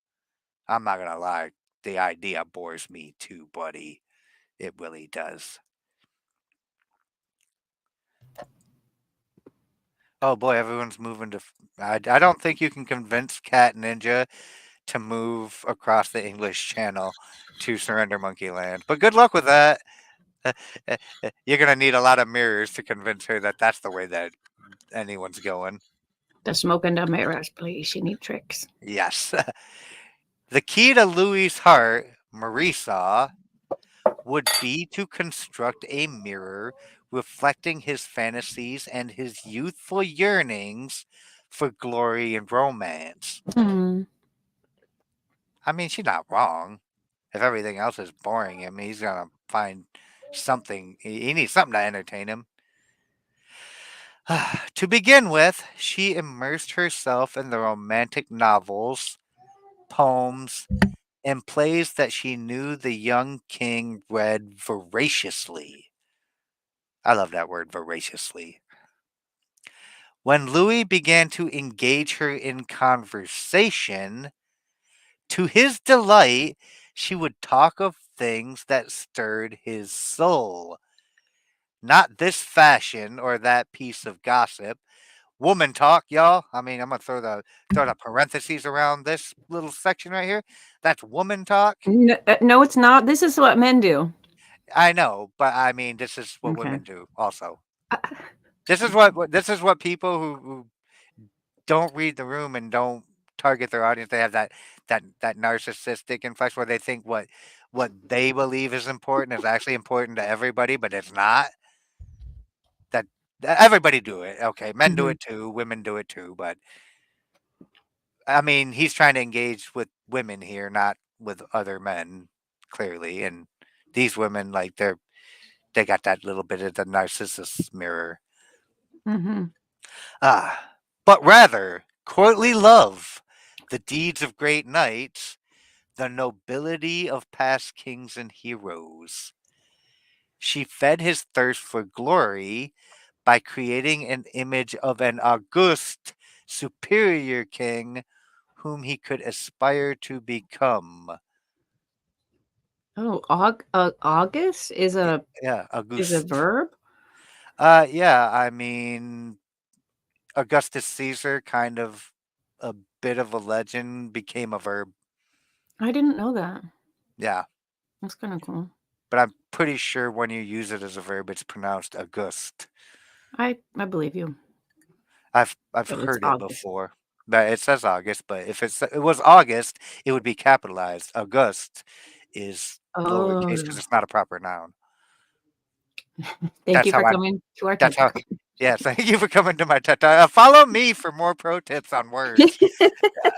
I'm not going to lie, the idea bores me too, buddy. It really does. Oh boy, everyone's moving to. I don't think you can convince Cat Ninja to move across the English Channel to Surrender Monkey Land. But good luck with that. You're going to need a lot of mirrors to convince her that that's the way that anyone's going. The smoke and the mirrors, please. She need tricks. Yes. The key to Louis's heart, Marie saw, would be to construct a mirror reflecting his fantasies and his youthful yearnings for glory and romance. Hmm. I mean, she's not wrong. If everything else is boring him, he's going to find something. He needs something to entertain him. To begin with, she immersed herself in the romantic novels, poems, and plays that she knew the young king read voraciously. I love that word, voraciously. When Louis began to engage her in conversation, to his delight, she would talk of things that stirred his soul. Not this fashion or that piece of gossip. Woman talk, y'all. I mean, I'm gonna throw the parentheses around this little section right here. That's woman talk. No, no, it's not. This is what men do. I know, but I mean, this is what Okay. women do. Also, Uh, this is what people who don't read the room and don't target their audience. They have that narcissistic inflex where they think what they believe is important is actually important to everybody, but it's not. That everybody do it. Okay, men do mhm, it too, women do it too, but I mean, he's trying to engage with women here, not with other men, clearly. And these women, like they got that little bit of the narcissus mirror. mhm. Ah, but rather courtly love, the deeds of great knights, the nobility of past kings and heroes. She fed his thirst for glory by creating an image of an august, superior king whom he could aspire to become. Oh, August Yeah, is a August. verb? Yeah, I mean, Augustus Caesar, kind of a bit of a legend, became a verb. I didn't know that. Yeah, That's kind of cool. but I'm pretty sure when you use it as a verb, it's pronounced August. I believe you. I've But it's heard it August. before. But it says August, but if it was August, it would be capitalized. August is lowercase because Oh, it's not a proper noun. thank That's you how for I. coming to our TED That's how. Talk. Yes, thank you for coming to my TED Talk. Follow me for more pro tips on words.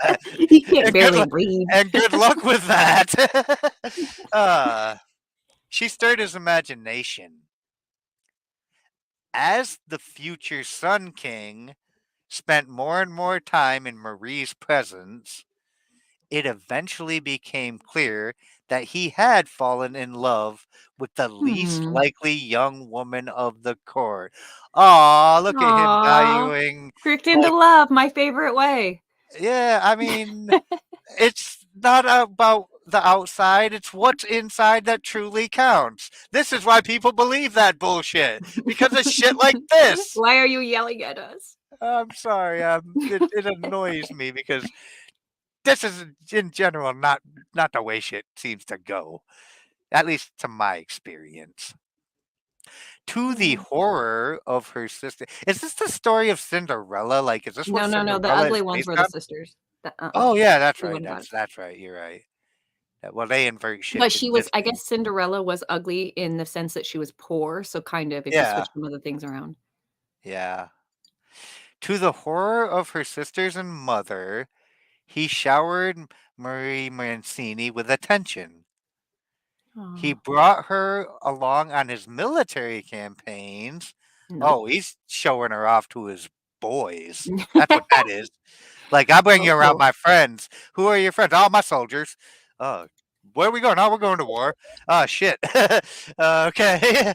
Uh, He can't and good barely luck. read. And good luck with that. uh, she stirred his imagination as the future Sun King spent more and more time in Marie's presence. It eventually became clear that he had fallen in love with the least Hmm. likely young woman of the court. Aw, look at him Aw, valuing, tricked into like, love, my favorite way. yeah, I mean, it's not about the outside, it's what's inside that truly counts. This is why people believe that bullshit, because of shit like this. Why are you yelling at us? I'm sorry, it annoys me because this is in general not the way shit seems to go, at least to my experience. To the Hmm. horror of her sister, is this the story of Cinderella? Like, is this what No, no, no, the Cinderella is ugly ones based were the on? sisters. The Oh yeah, that's the right. one about That's right. You're right. Well, they invert But shit she in was this I game. guess Cinderella was ugly in the sense that she was poor, so kind of if you Yeah, switch some of the things around. yeah. To the horror of her sisters and mother, he showered Marie Mancini with attention. He Aw, brought her along on his military campaigns. nope. Oh, he's showing her off to his boys. That's what that is. Like, I bring you around Oh. my friends. Who are your friends? All my soldiers. Oh, where are we going? Oh, we're going to war. Oh, shit. Okay.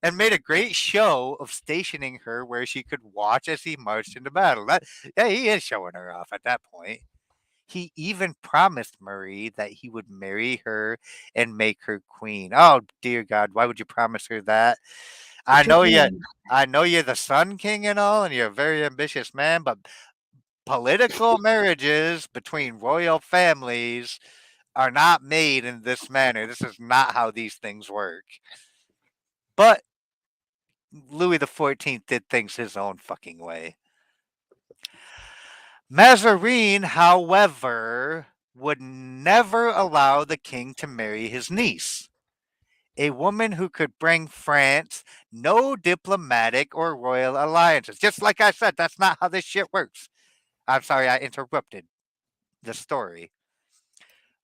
And made a great show of stationing her where she could watch as he marched into battle. Yeah, he is showing her off at that point. He even promised Marie that he would marry her and make her queen. Oh dear God, why would you promise her that? I It's her know you game. I know you're the Sun King and all, and you're a very ambitious man, but political marriages between royal families are not made in this manner. This is not how these things work. But Louis XIV did things his own fucking way. Mazarin, however, would never allow the king to marry his niece, a woman who could bring France no diplomatic or royal alliances. Just like I said, that's not how this shit works. I'm sorry I interrupted the story.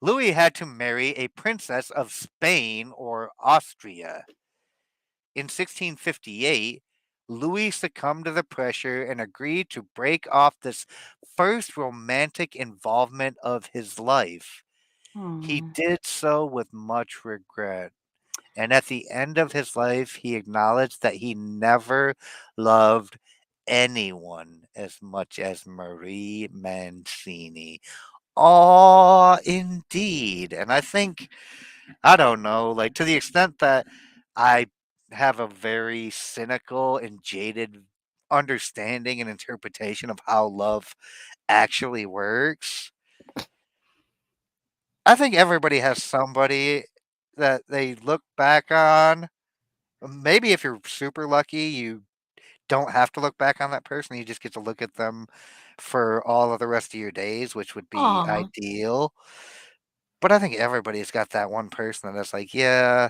Louis had to marry a princess of Spain or Austria. In 1658, Louis succumbed to the pressure and agreed to break off this first romantic involvement of his life. He Aw. did so with much regret. And at the end of his life, he acknowledged that he never loved anyone as much as Marie Mancini. Oh, indeed. And I think, I don't know, like to the extent that I have a very cynical and jaded understanding and interpretation of how love actually works. I think everybody has somebody that they look back on. Maybe if you're super lucky, you don't have to look back on that person. You just get to look at them for all of the rest of your days, which would be Aw. ideal. But I think everybody's got that one person that's like, yeah,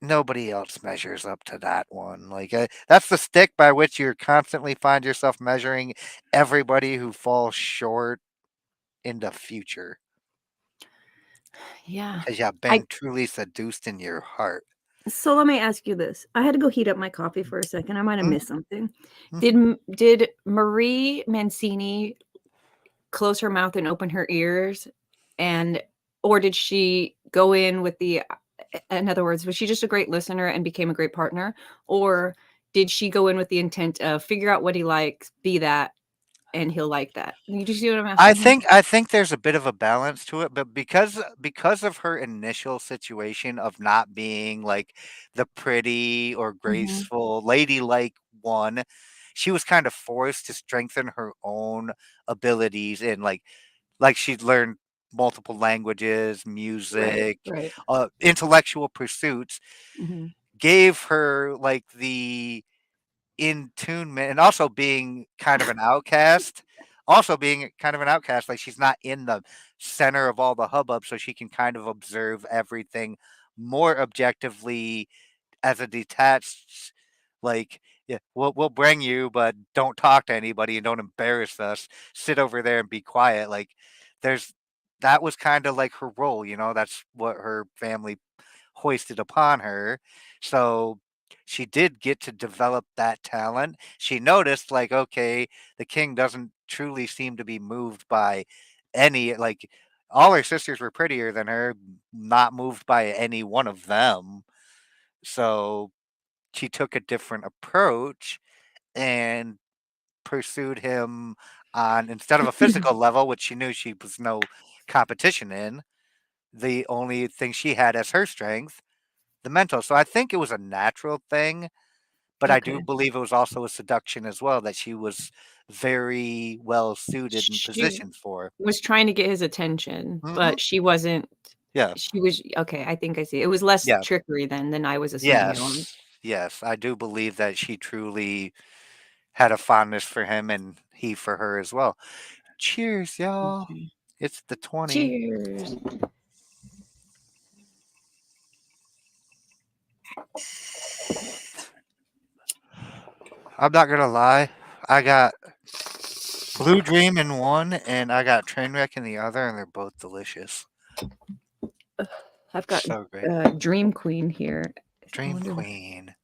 nobody else measures up to that one. Like, that's the stick by which you constantly find yourself measuring everybody who falls short in the future Yeah. because you've I been truly seduced in your heart. So let me ask you this. I had to go heat up my coffee for a second. I might have Mhm, missed something. mhm. Did Marie Mancini close her mouth and open her ears, and or did she go in with the in other words, was she just a great listener and became a great partner? Or did she go in with the intent of figure out what he likes, be that, and he'll like that? You see what I'm I asking here? think I think there's a bit of a balance to it, but because of her initial situation of not being like the pretty or Mhm. graceful, ladylike one, she was kind of forced to strengthen her own abilities in like she'd learned multiple languages, Right, music, right. intellectual pursuits, Mhm. gave her like the in tunement and also being kind of an outcast. Also being kind of an outcast, like she's not in the center of all the hubbub, so she can kind of observe everything more objectively as a detached, like, yeah, we'll bring you, but don't talk to anybody and don't embarrass us. Sit over there and be quiet. Like, there's that was kind of like her role, you know. That's what her family hoisted upon her. So she did get to develop that talent. She noticed, like, okay, the king doesn't truly seem to be moved by any, like, all her sisters were prettier than her, not moved by any one of them. So she took a different approach and pursued him on, instead of a physical level, which she knew she was no competition in, the only thing she had as her strength, the mental. So I think it was a natural thing, but I do Okay. believe it was also a seduction as well that she was very well suited and She positioned for. was trying to get his attention, Mhm. but she wasn't Yeah. she was okay, I think I see. It was less Yeah. trickery than I was assuming it was. Yes. Yes. I do believe that she truly had a fondness for him and he for her as well. Cheers, y'all. Okay. It's the 20. Cheers. I'm not gonna lie. I got Blue Dream in one, and I got Trainwreck in the other, and they're both delicious. I've got So great. Dream Queen here. I Dream wonder what. Queen.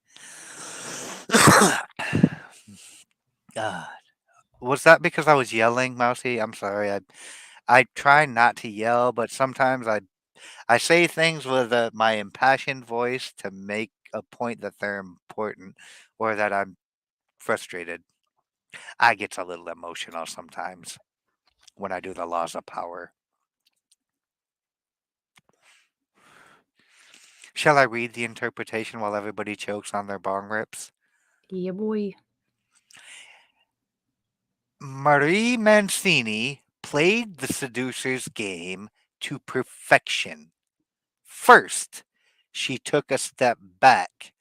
Was that because I was yelling, Mousy? I'm sorry. I try not to yell, but sometimes I say things with my impassioned voice to make a point that they're important or that I'm frustrated. I get a little emotional sometimes when I do the laws of power. Shall I read the interpretation while everybody chokes on their bong rips? Yeah, boy. Marie Mancini played the seducer's game to perfection. First, she took a step back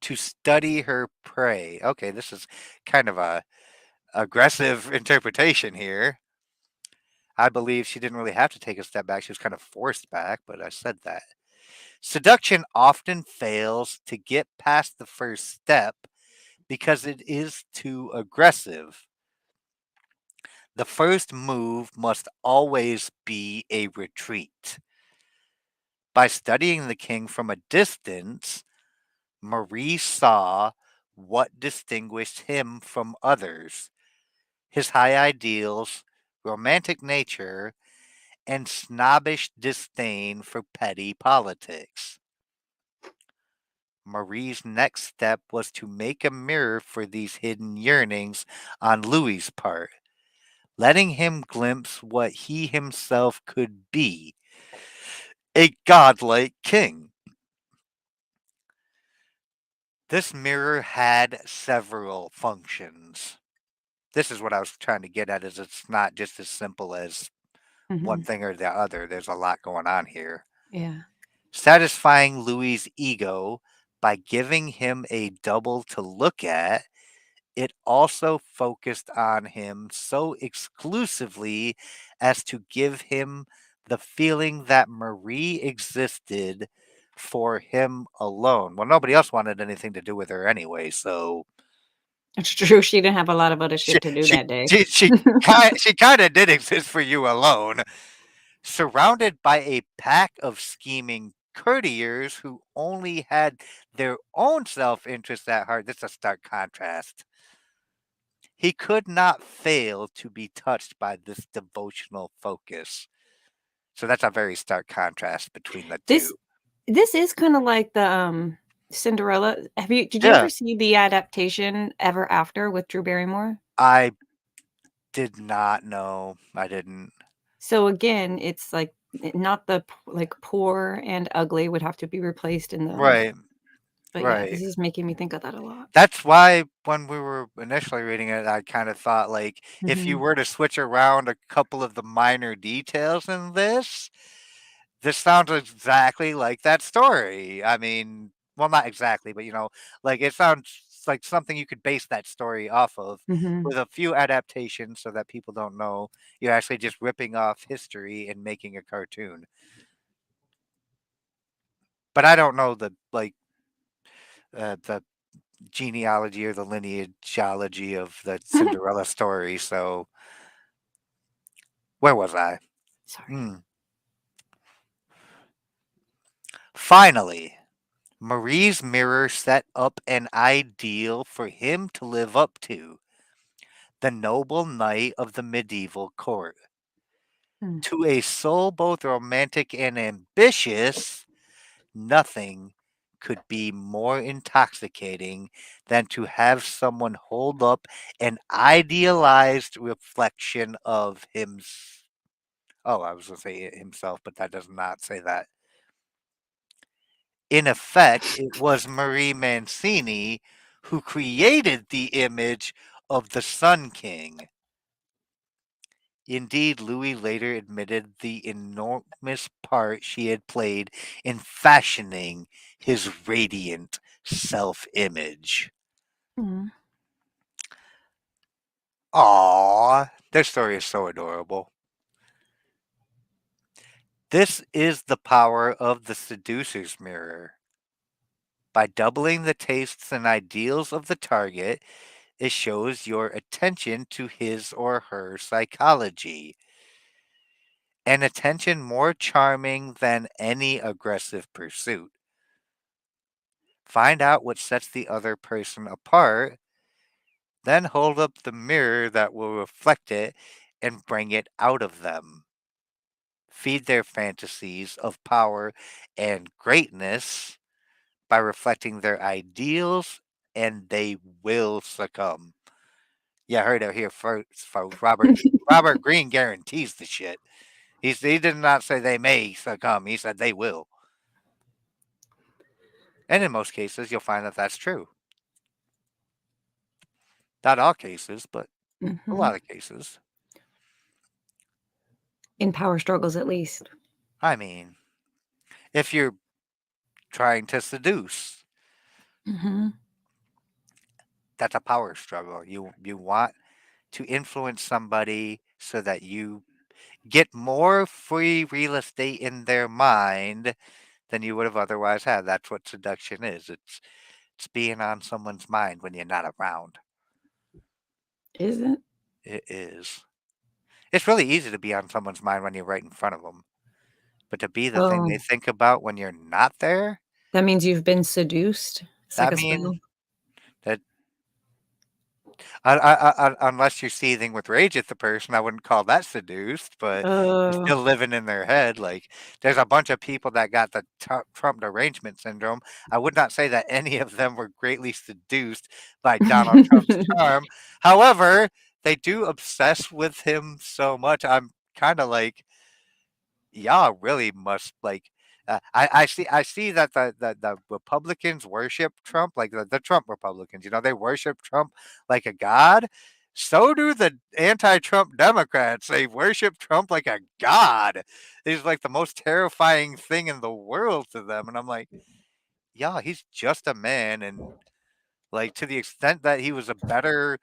to study her prey. Okay, this is kind of a aggressive interpretation here. I believe she didn't really have to take a step back. She was kind of forced back, but I said that. Seduction often fails to get past the first step because it is too aggressive. The first move must always be a retreat. By studying the king from a distance, Marie saw what distinguished him from others: his high ideals, romantic nature, and snobbish disdain for petty politics. Marie's next step was to make a mirror for these hidden yearnings on Louis's part, letting him glimpse what he himself could be: a godlike king. This mirror had several functions. This is what I was trying to get at, is it's not just as simple as one Hmm. thing or the other. There's a lot going on here. Yeah. Satisfying Louis's ego by giving him a double to look at, it also focused on him so exclusively as to give him the feeling that Marie existed for him alone. Well, nobody else wanted anything to do with her anyway, so It's true. She didn't have a lot of other she shit to do she that day. she kind of did exist for you alone. Surrounded by a pack of scheming courtiers who only had their own self-interest at heart. This is a stark contrast. He could not fail to be touched by this devotional focus. So that's a very stark contrast between the This two. this is kinda like the, Cinderella. Did you Yeah, ever see the adaptation Ever After with Drew Barrymore? I did not know. I didn't. So, again, it's like not the p like, poor and ugly would have to be replaced in the Right, but yeah, right. this is making me think of that a lot. That's why when we were initially reading it, I kind of thought, like, if you Mhm, were to switch around a couple of the minor details in this sounds exactly like that story. I mean, well, not exactly, but like it sounds like something you could base that story off of mhm. with a few adaptations so that people don't know you're actually just ripping off history and making a cartoon. But I don't know the genealogy or the lineageology of the Cinderella story. So where was I? Sorry. Hmm. Finally, Marie's mirror set up an ideal for him to live up to: the noble knight of the medieval court. Hmm. To a soul both romantic and ambitious, nothing could be more intoxicating than to have someone hold up an idealized reflection of him. Oh, I was going to say himself, but that does not say that. In effect, it was Marie Mancini who created the image of the Sun King. Indeed, Louis later admitted the enormous part she had played in fashioning his radiant self image. Mm. Aww, their story is so adorable. This is the power of the seducer's mirror. By doubling the tastes and ideals of the target, it shows your attention to his or her psychology, an attention more charming than any aggressive pursuit. Find out what sets the other person apart, then hold up the mirror that will reflect it and bring it out of them. Feed their fantasies of power and greatness by reflecting their ideals, and they will succumb. Yeah, I heard it here first, folks. Robert Greene guarantees the shit. He did not say they may succumb. He said they will. And in most cases, you'll find that that's true. Not all cases, but a Mhm. lot of cases. In power struggles, at least. I mean, if you're trying to seduce, Mhm. that's a power struggle. You want to influence somebody so that you get more free real estate in their mind than you would have otherwise had. That's what seduction is. It's being on someone's mind when you're not around. Is it? It is. It's really easy to be on someone's mind when you're right in front of them, but to be the thing Oh, they think about when you're not there, that means you've been seduced? It's like I a mean, spell. that unless you're seething with rage at the person, I wouldn't call that seduced, but you're Oh. still living in their head. Like, there's a bunch of people that got the Trump derangement syndrome. I would not say that any of them were greatly seduced by Donald Trump's charm. However, they do obsess with him so much. I'm kind of like, y'all really must like. I see that the Republicans worship Trump, like the Trump Republicans. You know, they worship Trump like a god. So do the anti-Trump Democrats. They worship Trump like a god. He's like the most terrifying thing in the world to them. And I'm like, yeah, he's just a man, and like, to the extent that he was a better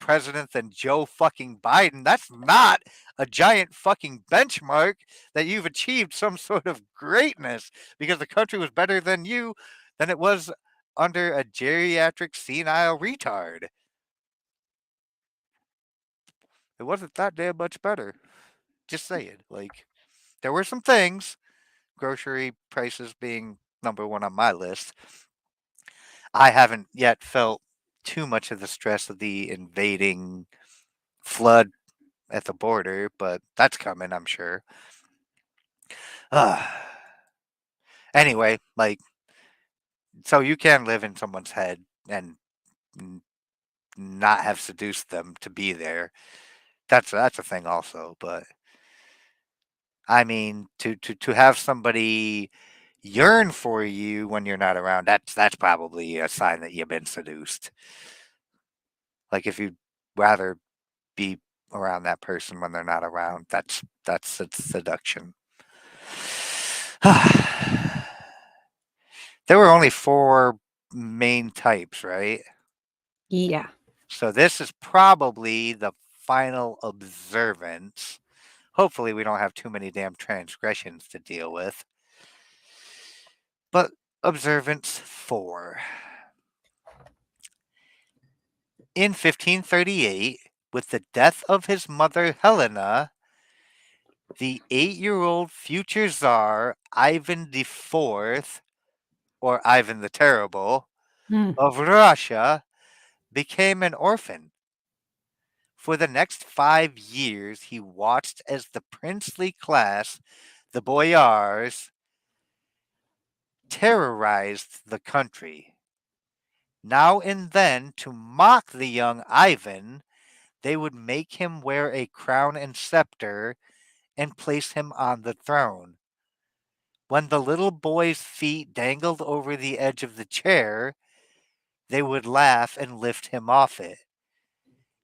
president than Joe fucking Biden, that's not a giant fucking benchmark that you've achieved some sort of greatness because the country was better than it was under a geriatric senile retard. It wasn't that damn much better. Just saying. Like, there were some things, grocery prices being number one on my list. I haven't yet felt too much of the stress of the invading flood at the border, but that's coming, I'm sure. Anyway, like, so you can live in someone's head and n- not have seduced them to be there. That's a thing also, but I mean, to have somebody yearn for you when you're not around, that's probably a sign that you've been seduced. Like, if you'd rather be around that person when they're not around, that's seduction. There were only four main types, right? Yeah. So this is probably the final observance. Hopefully, we don't have too many damn transgressions to deal with. But observance 4. In 1538, with the death of his mother Helena, the 8-year-old future Tsar Ivan IV, or Ivan the Terrible, Hmm. of Russia became an orphan. For the next 5 years, he watched as the princely class, the boyars, terrorized the country. Now and then, to mock the young Ivan, they would make him wear a crown and scepter and place him on the throne. When the little boy's feet dangled over the edge of the chair, they would laugh and lift him off it,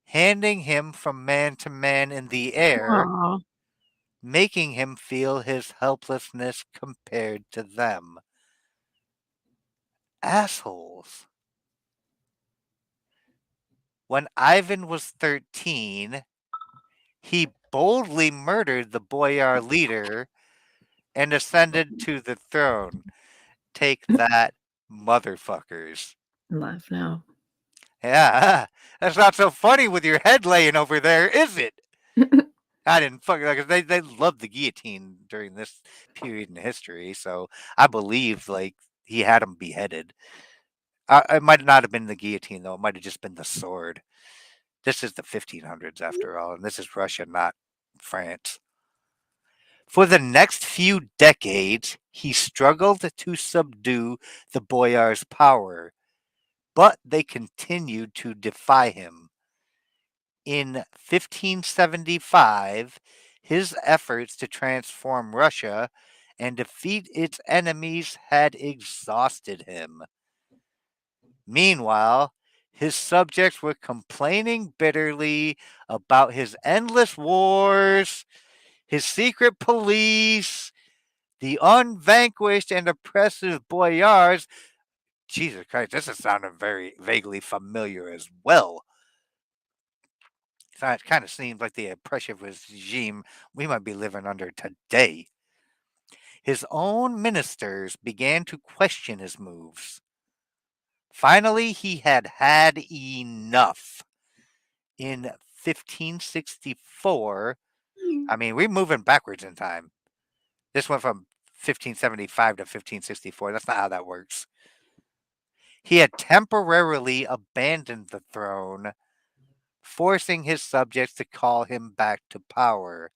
handing him from man to man in the air, Aw. making him feel his helplessness compared to them. Assholes. When Ivan was 13, he boldly murdered the boyar leader and ascended to the throne. Take that, motherfuckers. Laugh now. Yeah, that's not so funny with your head laying over there, is it? I didn't fucking like they loved the guillotine during this period in history, so I believe like he had him beheaded. It might not have been the guillotine though; it might have just been the sword. This is the 1500s after all, and this is Russia, not France. For the next few decades, he struggled to subdue the boyars' power, but they continued to defy him. In 1575, his efforts to transform Russia and defeat its enemies had exhausted him. Meanwhile, his subjects were complaining bitterly about his endless wars, his secret police, the unvanquished and oppressive boyars. Jesus Christ, this is sounding very vaguely familiar as well. So it kind of seems like the oppressive regime we might be living under today. His own ministers began to question his moves. Finally, he had had enough. In 1564, I mean, we're moving backwards in time. This went from 1575 to 1564. That's not how that works. He had temporarily abandoned the throne, forcing his subjects to call him back to power.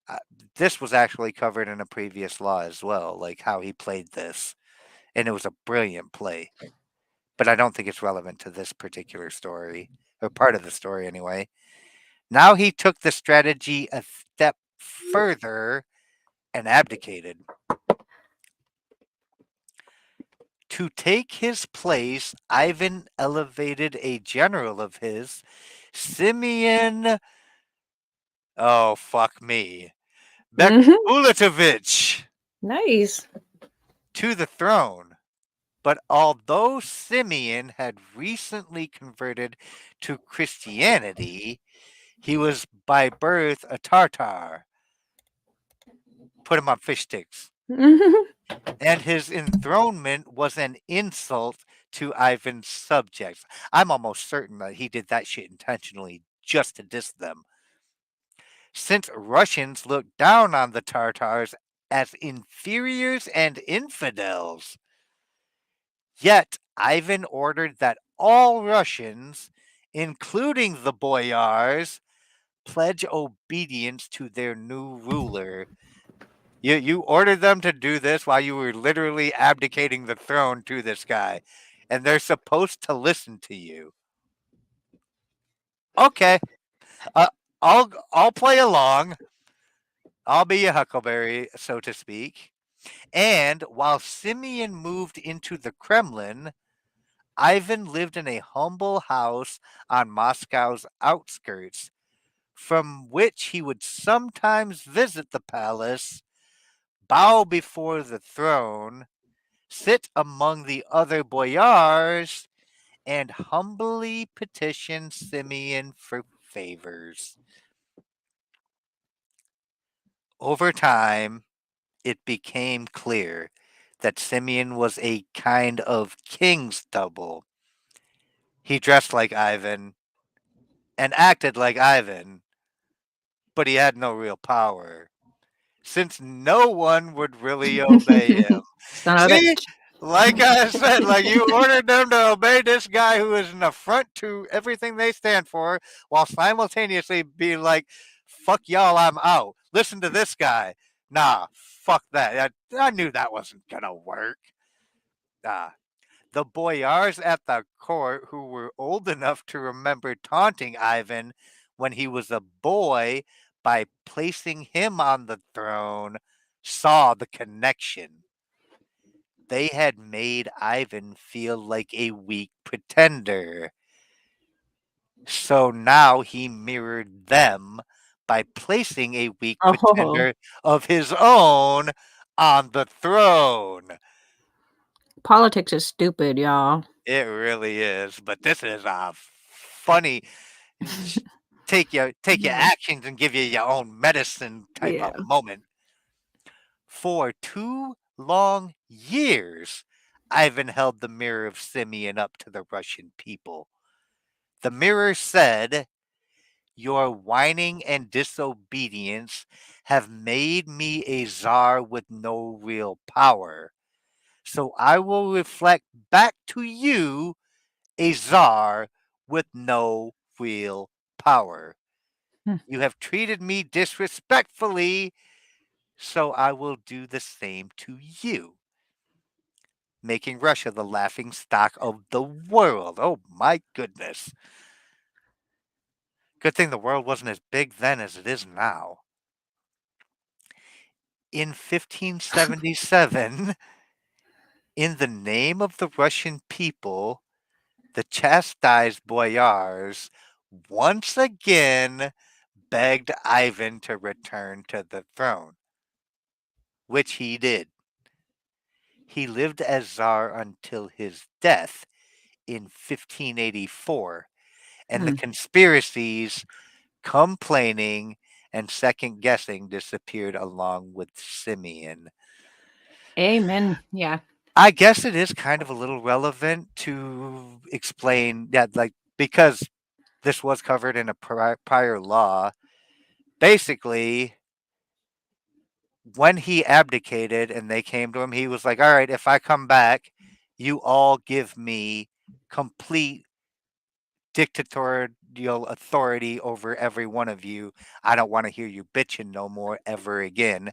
Uh, this was actually covered in a previous law as well, like how he played this. And it was a brilliant play. But I don't think it's relevant to this particular story, or part of the story anyway. Now he took the strategy a step further and abdicated. To take his place, Ivan elevated a general of his, Simeon, oh, fuck me, Bekulatovich, Nice. to the throne. But although Simeon had recently converted to Christianity, he was by birth a Tartar. Put him on fish sticks. And his enthronement was an insult to Ivan's subjects. I'm almost certain that he did that shit intentionally just to diss them. Since Russians looked down on the Tartars as inferiors and infidels. Yet Ivan ordered that all Russians, including the boyars, pledge obedience to their new ruler. You ordered them to do this while you were literally abdicating the throne to this guy, and they're supposed to listen to you. Okay, uh, I'll play along. I'll be a huckleberry, so to speak. And while Simeon moved into the Kremlin, Ivan lived in a humble house on Moscow's outskirts, from which he would sometimes visit the palace, bow before the throne, sit among the other boyars, and humbly petition Simeon for favors. Over time, it became clear that Simeon was a kind of king's double. He dressed like Ivan and acted like Ivan, but he had no real power, since no one would really obey him. Son of a See, bitch. like I said, like you ordered them to obey this guy who is an affront to everything they stand for, while simultaneously being like, fuck y'all, I'm out. Listen to this guy. Nah, fuck that. I knew that wasn't gonna work. Ah. The boyars at the court who were old enough to remember taunting Ivan when he was a boy by placing him on the throne saw the connection. They had made Ivan feel like a weak pretender. So now he mirrored them by placing a weak Oh, pretender of his own on the throne. politics is stupid, y'all. It really is, but this is a funny take your Yeah. actions and give you your own medicine type Yeah. of moment. For 2 long years, Ivan held the mirror of Simeon up to the Russian people. The mirror said, "Your whining and disobedience have made me a czar with no real power. So I will reflect back to you a czar with no real power. Hmm. You have treated me disrespectfully, so I will do the same to you," making Russia the laughing stock of the world. Oh my goodness. Good thing the world wasn't as big then as it is now. In 1577, in the name of the Russian people, the chastised boyars once again begged Ivan to return to the throne, which he did. He lived as Tsar until his death in 1584, and the Hmm. conspiracies, complaining, and second guessing disappeared along with Simeon. Amen. Yeah. I guess it is kind of a little relevant to explain that, like, because this was covered in a prior law. Basically, when he abdicated and they came to him, he was like, "All right, if I come back, you all give me complete dictatorial authority over every one of you. I don't want to hear you bitching no more ever again."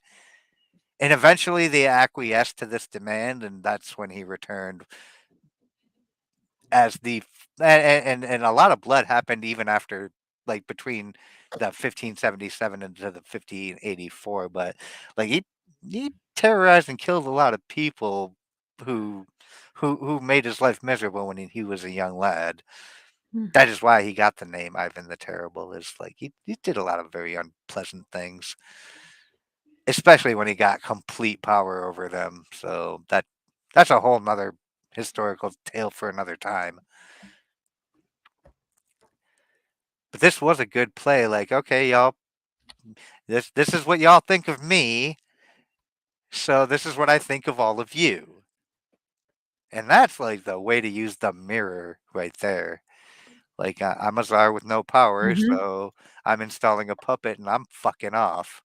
And eventually they acquiesced to this demand, and that's when he returned as the and a lot of blood happened even after, like, between the 1577 and to the 1584, but like he terrorized and killed a lot of people who who made his life miserable when he was a young lad. Hmm. That is why he got the name Ivan the Terrible. Is like he did a lot of very unpleasant things, especially when he got complete power over them. So that's a whole nother historical tale for another time. But this was a good play. Like, okay, y'all, this is what y'all think of me, so this is what I think of all of you. And that's like the way to use the mirror right there. Like, I'm a czar with no power, Mhm. so I'm installing a puppet and I'm fucking off.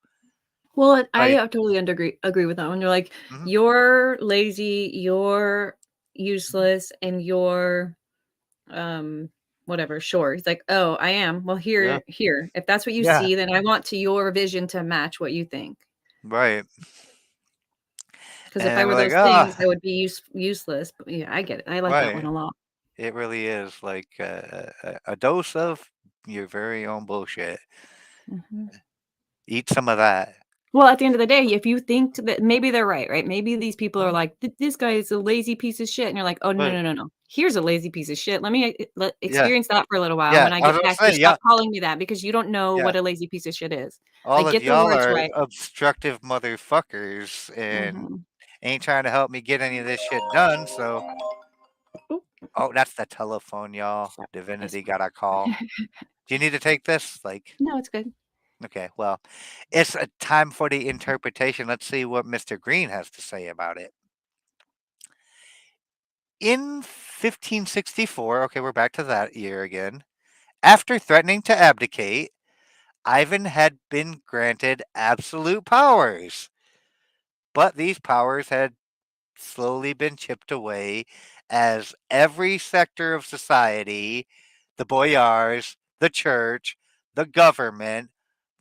Well, I Right? totally agree with that one. You're like, Hmm. "You're lazy, you're Hmm. useless, and you're, um, whatever, sure." He's like, "Oh, I am? Well, Yeah. here. If that's what you Yeah. see, then I want to your vision to match what you think. Right. Because if I And we're were like, those things, ah, I would be useless." But yeah, I get it. I like that one right. a lot. It really is like a dose of your very own bullshit. Mhm. Eat some of that. Well, at the end of the day, if you think that maybe they're right, right? Maybe these people are Mhm. like, This guy is a lazy piece of shit," and you're like, "Oh, no, But no, no, no. Here's a lazy piece of shit. Let me yeah, experience that for a little while, and yeah. when I I was get gonna back, you say, yeah, stop calling me that because you don't know yeah. what a lazy piece of shit is." I All of get the y'all words are right. obstructive motherfuckers and Mhm. ain't trying to help me get any of this shit done. So, Oop, oh, that's the telephone, y'all. sorry. It's Divinity fine. got a call. Do you need to take this? Like, No, it's good. okay, well, it's a time for the interpretation. Let's see what Mr. Greene has to say about it. In 1564, okay, we're back to that year again. After threatening to abdicate, Ivan had been granted absolute powers, but these powers had slowly been chipped away as every sector of society, the boyars, the church, the government,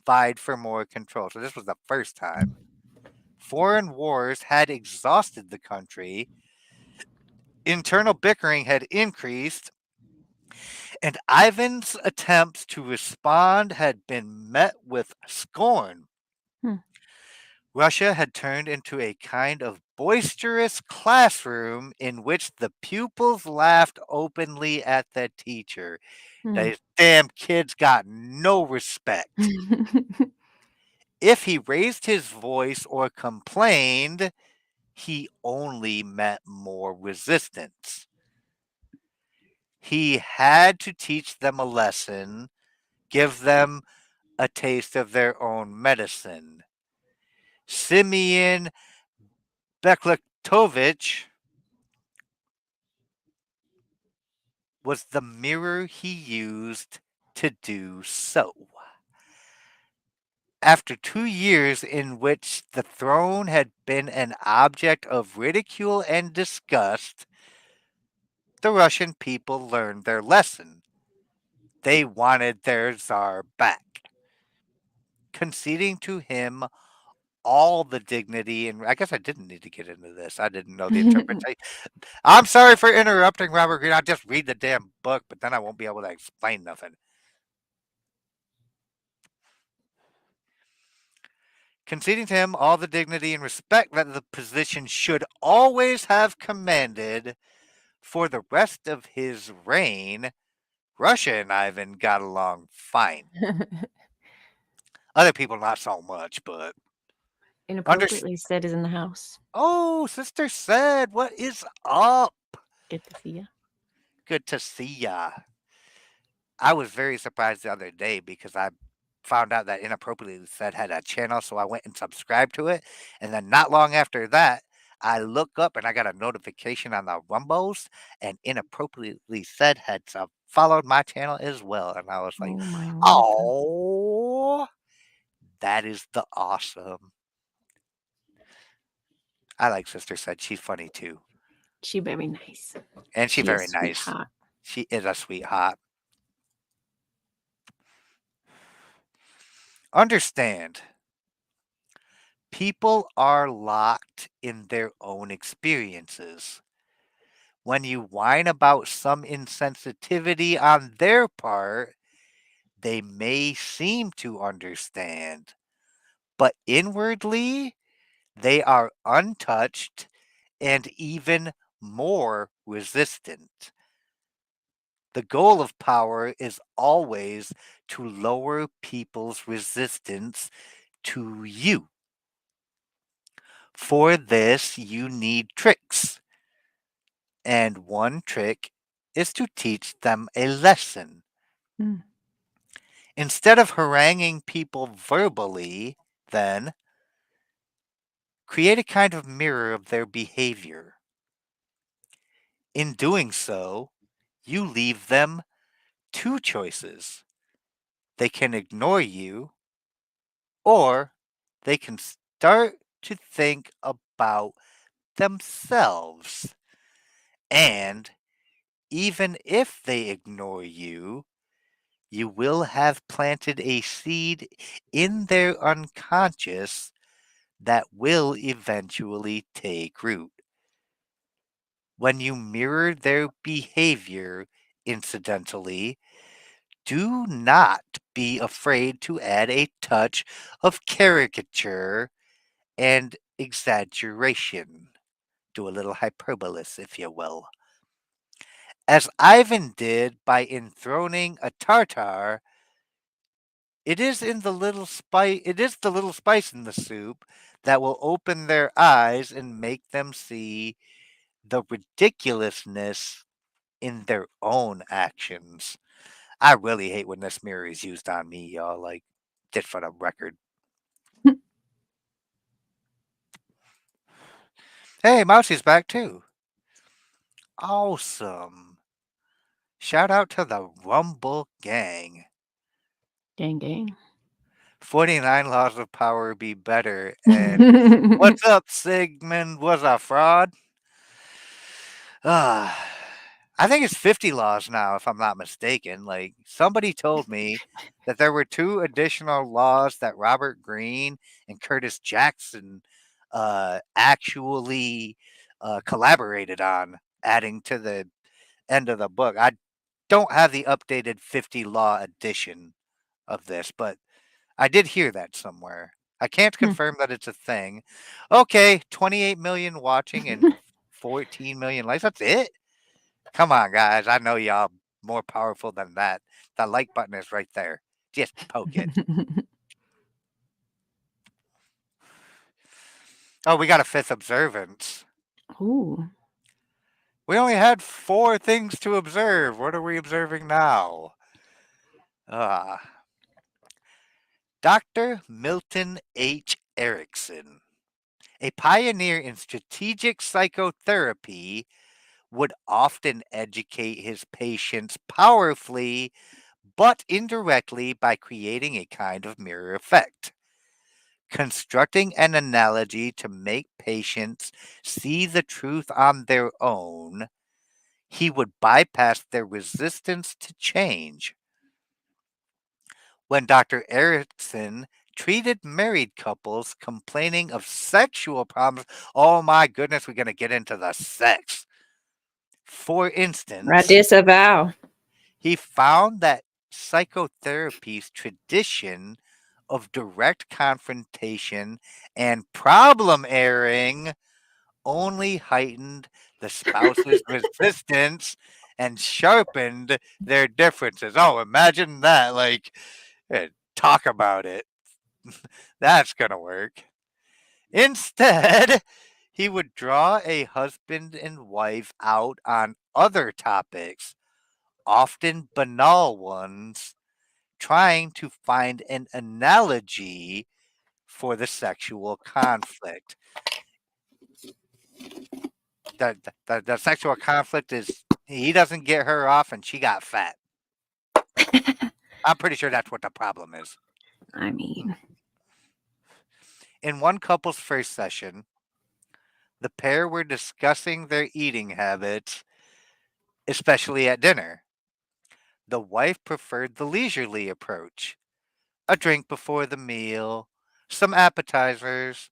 vied for more control. So this was the first time. Foreign wars had exhausted the country, internal bickering had increased, and Ivan's attempts to respond had been met with scorn. Hmm. Russia had turned into a kind of boisterous classroom in which the pupils laughed openly at the teacher. Hmm. These damn kids got no respect. If he raised his voice or complained, he only met more resistance. He had to teach them a lesson, give them a taste of their own medicine. Simeon Bekletovic was the mirror he used to do so. After 2 years in which the throne had been an object of ridicule and disgust, the Russian people learned their lesson. They wanted their Tsar back, conceding to him all the dignity. And I guess I didn't need to get into this. I didn't know the interpretation. I'm sorry for interrupting, Robert Greene. I'll just read the damn book, but then I won't be able to explain nothing. Conceding to him all the dignity and respect that the position should always have commanded for the rest of his reign, Russia and Ivan got along fine. Other people, not so much, but under. Inappropriately said is in the house. Oh, Sister Said, what is up? Good to see you. Good to see ya. I was very surprised the other day because I found out that Inappropriately Said had a channel, so I went and subscribed to it. And then not long after that, I look up and I got a notification on the Rumbos, and Inappropriately Said had followed my channel as well. And I was like, Oh my word. oh, that is the awesome. I like Sister Said. She's funny too. She very nice. And she's She very is nice. sweetheart. She is a sweetheart. Understand, people are locked in their own experiences. When you whine about some insensitivity on their part, they may seem to understand, but inwardly, they are untouched and even more resistant. The goal of power is always to lower people's resistance to you. For this, you need tricks. And one trick is to teach them a lesson. Mm. Instead of haranguing people verbally, then create a kind of mirror of their behavior. In doing so, you leave them two choices. They can ignore you, or they can start to think about themselves. And even if they ignore you, you will have planted a seed in their unconscious that will eventually take root. When you mirror their behavior incidentally, do not be afraid to add a touch of caricature and exaggeration. Do a little hyperbole, if you will. As Ivan did by enthroning a Tartar, it is the little spice in the soup that will open their eyes and make them see the ridiculousness in their own actions. I really hate when this mirror is used on me, y'all. Like, just for the record. Hey, Mousie's back too. Awesome. Shout out to the Rumble Gang. Gang, gang. 49 Laws of Power be better. And what's up, Sigmund? Was a fraud? Ah, I think it's 50 laws now, if I'm not mistaken. Like, somebody told me that there were two additional laws that Robert Greene and Curtis Jackson actually collaborated on, adding to the end of the book. I don't have the updated 50 law edition of this, but I did hear that somewhere. I can't confirm that it's a thing. Okay, 28 million watching and 14 million likes. That's it? Come on, guys. I know y'all more powerful than that. The like button is right there. Just poke it. Oh, we got a fifth observance. Ooh. We only had 4 things to observe. What are we observing now? Dr. Milton H. Erikson, a pioneer in strategic psychotherapy, would often educate his patients powerfully but indirectly by creating a kind of mirror effect. Constructing an analogy to make patients see the truth on their own, he would bypass their resistance to change. When Dr. Erickson treated married couples complaining of sexual problems, oh my goodness, we're going to get into the sex. For I instance, disavow. he found that psychotherapy's tradition of direct confrontation and problem airing only heightened the spouse's resistance and sharpened their differences. Oh, imagine that. Like, talk about it. That's going to work. Instead, he would draw a husband and wife out on other topics, often banal ones, trying to find an analogy for the sexual conflict. The sexual conflict is he doesn't get her off and she got fat. I'm pretty sure that's what the problem is. I mean, In one couple's first session, the pair were discussing their eating habits, especially at dinner. The wife preferred the leisurely approach, a drink before the meal, some appetizers,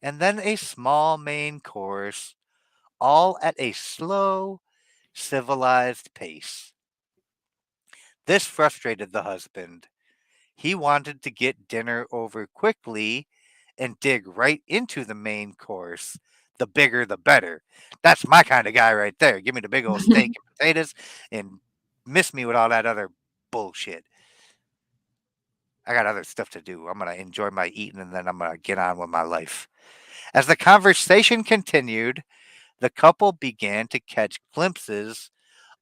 and then a small main course, all at a slow, civilized pace. This frustrated the husband. He wanted to get dinner over quickly and dig right into the main course. The bigger, the better. That's my kind of guy right there. Give me the big old steak and potatoes and miss me with all that other bullshit. I got other stuff to do. I'm going to enjoy my eating and then I'm going to get on with my life. As the conversation continued, the couple began to catch glimpses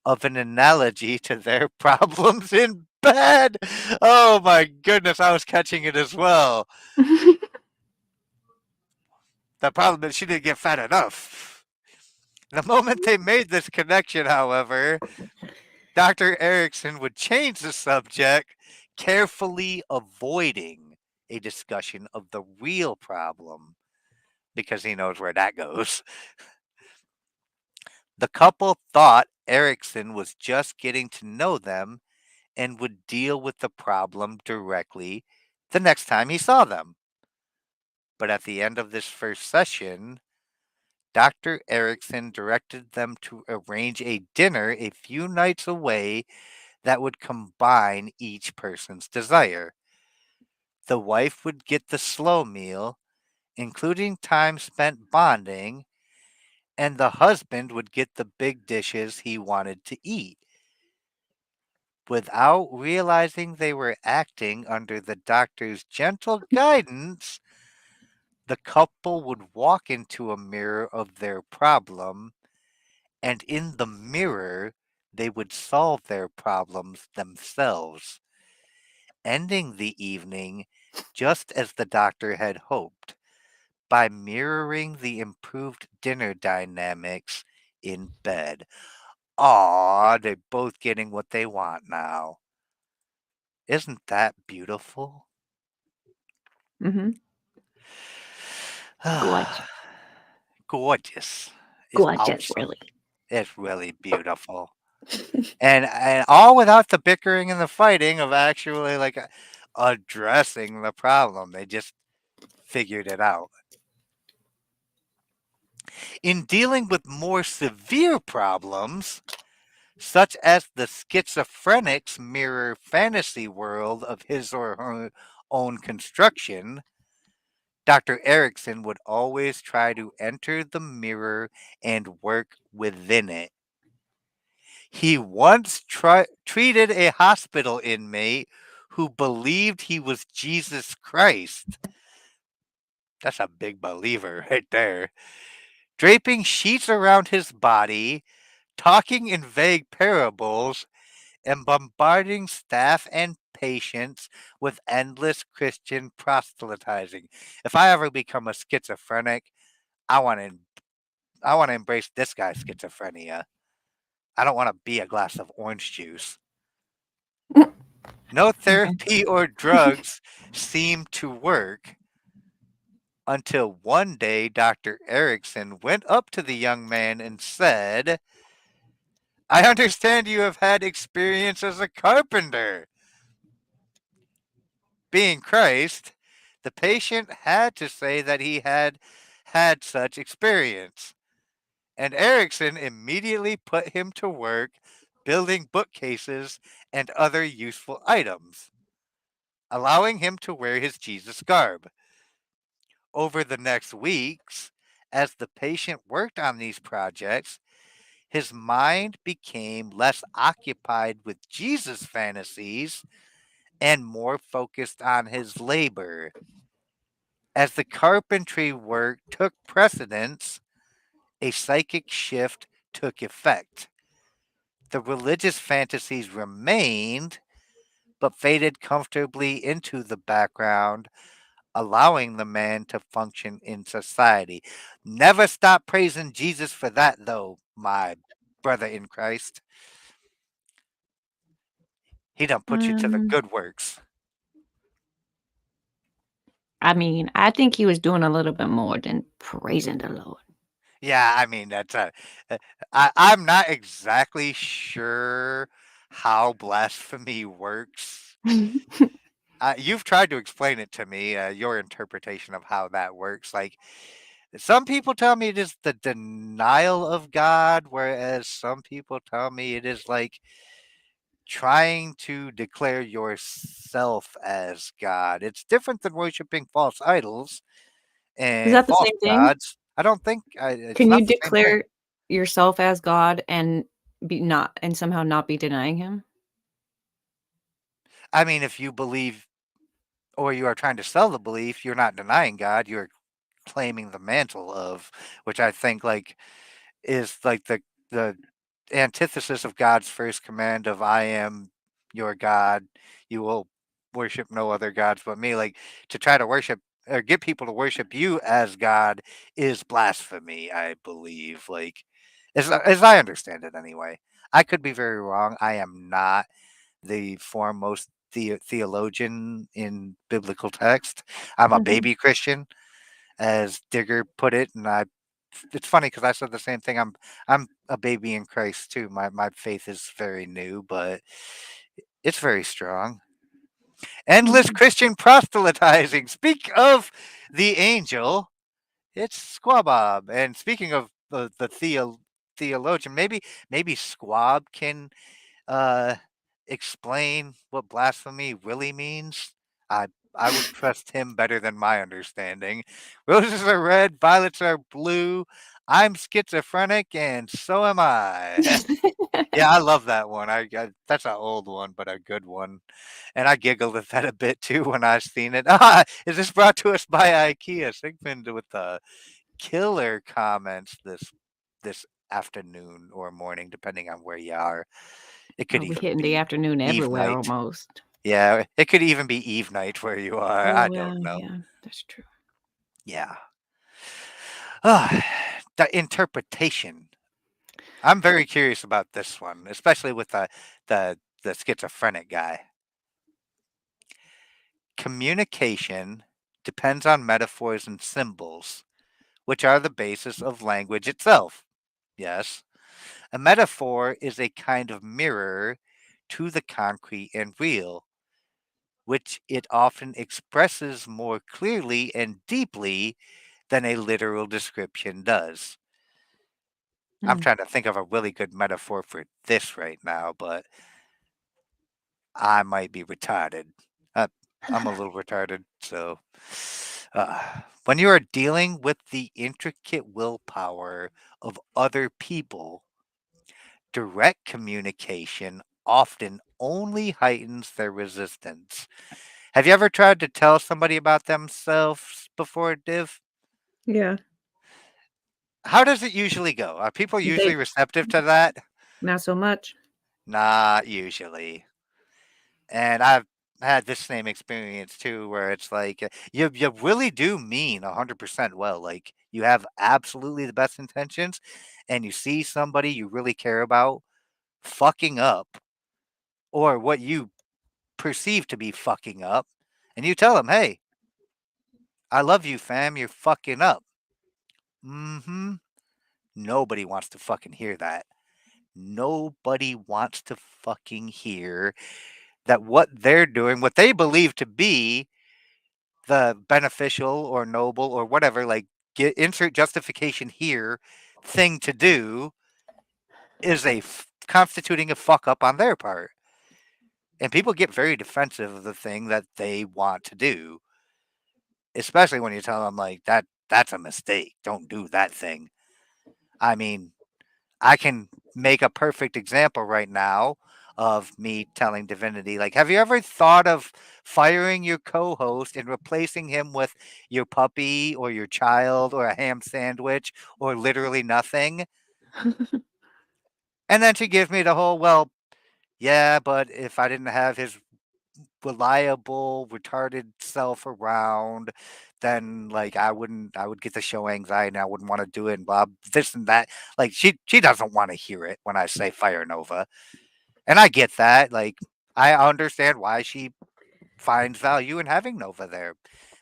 of an analogy to their problems in bed. Oh my goodness, I was catching it as well. The problem is she didn't get fat enough. The moment they made this connection, however, Dr. Erickson would change the subject, carefully avoiding a discussion of the real problem because he knows where that goes. The couple thought Erickson was just getting to know them and would deal with the problem directly the next time he saw them. But at the end of this first session, Dr. Erickson directed them to arrange a dinner a few nights away that would combine each person's desire. The wife would get the slow meal, including time spent bonding, and the husband would get the big dishes he wanted to eat. Without realizing they were acting under the doctor's gentle guidance, the couple would walk into a mirror of their problem, and in the mirror, they would solve their problems themselves, ending the evening just as the doctor had hoped, by mirroring the improved dinner dynamics in bed. Aw, they're both getting what they want now. Isn't that beautiful? hmm Gorgeous. Gorgeous. It's Gorgeous, awesome. really. It's really beautiful. And all without the bickering and the fighting of actually like addressing the problem. They just figured it out. In dealing with more severe problems, such as the schizophrenic's mirror fantasy world of his or her own construction, Dr. Erickson would always try to enter the mirror and work within it. He once treated a hospital inmate who believed he was Jesus Christ. That's a big believer right there. Draping sheets around his body, talking in vague parables, and bombarding staff and patients with endless Christian proselytizing. If I ever become a schizophrenic, I want to I want to embrace this guy's schizophrenia. I don't want to be a glass of orange juice. No Okay. therapy or drugs seemed to work until one day Dr. Erickson went up to the young man and said, I understand you have had experience as a carpenter. Being Christ, the patient had to say that he had had such experience, and Erickson immediately put him to work building bookcases and other useful items, allowing him to wear his Jesus garb. Over the next weeks, as the patient worked on these projects, his mind became less occupied with Jesus fantasies and more focused on his labor. As the carpentry work took precedence, a psychic shift took effect. The religious fantasies remained, but faded comfortably into the background, allowing the man to function in society. Never stop praising Jesus for that, though, my brother in Christ. He done put you to the Um, good works. I mean, I think he was doing a little bit more than praising the Lord. Yeah, I mean that's uh, I'm not exactly sure how blasphemy works. You've tried to explain it to me, your interpretation of how that works. Like some people tell me it is the denial of God, whereas some people tell me it is like trying to declare yourself as God. It's different than worshiping false idols Is and that the false same thing? gods. I don't think it's Can you not the same thing. declare yourself as God and be not and somehow not be denying him? I mean, if you believe or you are trying to sell the belief, you're not denying God, you're claiming the mantle of, which I think like is like the antithesis of God's first command of I am your God, you will worship no other gods but me. Like to try to worship or get people to worship you as God is blasphemy, I believe. Like as I understand it anyway. I could be very wrong. I am not the foremost theologian in biblical text. I'm a Mhm. baby Christian, as Digger put it, and I. It's funny because I said the same thing. I'm a baby in Christ too. My faith is very new, but it's very strong. Endless Mhm. Christian proselytizing. Speak of the angel, it's Squabob. And speaking of the theologian, maybe Squab can uh, explain what blasphemy really means, I I would trust him better than my understanding. Roses are red, violets are blue. I'm schizophrenic, and so am I. Yeah, I love that one. That's an old one, but a good one. And I giggled at that a bit too when I seen it. Ah, is this brought to us by IKEA? Sigmund with the killer comments this afternoon or morning, depending on where you are. It could Oh, we even hitting the be afternoon Eve everywhere night. almost. Yeah, it could even be Eve night where you are. I Oh, yeah, don't know. yeah, that's true. Yeah. Ah, the interpretation. I'm very curious about this one, especially with the schizophrenic guy. Communication depends on metaphors and symbols, which are the basis of language itself. Yes. A metaphor is a kind of mirror to the concrete and real, which it often expresses more clearly and deeply than a literal description does. I'm Mm. trying to think of a really good metaphor for this right now, but I might be retarded. Uh, I'm a little retarded, so when you are dealing with the intricate willpower of other people, direct communication often only heightens their resistance. Have you ever tried to tell somebody about themselves before, Div? Yeah. How does it usually go? Are people usually They receptive to that? not so much. Not usually. And I've had this same experience too, where it's like you really do mean 100% well. Like you have absolutely the best intentions, and you see somebody you really care about fucking up, or what you perceive to be fucking up, and you tell them, "Hey, I love you, fam. You're fucking up." Mm-hmm. Nobody wants to fucking hear that. Nobody wants to fucking hear that what they're doing, what they believe to be the beneficial or noble or whatever, like get insert justification here, thing to do is constituting a fuck up on their part. And people get very defensive of the thing that they want to do, especially when you tell them like that's a mistake. Don't do that thing. I mean, I can make a perfect example right now of me telling Divinity, like, have you ever thought of firing your co host and replacing him with your puppy or your child or a ham sandwich or literally nothing? And then she gives me the whole, well, yeah, but if I didn't have his reliable, retarded self around, then like I would get the show anxiety and I wouldn't want to do it and blah this and that. Like she doesn't want to hear it when I say Fire Nova. And I get that. Like I understand why she finds value in having Nova there.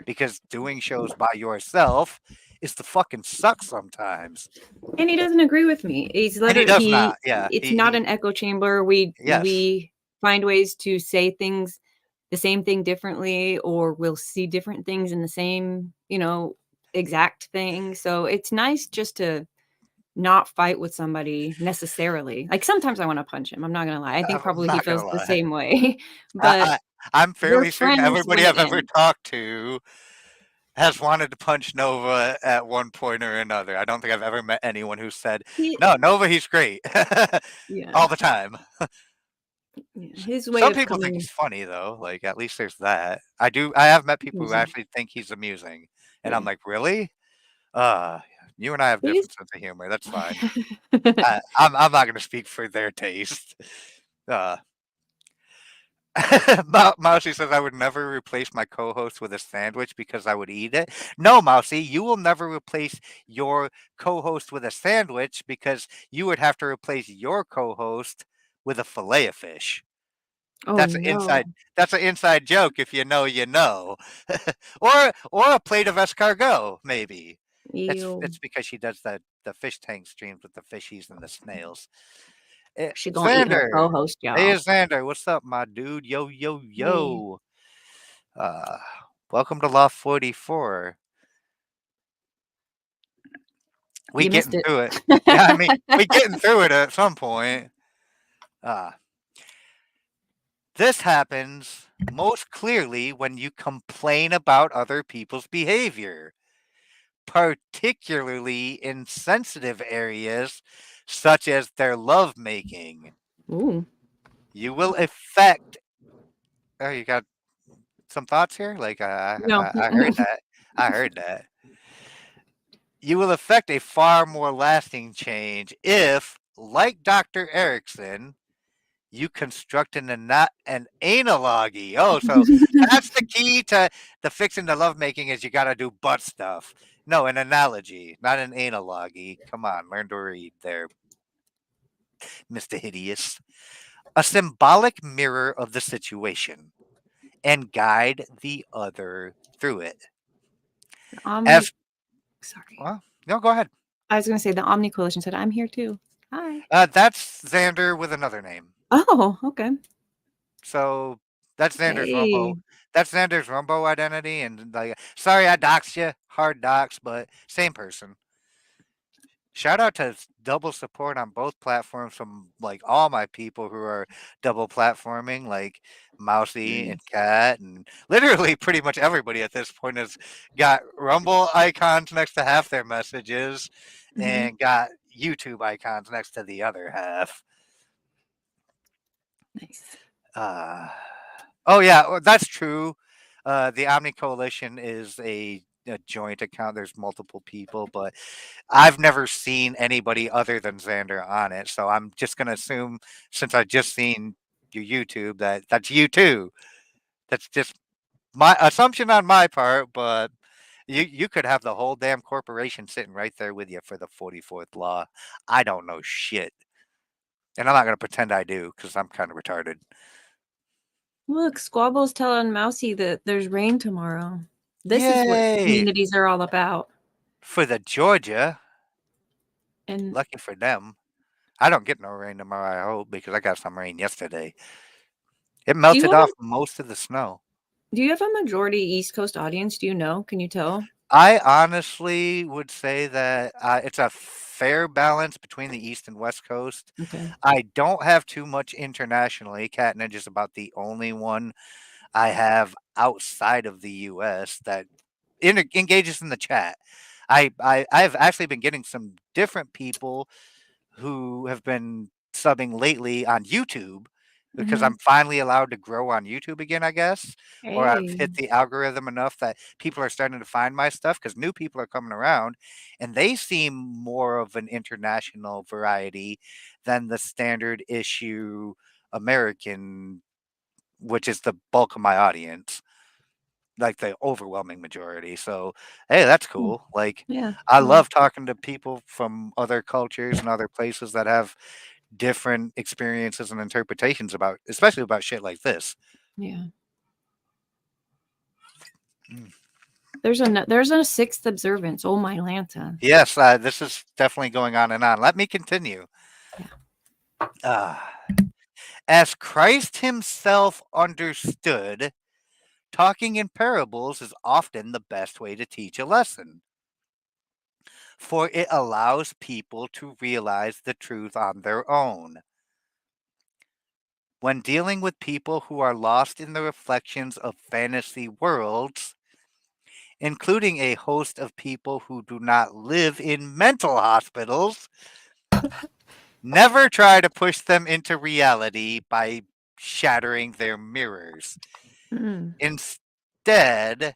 Because doing shows by yourself is the fucking suck sometimes. And he doesn't agree with me. He's And he literally does not. Yeah. it's not an echo chamber. Yes. We find ways to say things the same thing differently, or we'll see different things in the same, exact thing. So it's nice just to not fight with somebody necessarily. Like sometimes I want to punch him. I'm not gonna lie. I think I'm probably he not gonna feels the lie. same way. I, But I I'm we're fairly certain friends everybody when it I've ever ends. talked to has wanted to punch Nova at one point or another. I don't think I've ever met anyone who said, He, "No, Nova, he's great," yeah, all the time. yeah. His way Some of people think coming. he's funny though. Like at least there's that. I do. I have met people who Amusing. actually think he's amusing, and I'm Yeah. like, really? Uh, you and I have He's different sense of humor. That's fine. I'm not going to speak for their taste. Uh, Mousy says I would never replace my co-host with a sandwich because I would eat it. No, Mousy, you will never replace your co-host with a sandwich because you would have to replace your co-host with a fillet of fish. Oh That's an no. inside. That's an inside joke. If you know, you know. Or a plate of escargot, maybe. You It's because she does the fish tank streams with the fishies and the snails. she gonna eat her Xander. co-host, Hey, y'all. Xander. What's up, my dude? Yo, yo, Hey, yo. Uh, welcome to Law 44. We you missed getting it. through it. Yeah, I mean, we getting through it at some point. Uh, this happens most clearly when you complain about other people's behavior, particularly in sensitive areas such as their lovemaking. Ooh, You will affect. Oh, you got some thoughts here? Like no. I heard that. I heard that. You will affect a far more lasting change if, like Dr. Erickson, you construct an analogy. Oh, so that's the key to the fixing the lovemaking is you got to do butt stuff. No, an analogy, not an analogy. Come on, learn to read there, Mr. Hideous. A symbolic mirror of the situation and guide the other through it. Omni As sorry. well, no, go ahead. I was gonna say the Omni Coalition said, "I'm here too." Hi. That's Xander with another name. Oh, okay. So that's Xander's Hey. Rumbo. That's Xander's Rumbo identity, and like, sorry I doxed you, hard dox, but same person. Shout out to double support on both platforms from like all my people who are double platforming, like Mousy and Nice. Cat, and literally pretty much everybody at this point has got Rumble icons next to half their messages, Mhm. and got YouTube icons next to the other half. Nice. Uh, oh yeah, that's true. The Omni Coalition is a a joint account. There's multiple people, but I've never seen anybody other than Xander on it. So I'm just gonna assume, since I just seen your YouTube, that that's you too. That's just my assumption on my part, but you could have the whole damn corporation sitting right there with you for the 44th law. I don't know shit. And I'm not gonna pretend I do because I'm kind of retarded. Look, Squabble's telling Mousy that there's rain tomorrow. This is what Yay! communities are all about. For the Georgia, And lucky for them. I don't get no rain tomorrow, I hope, because I got some rain yesterday. It do you melted have off a most of the snow. do you have a majority East Coast audience? Do you know? Can you tell? I honestly would say that it's a fair balance between the East and West Coast. Okay. I don't have too much internationally. Cat Ninja is about the only one I have outside of the US that engages in the chat. I've actually been getting some different people who have been subbing lately on YouTube because Mhm. I'm finally allowed to grow on YouTube again, I guess, or I've Hey. hit the algorithm enough that people are starting to find my stuff because new people are coming around and they seem more of an international variety than the standard issue American, which is the bulk of my audience, like the overwhelming majority. So, hey, that's Hmm. cool. Like, Yeah. I Yeah. love talking to people from other cultures and other places that have different experiences and interpretations about, especially about shit like this. Yeah. Mm. There's a sixth observance. Oh my Lanta. Yes, this is definitely going on and on. Let me continue. Yeah. Uh, as Christ himself understood, talking in parables is often the best way to teach a lesson, for it allows people to realize the truth on their own. When dealing with people who are lost in the reflections of fantasy worlds, including a host of people who do not live in mental hospitals, never try to push them into reality by shattering their mirrors. Mm. Instead,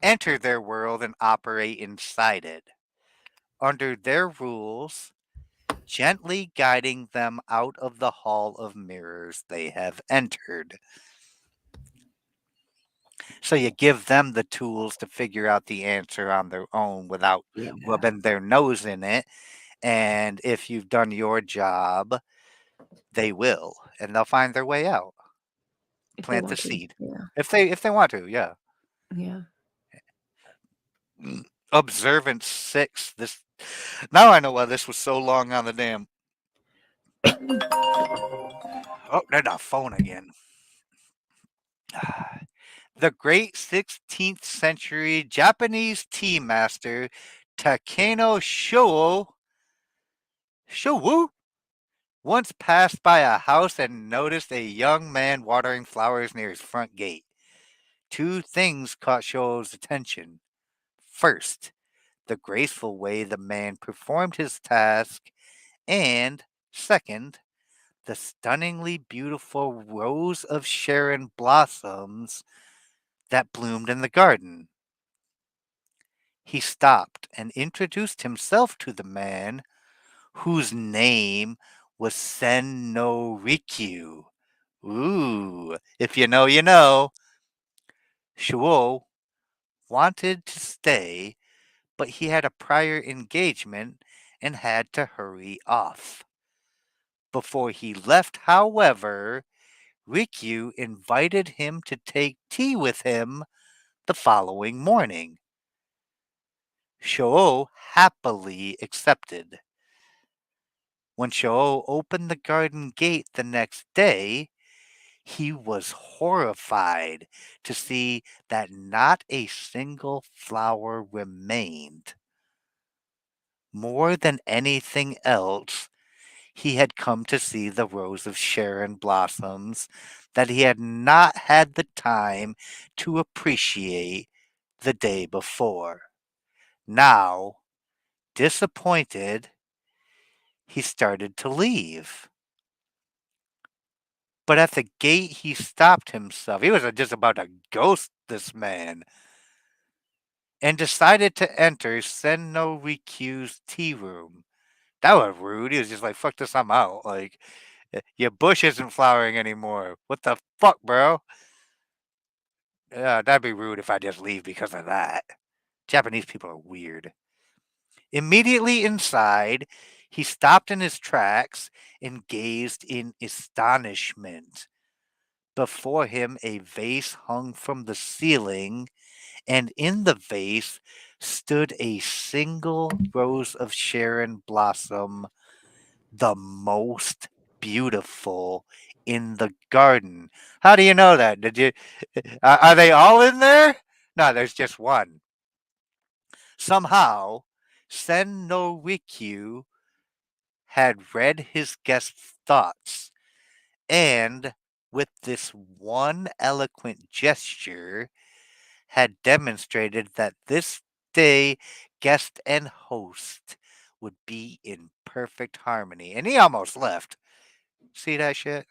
enter their world and operate inside it, under their rules, gently guiding them out of the hall of mirrors they have entered. So you give them the tools to figure out the answer on their own without Yeah. rubbing their nose in it. And if you've done your job, they will, and they'll find their way out. If they Plant the want to. seed. Yeah. If they want to, yeah. Yeah. Observance 6. This now I know why this was so long on the damn. Oh, there's a phone again. The great 16th century Japanese tea master Takeno Showo once passed by a house and noticed a young man watering flowers near his front gate. Two things caught Showo's attention. First, the graceful way the man performed his task, and second, the stunningly beautiful rose of Sharon blossoms that bloomed in the garden. He stopped and introduced himself to the man, whose name was Sen no Rikyu. Ooh, if you know, you know. Shuo wanted to stay, but he had a prior engagement and had to hurry off. Before he left, however, Rikyu invited him to take tea with him the following morning. Shuo happily accepted. When Shuo opened the garden gate the next day, he was horrified to see that not a single flower remained. More than anything else, he had come to see the rose of Sharon blossoms that he had not had the time to appreciate the day before. Now, disappointed, he started to leave. But at the gate, he stopped himself. He was just about to ghost this man. and decided to enter Senno Rikyu's tea room. That was rude. He was just like, fuck this, I'm out. Like, your bush isn't flowering anymore. What the fuck, bro? Yeah, that'd be rude if I just leave because of that. Japanese people are weird. Immediately inside, he stopped in his tracks and gazed in astonishment. Before him, a vase hung from the ceiling, and in the vase stood a single rose of Sharon blossom, the most beautiful in the garden. How do you know that? Did you? Are they all in there? No, there's just one. Somehow, Sen no Rikyu had read his guest's thoughts, and with this one eloquent gesture, had demonstrated that this day guest and host would be in perfect harmony. And he almost left. See that shit?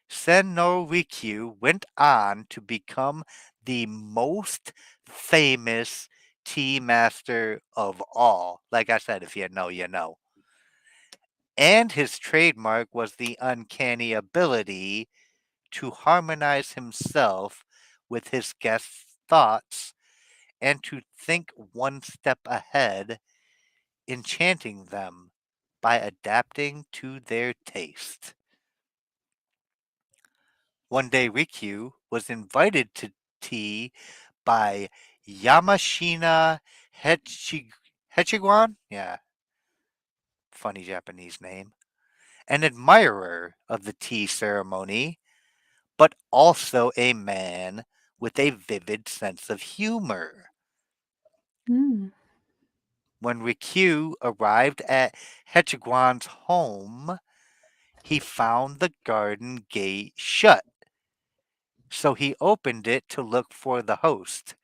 Sen no Rikyu went on to become the most famous tea master of all. Like I said, if you know, you know. And his trademark was the uncanny ability to harmonize himself with his guests' thoughts and to think one step ahead, enchanting them by adapting to their taste. One day, Rikyu was invited to tea by Yamashina Hechiguan? Yeah, funny Japanese name. An admirer of the tea ceremony, but also a man with a vivid sense of humor. Mm. When Rikyu arrived at Hechiguan's home, he found the garden gate shut, so he opened it to look for the host.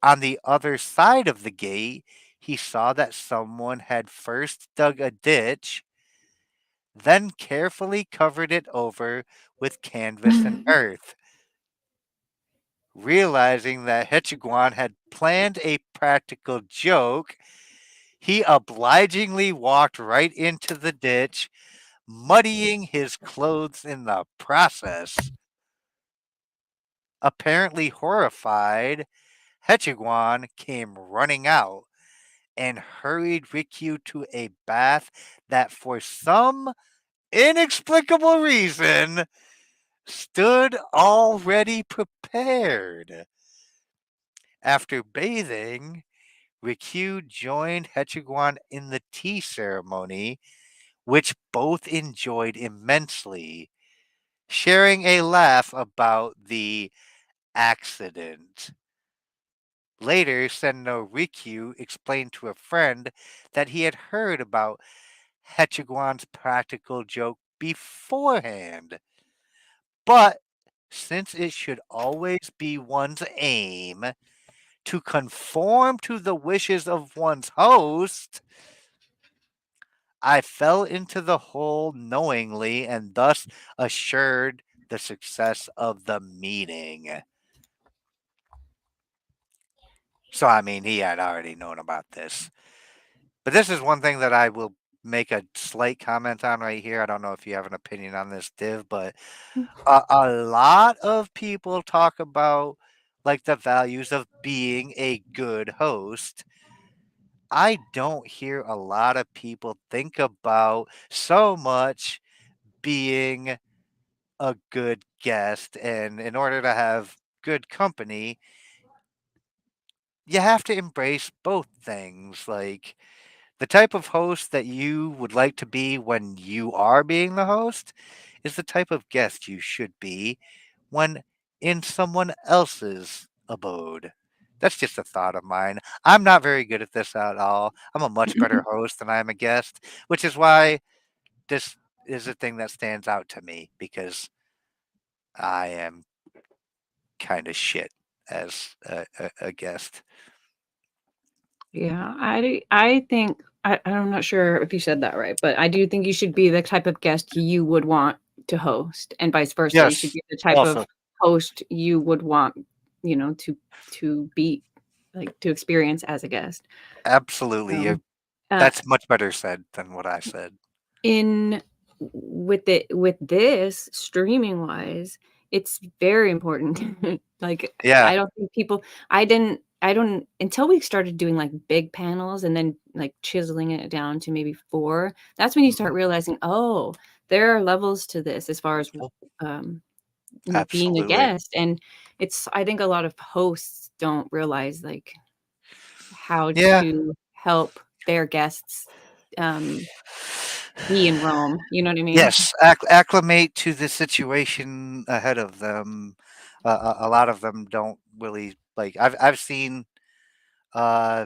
On the other side of the gate, he saw that someone had first dug a ditch, then carefully covered it over with canvas and earth. Realizing that Hechiguan had planned a practical joke, he obligingly walked right into the ditch, muddying his clothes in the process. Apparently horrified, Hechiguan came running out and hurried Rikyu to a bath that, for some inexplicable reason, stood already prepared. After bathing, Rikyu joined Hechiguan in the tea ceremony, which both enjoyed immensely, sharing a laugh about the accident. Later, Senno Rikyu explained to a friend that he had heard about Hechiguan's practical joke beforehand. But since it should always be one's aim to conform to the wishes of one's host, I fell into the hole knowingly and thus assured the success of the meeting. So, I mean, he had already known about this. But this is one thing that I will make a slight comment on right here. I don't know if you have an opinion on this, Div, but a lot of people talk about like the values of being a good host. I don't hear a lot of people think about so much being a good guest. And in order to have good company, you have to embrace both things. Like, the type of host that you would like to be when you are being the host is the type of guest you should be when in someone else's abode. That's just a thought of mine. I'm not very good at this at all. I'm a much better host than I am a guest, which is why this is a thing that stands out to me because I am kind of shit as a guest. Yeah, I think I'm not sure if you said that right, but I do think you should be the type of guest you would want to host, and vice versa. You should Yes. be the type Also, of host you would want, to be. like to experience as a guest. Absolutely. Um, uh, That's much better said than what I said. in with this streaming wise, it's very important. Like Yeah. I don't think people I don't until we started doing like big panels and then like chiseling it down to maybe 4, that's when you start Mhm. realizing, oh, there are levels to this as far as Yep. um being a Absolutely. guest. And it's I think a lot of hosts don't realize like how Yeah. to help their guests be in Rome, you know what I mean? Yes, acclimate to the situation ahead of them. A lot of them don't really like. I've seen uh,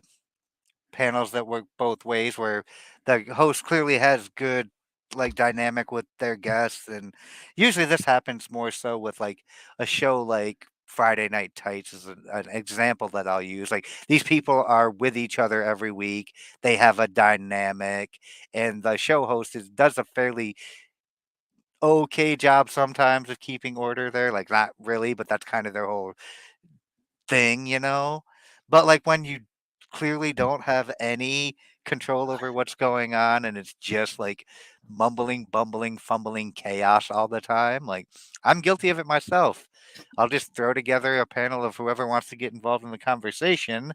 panels that work both ways, where the host clearly has good like dynamic with their guests, and usually this happens more so with like a show like Friday Night Tights is an example that I'll use. Like these people are with each other every week. They have a dynamic, and the show host does a fairly okay job sometimes of keeping order there, like, not really, but that's kind of their whole thing, you know? But, like, when you clearly don't have any control over what's going on and it's just, like, mumbling, bumbling, fumbling chaos all the time, like, I'm guilty of it myself. I'll just throw together a panel of whoever wants to get involved in the conversation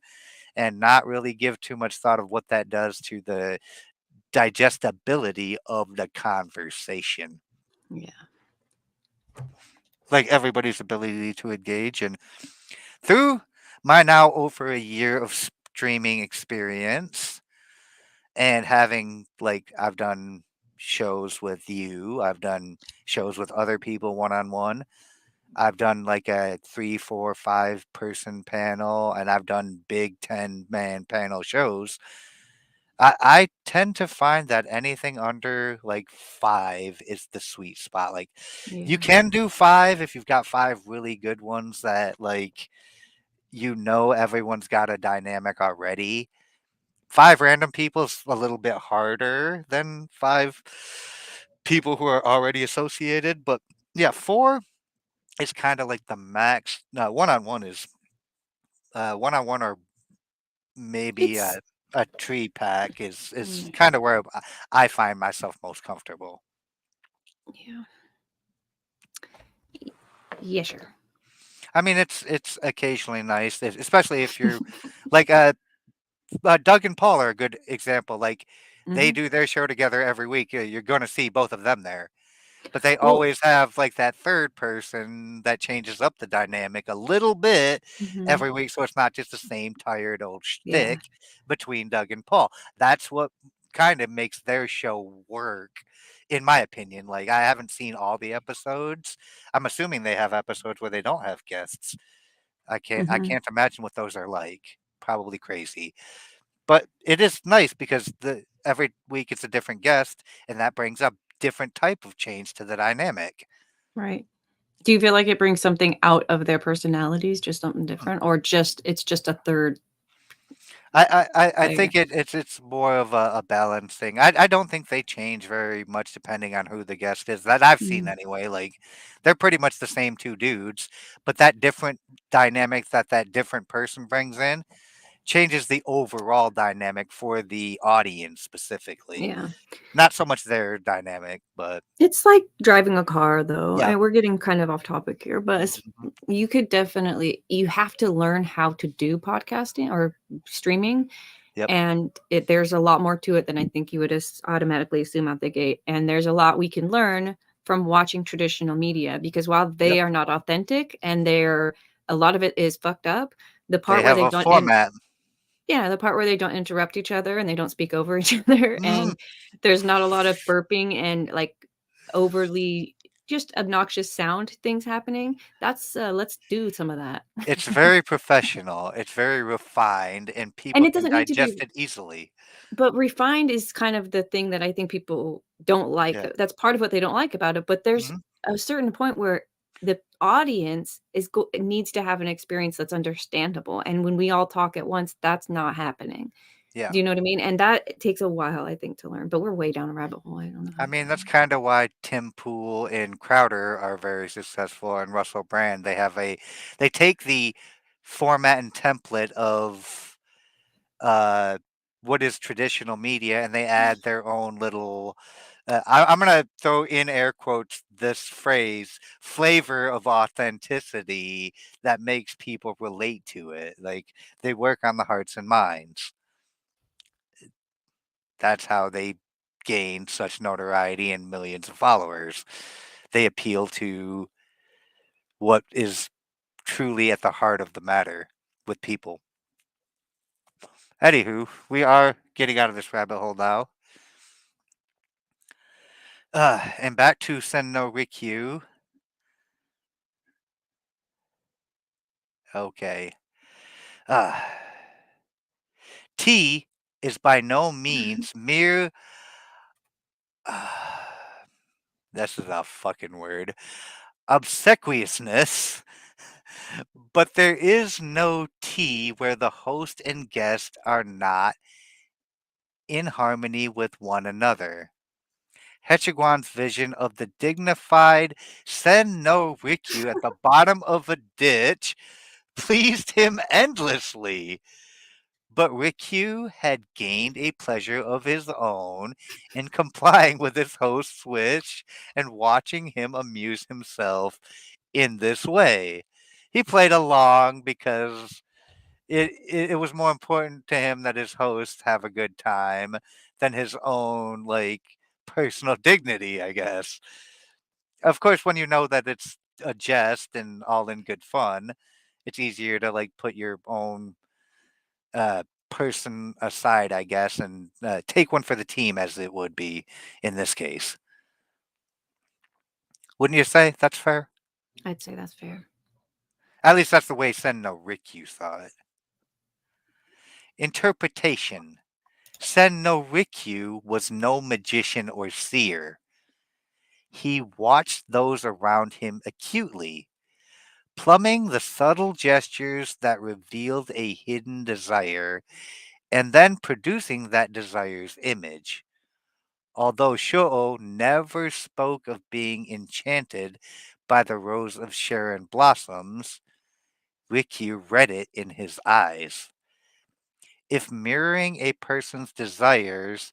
and not really give too much thought of what that does to the digestibility of the conversation. Yeah. Like everybody's ability to engage. And through my now over a year of streaming experience and having like I've done shows with you, I've done shows with other people one on one. I've done like a 3, 4, 5 person panel, and I've done big 10-man panel shows. I tend to find that anything under like 5 is the sweet spot. Like you Yeah. can do 5 if you've got 5 really good ones that like everyone's got a dynamic already. 5 random people's a little bit harder than 5 people who are already associated, but yeah, 4 is kind of like the max. No, one-on-one is one-on-one or maybe It's a tree pack is yeah. kind of where I find myself most comfortable. Yeah. Yeah, sure. I mean, it's occasionally nice, especially if you're like Doug and Paul are a good example. Like they Mhm. do their show together every week. You're going to see both of them there, but they Well, always have like that third person that changes up the dynamic a little bit mhm. every week, so it's not just the same tired old Yeah. shtick between Doug and Paul. That's what kind of makes their show work, in my opinion. Like I haven't seen all the episodes. I'm assuming they have episodes where they don't have guests. I Mhm. can't imagine what those are like. Probably crazy. But it is nice because the every week it's a different guest, and that brings up different type of change to the dynamic. Right. Do you feel like it brings something out of their personalities, just something Mm. different, or just it's just a third I player? think it's more of a balance thing. I don't think they change very much depending on who the guest is that I've seen Mm. anyway. Like they're pretty much the same two dudes, but that different dynamic that different person brings in changes the overall dynamic for the audience specifically. Yeah. Not so much their dynamic, but It's like driving a car, though, yeah. and we're getting kind of off topic here, but it's Mhm. you could definitely you have to learn how to do podcasting or streaming, Yep. and there's a lot more to it than I think you would automatically assume out the gate, and there's a lot we can learn from watching traditional media because while Yep. they are not authentic and they're a lot of it is fucked up, the They part where have they a don't in format. yeah, the part where they don't interrupt each other and they don't speak over each other, Mm, and there's not a lot of burping and, like, overly just obnoxious sound things happening, that's, let's do some of that. it's very professional, it's very refined, and And people it can doesn't need to be digest it easily. but refined is kind of the thing that I think people don't like. Yeah. That's part of what they don't like about it, but there's Mhm. a certain point where the audience needs to have an experience that's understandable, and when we all talk at once, that's not happening. Yeah. Do you know what I mean? And that takes a while, I think, to learn, but we're way down a rabbit hole. I don't know how I to get mean, out of that's it. kinda why Tim Pool and Crowder are very successful, and Russell Brand. They take the format and template of uh, what is traditional media, and they add their own little. I'm gonna throw in air quotes this phrase flavor of authenticity that makes people relate to it. Like they work on the hearts and minds. That's how they gain such notoriety and millions of followers. They appeal to what is truly at the heart of the matter with people. Anywho, we are getting out of this rabbit hole now. And back to Senno Rikyu. Okay. Uh, T is by no means mere. Uh, this is a fucking word. Obsequiousness. But there is no tea where the host and guest are not in harmony with one another. Hechiguan's vision of the dignified Sen no Rikyu at the bottom of a ditch pleased him endlessly. But Rikyu had gained a pleasure of his own in complying with his host's wish and watching him amuse himself in this way. He played along because it was more important to him that his host have a good time than his own like personal dignity, I guess. Of course, when you know that it's a jest and all in good fun, it's easier to like put your own person aside, I guess, and take one for the team as it would be in this case. Wouldn't you say that's fair? I'd say that's fair. At least that's the way Sen no Rikyu saw it. Interpretation. Sen no Rikyu was no magician or seer. He watched those around him acutely, plumbing the subtle gestures that revealed a hidden desire, and then producing that desire's image. Although Sho'o never spoke of being enchanted by the rose of Sharon blossoms, Rikyu read it in his eyes. If mirroring a person's desires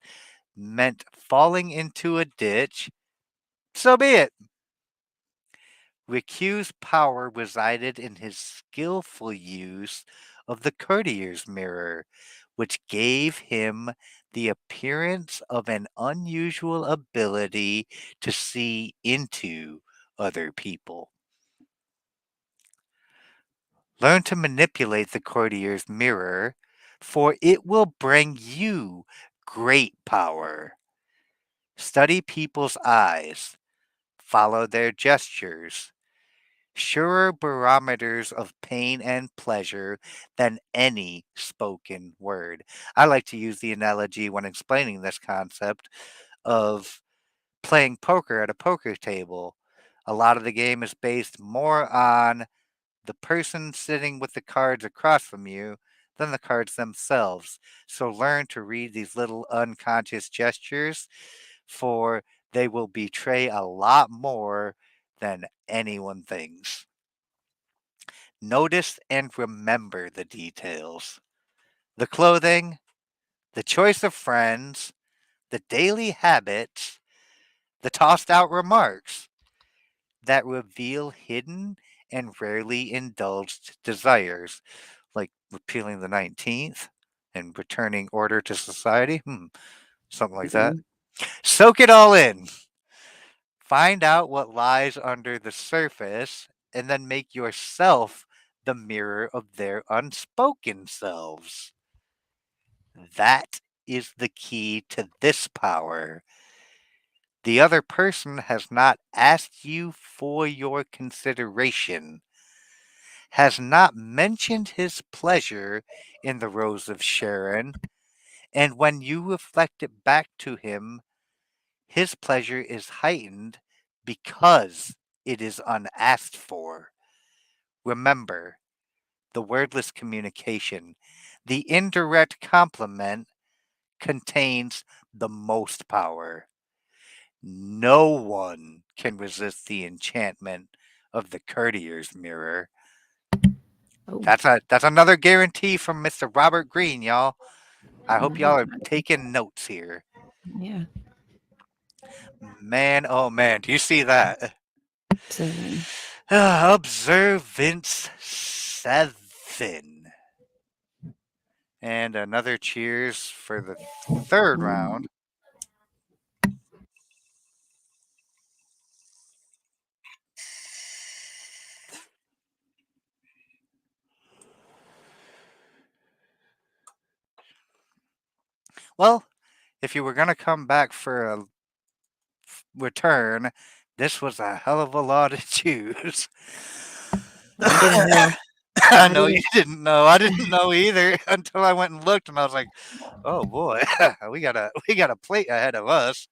meant falling into a ditch, so be it. Rikyu's power resided in his skillful use of the courtier's mirror, which gave him the appearance of an unusual ability to see into other people. Learn to manipulate the courtier's mirror, for it will bring you great power. Study people's eyes, follow their gestures, surer barometers of pain and pleasure than any spoken word. I like to use the analogy when explaining this concept of playing poker at a poker table. A lot of the game is based more on the person sitting with the cards across from you than the cards themselves. So learn to read these little unconscious gestures, for they will betray a lot more than anyone thinks. Notice and remember the details. The clothing, the choice of friends, the daily habits, the tossed out remarks that reveal hidden and rarely indulged desires, like repealing the 19th and returning order to society. Something like that. Mhm. Soak it all in. Find out what lies under the surface and then make yourself the mirror of their unspoken selves. That is the key to this power. The other person has not asked you for your consideration, has not mentioned his pleasure in the Rose of Sharon, and when you reflect it back to him, his pleasure is heightened because it is unasked for. Remember, the wordless communication, the indirect compliment contains the most power. No one can resist the enchantment of the courtier's mirror. Oh, That's another guarantee from Mr. Robert Greene, y'all. I hope very y'all are good. taking notes here. Yeah. Man, oh man, do you see that? 7. Observance 7. And another cheers for the third round. Well, if you were going to come back for a return, this was a hell of a lot to choose. I didn't know. I I know you didn't. didn't know. I didn't know either until I went and looked, and I was like, "Oh boy, we got a plate ahead of us."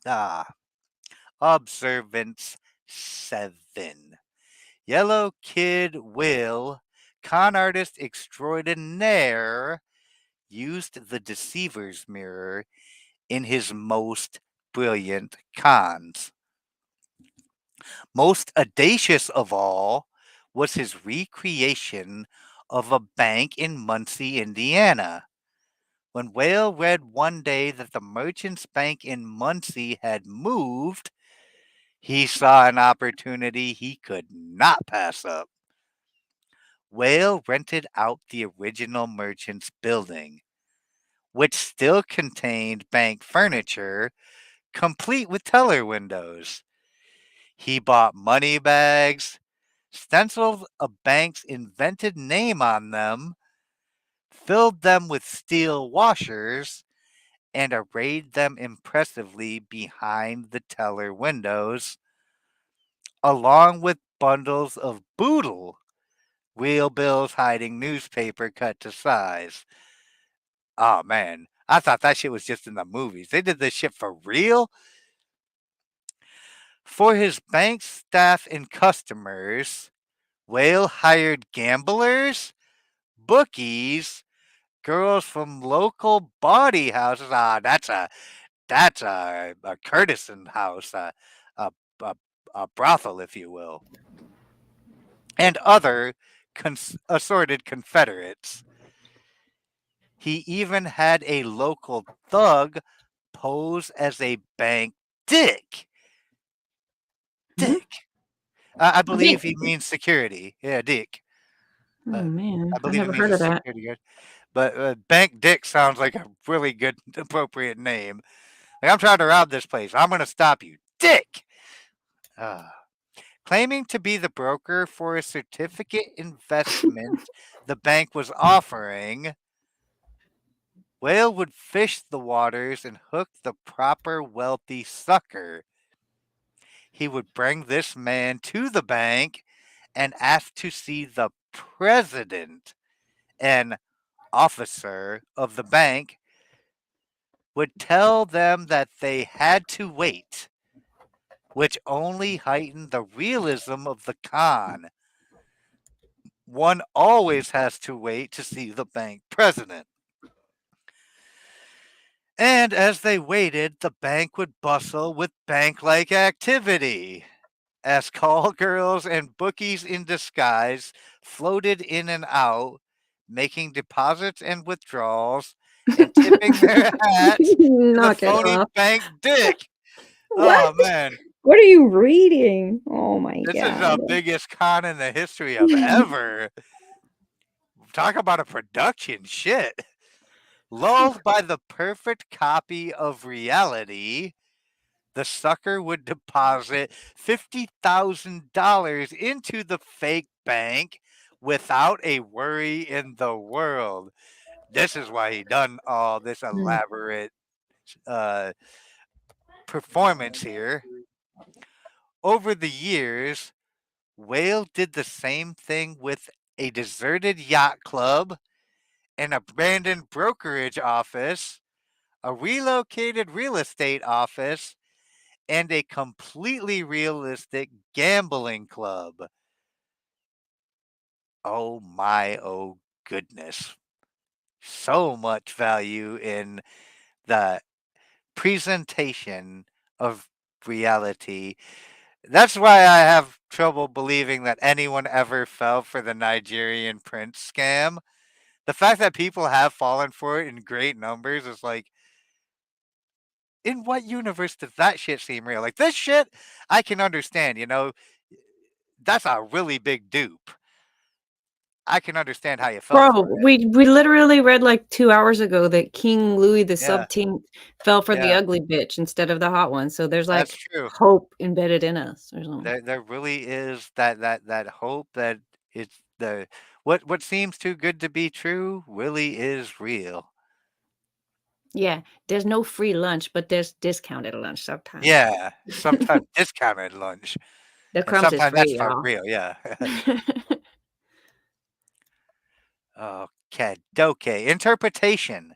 Ah, observance 7. Yellow Kid Will, con artist extraordinaire, used the deceiver's mirror in his most brilliant cons. Most audacious of all was his recreation of a bank in Muncie, Indiana. When Whale read one day that the Merchants Bank in Muncie had moved, he saw an opportunity he could not pass up. Whale rented out the original Merchants building, which still contained bank furniture, complete with teller windows. He bought money bags, stenciled a bank's invented name on them, filled them with steel washers, and arrayed them impressively behind the teller windows, along with bundles of boodle, real bills hiding newspaper cut to size. Oh man, I thought that shit was just in the movies. They did this shit for real? For his bank staff and customers, Whale hired gamblers, bookies, girls from local bawdy houses. That's a courtesan house, a, a, a brothel, if you will, and other assorted Confederates. He even had a local thug pose as a bank dick. Hmm? Dick. I I think. believe he means security. Yeah, dick. Oh Uh, man, I I've believe it never means heard a of that. security guard. But Bank Dick sounds like a really good, appropriate name. Like, I'm trying to rob this place. I'm going to stop you. Dick! Uh, Claiming to be the broker for a certificate investment the bank was offering, Whale would fish the waters and hook the proper wealthy sucker. He would bring this man to the bank and ask to see the president. An officer of the bank would tell them that they had to wait, which only heightened the realism of the con. One always has to wait to see the bank president. And as they waited, the bank would bustle with bank like activity as call girls and bookies in disguise floated in and out, making deposits and withdrawals and tipping their hats to the Knock it phony off. bank dick. What? Oh man, What are you reading? Oh my this is god. the biggest con in the history of ever. Talk about a production shit. Lulled by the perfect copy of reality, the sucker would deposit $50,000 into the fake bank without a worry in the world. This is why he done all this Mm. elaborate uh, performance here. Over the years, Whale did the same thing with a deserted yacht club, an abandoned brokerage office, a relocated real estate office, and a completely realistic gambling club. Oh my, oh goodness. So much value in the presentation of reality. That's why I have trouble believing that anyone ever fell for the Nigerian prince scam. The fact that people have fallen for it in great numbers is like, in what universe does that shit seem real? Like this shit, I can understand, that's a really big dupe. I can understand how you fell Bro, for it. we literally read, like, 2 hours ago that King Louis the Yeah, 17th fell for the yeah, ugly bitch instead of the hot one, so there's, that's like, true. hope embedded in us or something. There really is that hope that it's what seems too good to be true really is real. Yeah, there's no free lunch, but there's discounted lunch sometimes. Yeah, sometimes discounted lunch, The and crumbs is sometimes that's free, for y'all. real. Yeah. Okay, doke. Interpretation.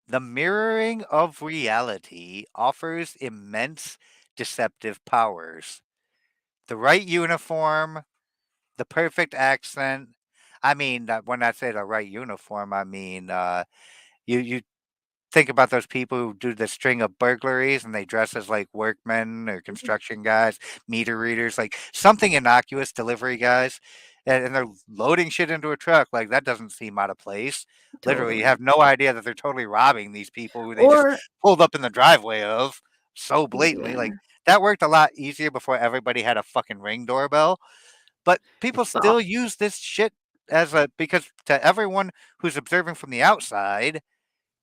The mirroring of reality offers immense deceptive powers. The right uniform, the perfect accent. I mean, when I say the right uniform, I mean you think about those people who do the string of burglaries and they dress as like workmen or construction guys, meter readers, like something innocuous, delivery guys, and they're loading shit into a truck. Like that doesn't seem out of place. Literally, you Totally. have no idea that they're totally robbing these people who they just Or pulled up in the driveway of so blatantly. Like yeah. that worked a lot easier before everybody had a fucking Ring doorbell. But people Well, still use this shit as a because to everyone who's observing from the outside,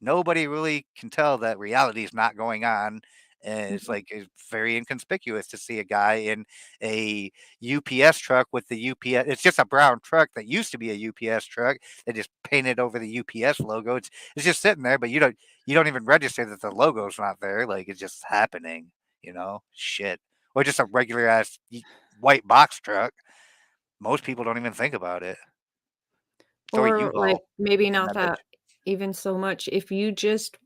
nobody really can tell that reality is not going on. And it's mhm, like it's very inconspicuous to see a guy in a UPS truck with the UPS. It's just a brown truck that used to be a UPS truck. They just painted over the UPS logo. It's just sitting there, but you don't even register that the logo's not there. Like it's just happening, shit. Or just a regular ass white box truck. Most people don't even think about it. Or or, like, U-Haul maybe in not that that bitch. even so much if you just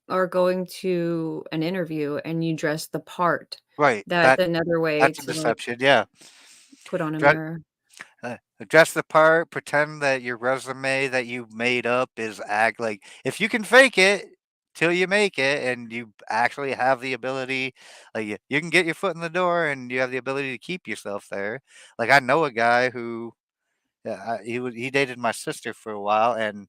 are going to an interview and you dress the part, Right. that's That another way that's a to, like, deception. Yeah. put on a Dre mirror. Dress the part, pretend that your resume that you made up is act like if you can fake it till you make it and you actually have the ability, like you can get your foot in the door and you have the ability to keep yourself there. Like I know a guy who he dated my sister for a while and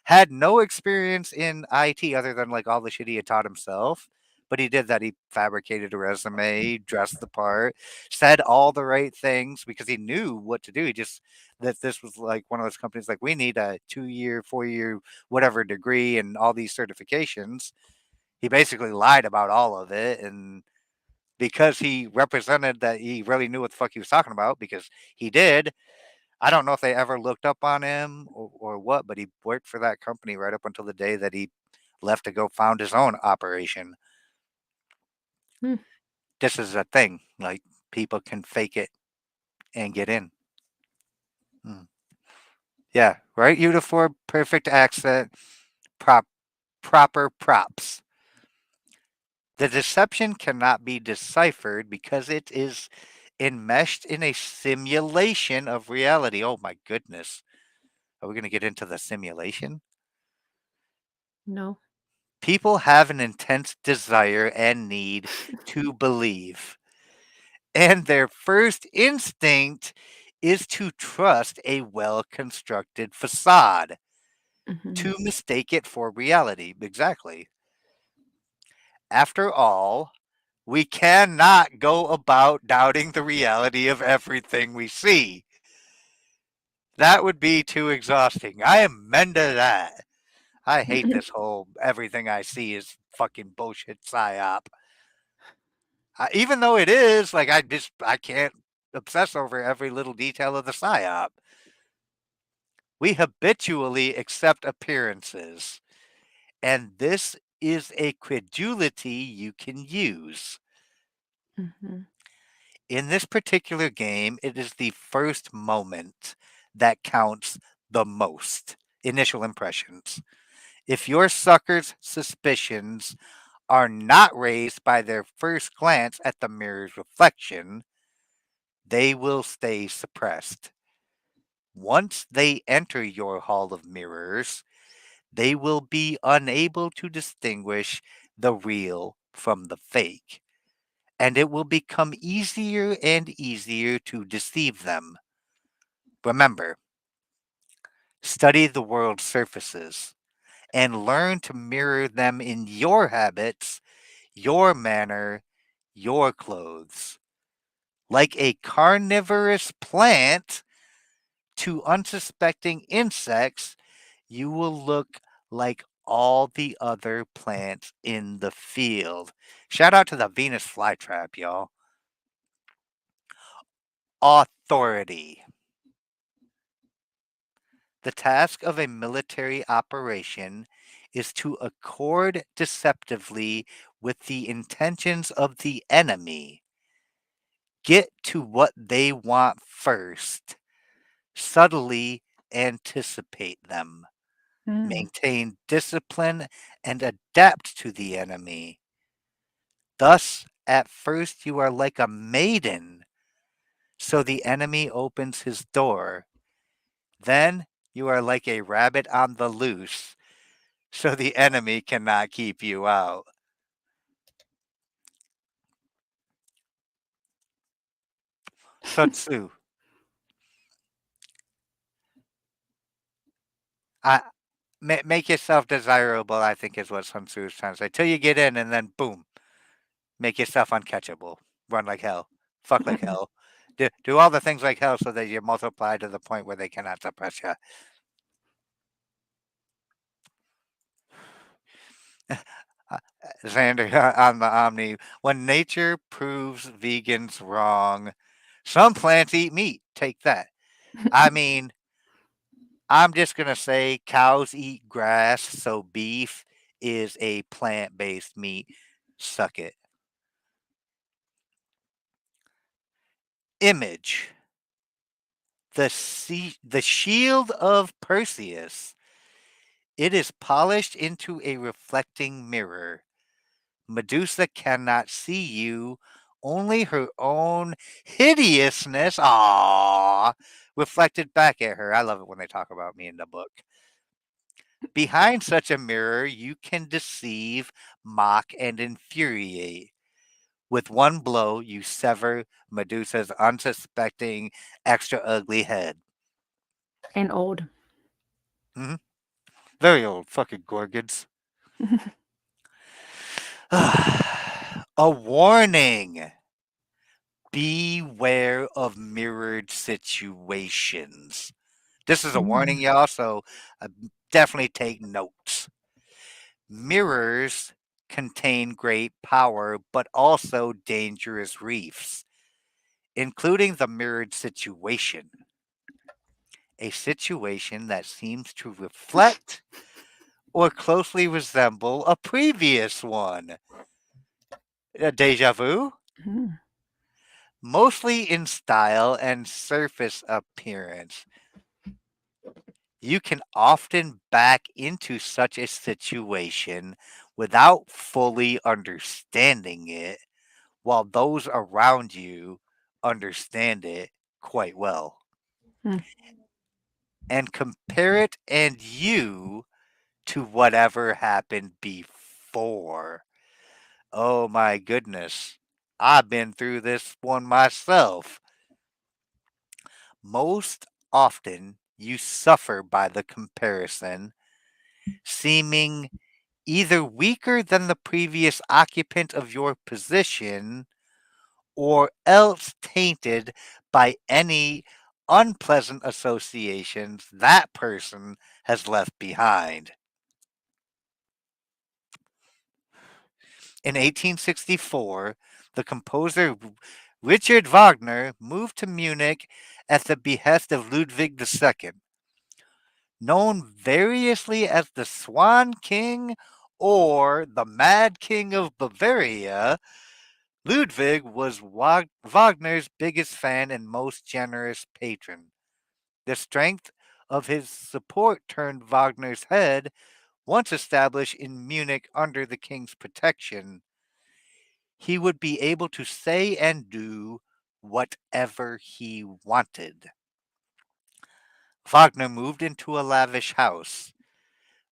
had no experience in IT other than like all the shit he had taught himself. But he did that. He fabricated a resume, dressed the part, said all the right things because he knew what to do. He just that this was like one of those companies like we need a 2 year, 4 year, whatever degree and all these certifications. He basically lied about all of it and because he represented that he really knew what the fuck he was talking about because he did. I don't know if they ever looked up on him or what, but he worked for that company right up until the day that he left to go found his own operation. Hmm, This is a thing. Like people can fake it and get in. Mm. Yeah, right uniform, perfect accent, prop proper props. The deception cannot be deciphered because it is enmeshed in a simulation of reality. Oh my goodness. Are we going to get into the simulation? no. People have an intense desire and need to believe. And their first instinct is to trust a well constructed facade, Mhm. to mistake it for reality. Exactly. After all, we cannot go about doubting the reality of everything we see. That would be too exhausting. I am men to that. I hate this whole everything I see is fucking bullshit psyop. Even though it is, like, I can't obsess over every little detail of the psyop. We habitually accept appearances, and this is a credulity you can use. Mhm. In this particular game, it is the first moment that counts the most. Initial impressions. If your sucker's suspicions are not raised by their first glance at the mirror's reflection, they will stay suppressed. Once they enter your hall of mirrors, they will be unable to distinguish the real from the fake. and it will become easier and easier to deceive them. Remember, study the world's surfaces and learn to mirror them in your habits, your manner, your clothes. Like a carnivorous plant to unsuspecting insects, you will look like all the other plants in the field. Shout out to the Venus flytrap, y'all. Authority. The task of a military operation is to accord deceptively with the intentions of the enemy. Get to what they want first. Subtly anticipate them. Mm. Maintain discipline and adapt to the enemy. Thus, at first, you are like a maiden, so the enemy opens his door. Then, you are like a rabbit on the loose, so the enemy cannot keep you out. Sun Tzu. I, make yourself desirable, I think is what Sun Tzu is trying to say. Till you get in, and then boom, make yourself uncatchable. Run like hell. Fuck like hell. Do all the things like hell so that you multiply to the point where they cannot suppress you. Xander on the Omni. When nature proves vegans wrong, some plants eat meat. Take that. I mean, I'm just going to say cows eat grass, so beef is a plant based meat. Suck it. Image. The shield of Perseus. It is polished into a reflecting mirror. Medusa cannot see you, only her own hideousness, reflected back at her. I love it when they talk about me in the book. Behind such a mirror, you can deceive, mock, and infuriate. With one blow, you sever Medusa's unsuspecting, extra ugly head. And old. Hmm. Very old fucking Gorgons. A warning. Beware of mirrored situations. This is a warning, Mm. y'all, so definitely take notes. Mirrors contain great power, but also dangerous reefs, including the mirrored situation. A situation that seems to reflect or closely resemble a previous one. A deja vu? Mm. Mostly in style and surface appearance. You can often back into such a situation without fully understanding it, while those around you understand it quite well. Mm. And compare it and you to whatever happened before. Oh my goodness. I've been through this one myself. Most often, you suffer by the comparison, seeming either weaker than the previous occupant of your position or else tainted by any unpleasant associations that person has left behind. In 1864, the composer Richard Wagner moved to Munich at the behest of Ludwig II, known variously as the Swan King or the Mad King of Bavaria. Ludwig was Wagner's biggest fan and most generous patron. The strength of his support turned Wagner's head, once established in Munich under the king's protection. He would be able to say and do whatever he wanted. Wagner moved into a lavish house,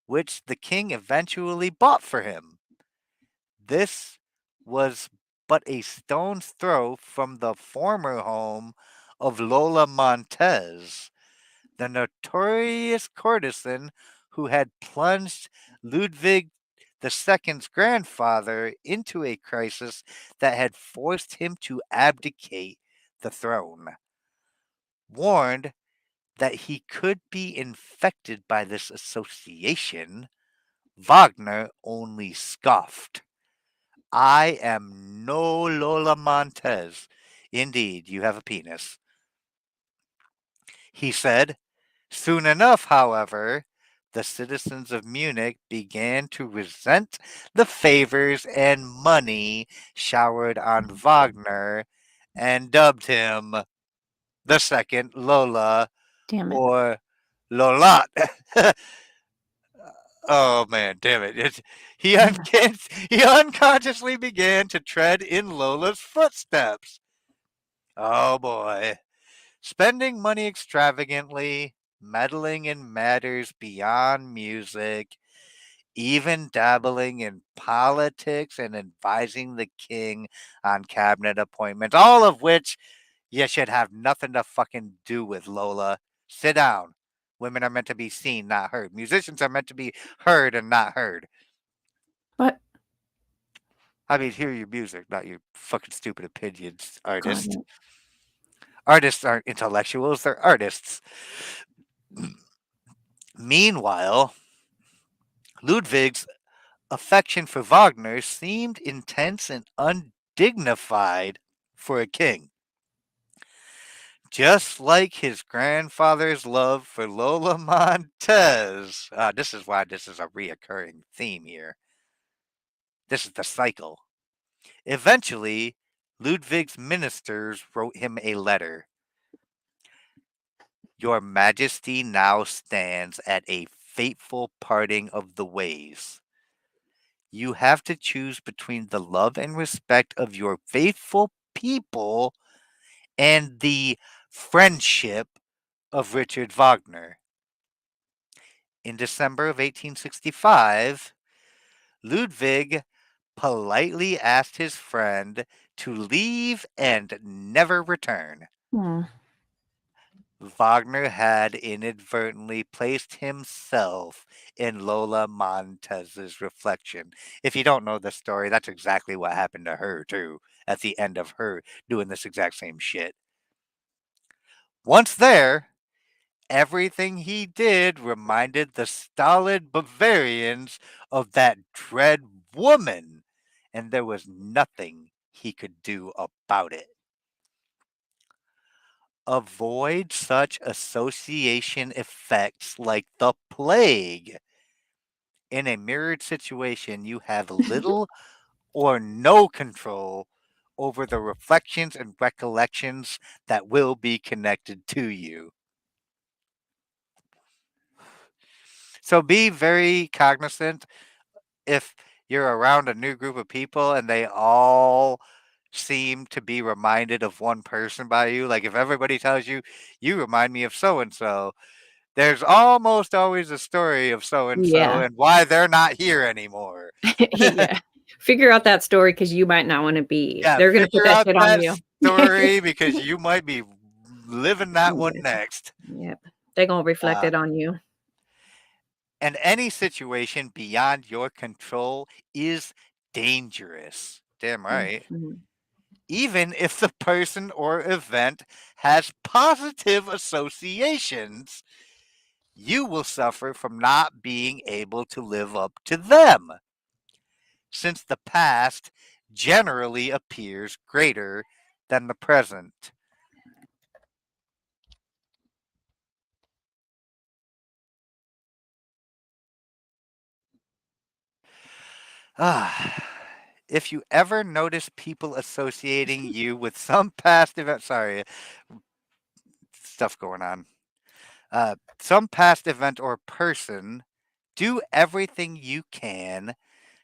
which the king eventually bought for him. This was but a stone's throw from the former home of Lola Montez, the notorious courtesan who had plunged Ludwig II's grandfather into a crisis that had forced him to abdicate the throne. Warned that he could be infected by this association, Wagner only scoffed. I am no Lola Montez. Indeed, you have a penis, he said. Soon enough, however, the citizens of Munich began to resent the favors and money showered on Wagner and dubbed him the second Lola Damn it. or Lolat. Oh man, damn it. He unconsciously began to tread in Lola's footsteps. Oh boy. Spending money extravagantly, meddling in matters beyond music, even dabbling in politics and advising the king on cabinet appointments, all of which you should have nothing to fucking do with, Lola. Sit down. Women are meant to be seen, not heard. Musicians are meant to be heard and not heard. What? I mean, hear your music, not your fucking stupid opinions, God. artist. Artists aren't intellectuals, they're artists. Meanwhile, Ludwig's affection for Wagner seemed intense and undignified for a king. Just like his grandfather's love for Lola Montez. This is why this is a reoccurring theme here. This is the cycle. Eventually, Ludwig's ministers wrote him a letter. Your Majesty now stands at a fateful parting of the ways. You have to choose between the love and respect of your faithful people and the friendship of Richard Wagner. In December of 1865, Ludwig politely asked his friend to leave and never return. Hmm. Wagner had inadvertently placed himself in Lola Montez's reflection. If you don't know the story, that's exactly what happened to her, too, at the end of her doing this exact same shit. Once there, everything he did reminded the stolid Bavarians of that dread woman, and there was nothing he could do about it. Avoid such association effects like the plague. In a mirrored situation, you have little or no control over the reflections and recollections that will be connected to you. So be very cognizant if you're around a new group of people and they all seem to be reminded of one person by you. Like if everybody tells you, you remind me of so and so, there's almost always a story of so and so Yeah. and why they're not here anymore. Yeah. Figure out that story because you might not want to be. Yeah, They're gonna put figure that out shit on that you. story because you might be living that one Yes. next. Yep. They're gonna reflect Uh, it on you. and any situation beyond your control is dangerous. Damn right. Mhm. Even if the person or event has positive associations, you will suffer from not being able to live up to them, since the past generally appears greater than the present. Ah, if you ever notice people associating you with some past event, sorry, stuff going on. Some past event or person, do everything you can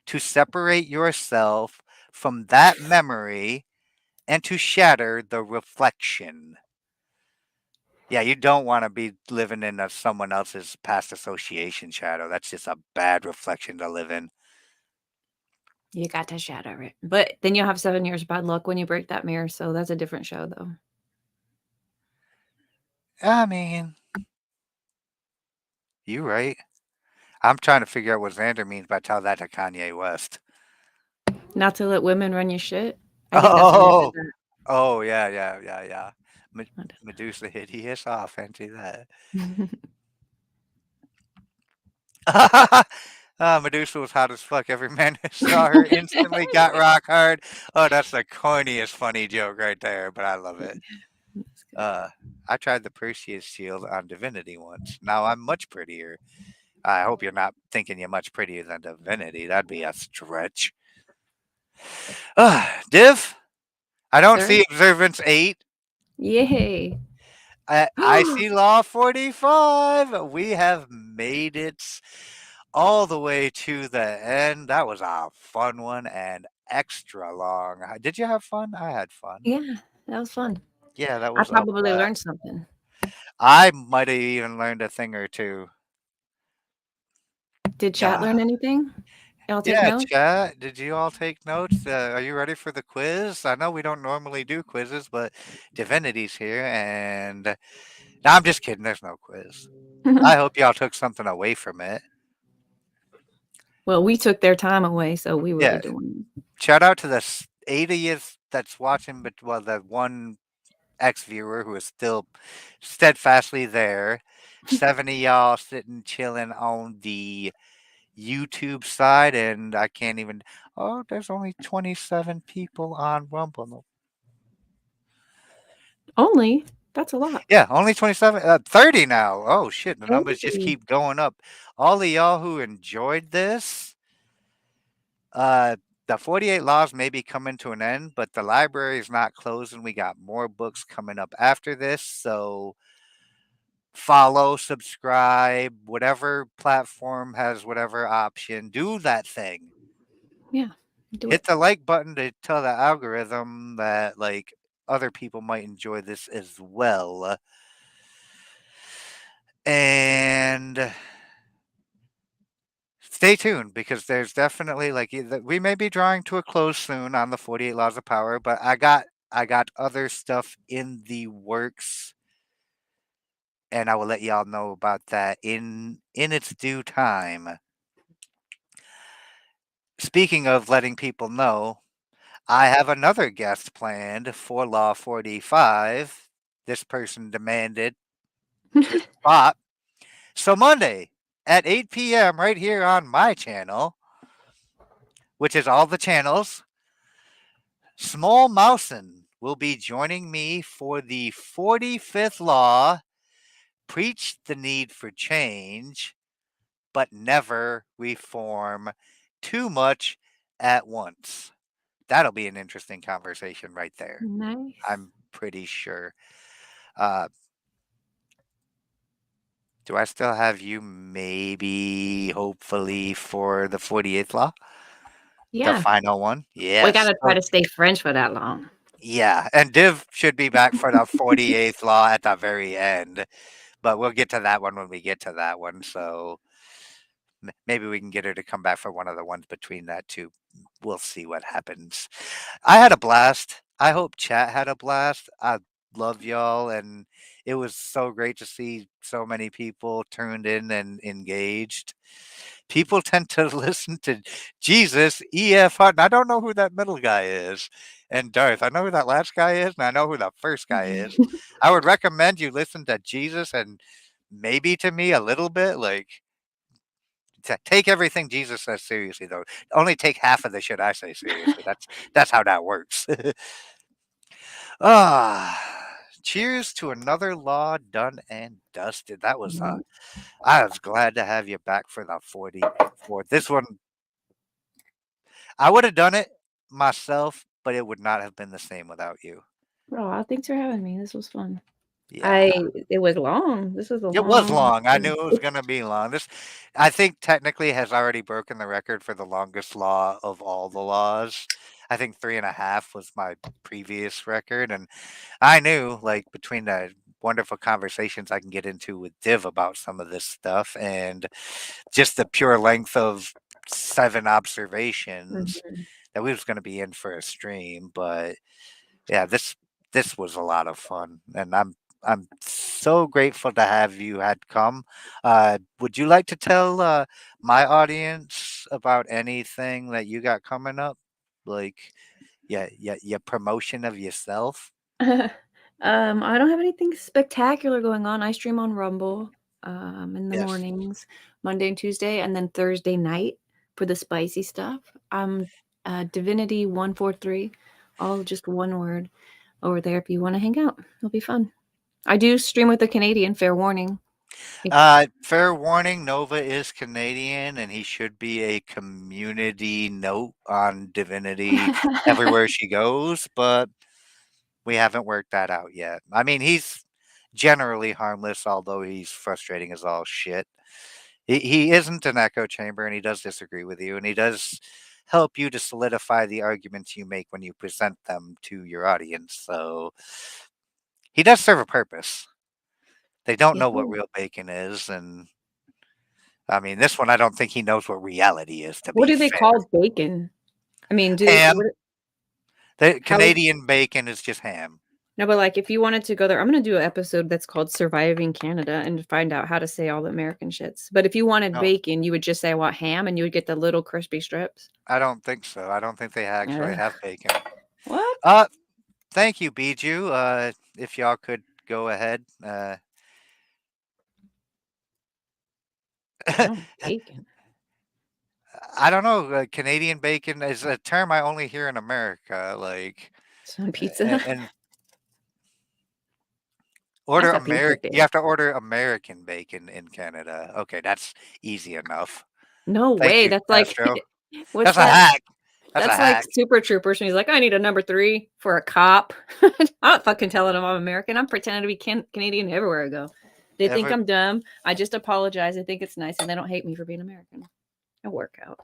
to separate yourself from that memory and to shatter the reflection. Yeah, you don't want to be living in someone else's past association shadow. That's just a bad reflection to live in. You got to shatter it. But then you'll have 7 years bad luck when you break that mirror, so that's a different show, though. I mean, you right. I'm trying to figure out what Xander means by tell that to Kanye West. Not to let women run your shit. I think that's when he said Oh, that. oh yeah, yeah, yeah, yeah. I don't Medusa hit his off, fancy that. know. Medusa was hot as fuck. Every man who saw her instantly got rock hard. Oh, that's the corniest funny joke right there, but I love it. That's good. Uh, I tried the Perseus shield on Divinity once. Now I'm much prettier. I hope you're not thinking you're much prettier than Divinity. That'd be a stretch. Div, I don't Sir? see Observance 8. Yay. I see Law 45. We have made it all the way to the end. That was a fun one and extra long. Did you have fun? I had fun. Yeah, that was fun. Yeah, that I was a probably blast. learned something. I might have even learned a thing or two. Did chat Yeah. learn anything? Y'all take Yeah, notes? chat. Did you all take notes? Are you ready for the quiz? I know we don't normally do quizzes, but Divinity's here, and no, I'm just kidding. There's no quiz. I hope y'all took something away from it. Well, we took their time away, so we were Yeah, doing shout out to the 80th that's watching, but well, the one ex viewer who is still steadfastly there. 70 y'all sitting chilling on the YouTube side, and I can't even. Oh, there's only 27 people on Rumble. only. That's a lot. Yeah, only 27, 30 now. Oh shit, the numbers just Oh. keep going up. All of y'all who enjoyed this, uh, the 48 laws may be coming to an end, but the library is not closing. We got more books coming up after this, so follow, subscribe, whatever platform has whatever option, do that thing. Yeah, do Hit it. the like button to tell the algorithm that like other people might enjoy this as well. And stay tuned because there's definitely like we may be drawing to a close soon on the 48 laws of power, but I got other stuff in the works, and I will let y'all know about that in its due time. Speaking of letting people know, I have another guest planned for Law 45. This person demanded this spot. So Monday at 8 p.m. right here on my channel, which is all the channels, Small Mousen will be joining me for the 45th law. Preach the need for change, but never reform too much at once. That'll be an interesting conversation right there. Nice. I'm pretty sure. Uh, do I still have you maybe, hopefully, for the 48th law? The Yeah. final one? We Yes. gotta try to stay French for that long. Yeah, and Div should be back for the 48th law at the very end, but we'll get to that one when we get to that one. So maybe we can get her to come back for one of the ones between that two. We'll see what happens. I had a blast. I hope chat had a blast. I love y'all, and it was so great to see so many people turned in and engaged. People tend to listen to Jesus, E.F. Hutton. I don't know who that middle guy is. And Darth, I know who that last guy is, and I know who the first guy is. I would recommend you listen to Jesus and maybe to me a little bit. Like, take everything Jesus says seriously, though. Only take half of the shit I say seriously. That's how that works. Cheers to another law done and dusted. That was Mhm. I was glad to have you back for the 44. This one I would have done it myself, but it would not have been the same without you. Aw, thanks for having me. This was fun. Yeah. I It was long. This was a It was long long. I knew thing. it was gonna be long. This, I think, technically has already broken the record for the longest law of all the laws. I think 3.5 was my previous record, and I knew, like, between the wonderful conversations I can get into with Div about some of this stuff, and just the pure length of 7 observations Mhm. that we was going to be in for a stream. But yeah, this was a lot of fun, and I'm so grateful to have you had come. Would you like to tell my audience about anything that you got coming up, like your promotion of yourself? I don't have anything spectacular going on. I stream on Rumble, in the Yes. mornings, Monday and Tuesday, and then Thursday night for the spicy stuff. Divinity 143, all just one word over there if you want to hang out. It'll be fun. I do stream with a Canadian, fair warning. If Fair warning, Nova is Canadian, and he should be a community note on Divinity everywhere she goes, but we haven't worked that out yet. I mean, he's generally harmless, although he's frustrating as all shit. He isn't an echo chamber, and he does disagree with you, and he does help you to solidify the arguments you make when you present them to your audience. So he does serve a purpose. They don't Yes, know what real bacon is, and I mean, this one, I don't think he knows what reality is, to what be do they fair. call bacon? I mean, do they Ham, what the how would Canadian bacon is just ham. no, but, like, if you wanted to go there I'm gonna do an episode that's called Surviving Canada and find out how to say all the American shits. But if you wanted No, bacon, you would just say, "I want ham," and you would get the little crispy strips? I don't think so. I don't think they actually Ugh. have bacon. What? Uh, Thank you, Bijou. If y'all could go ahead. Oh, bacon. I don't know. Canadian bacon is a term I only hear in America. Like, It's on pizza? and I order thought pizza American. You did. have to order American bacon in Canada. Okay, that's easy enough. No Thank way, you, that's like Castro. what's That's a that? hack. That's a That's like hack. Super Troopers when he's like, "I need a number 3 for a cop." I'm not fucking telling them I'm American, I'm pretending to be Canadian everywhere I go. They think Ever I'm dumb, I just apologize, I think it's nice, and they don't hate me for being American. It'll work out.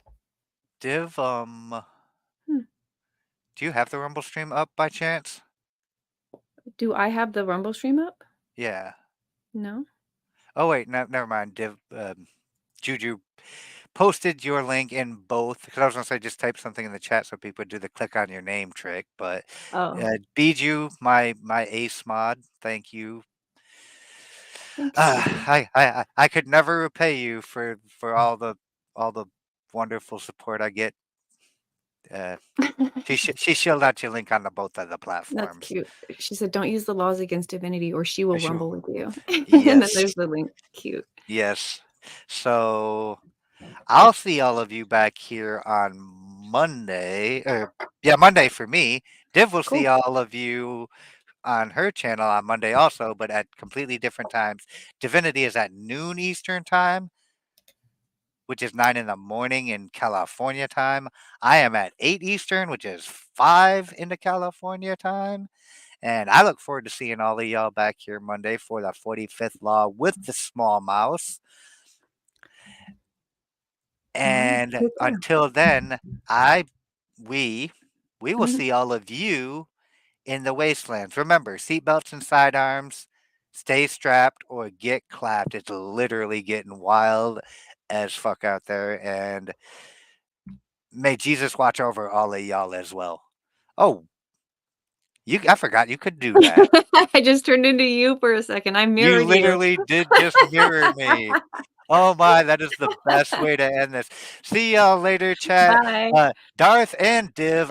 Div, Hmm. do you have the Rumble stream up by chance? Do I have the Rumble stream up? Yeah. No? Oh wait, no, never mind. Juju posted your link in both because I was gonna say just type something in the chat so people do the click on your name trick. But Oh, Bijou, my ace mod, thank you. thanks, sweetie. I could never repay you for all the wonderful support I get. Uh, she shilled out your link on the both of the That's platforms. cute. She said, "Don't use the laws against Divinity or she will She, rumble with you." And then yes, there's the link. Cute. yes. So I'll see all of you back here on Monday, or yeah, Monday for me. Div will see Cool. all of you on her channel on Monday also, but at completely different times. Divinity is at noon Eastern time, which is 9 in the morning in California time. I am at 8 Eastern, which is 5 in the California time. And I look forward to seeing all of y'all back here Monday for the 45th Law with the small mouse. Alright, And take care. until then, I we we will Mhm. see all of you in the wastelands. Remember, seatbelts and sidearms, stay strapped or get clapped. It's literally getting wild as fuck out there. And may Jesus watch over all of y'all as well. Oh, I forgot you could do that. I just turned into you for a second. I You mirrored you. literally did just mirror me. Oh my, that is the best way to end this. See y'all later, chat. Bye. Darth and Div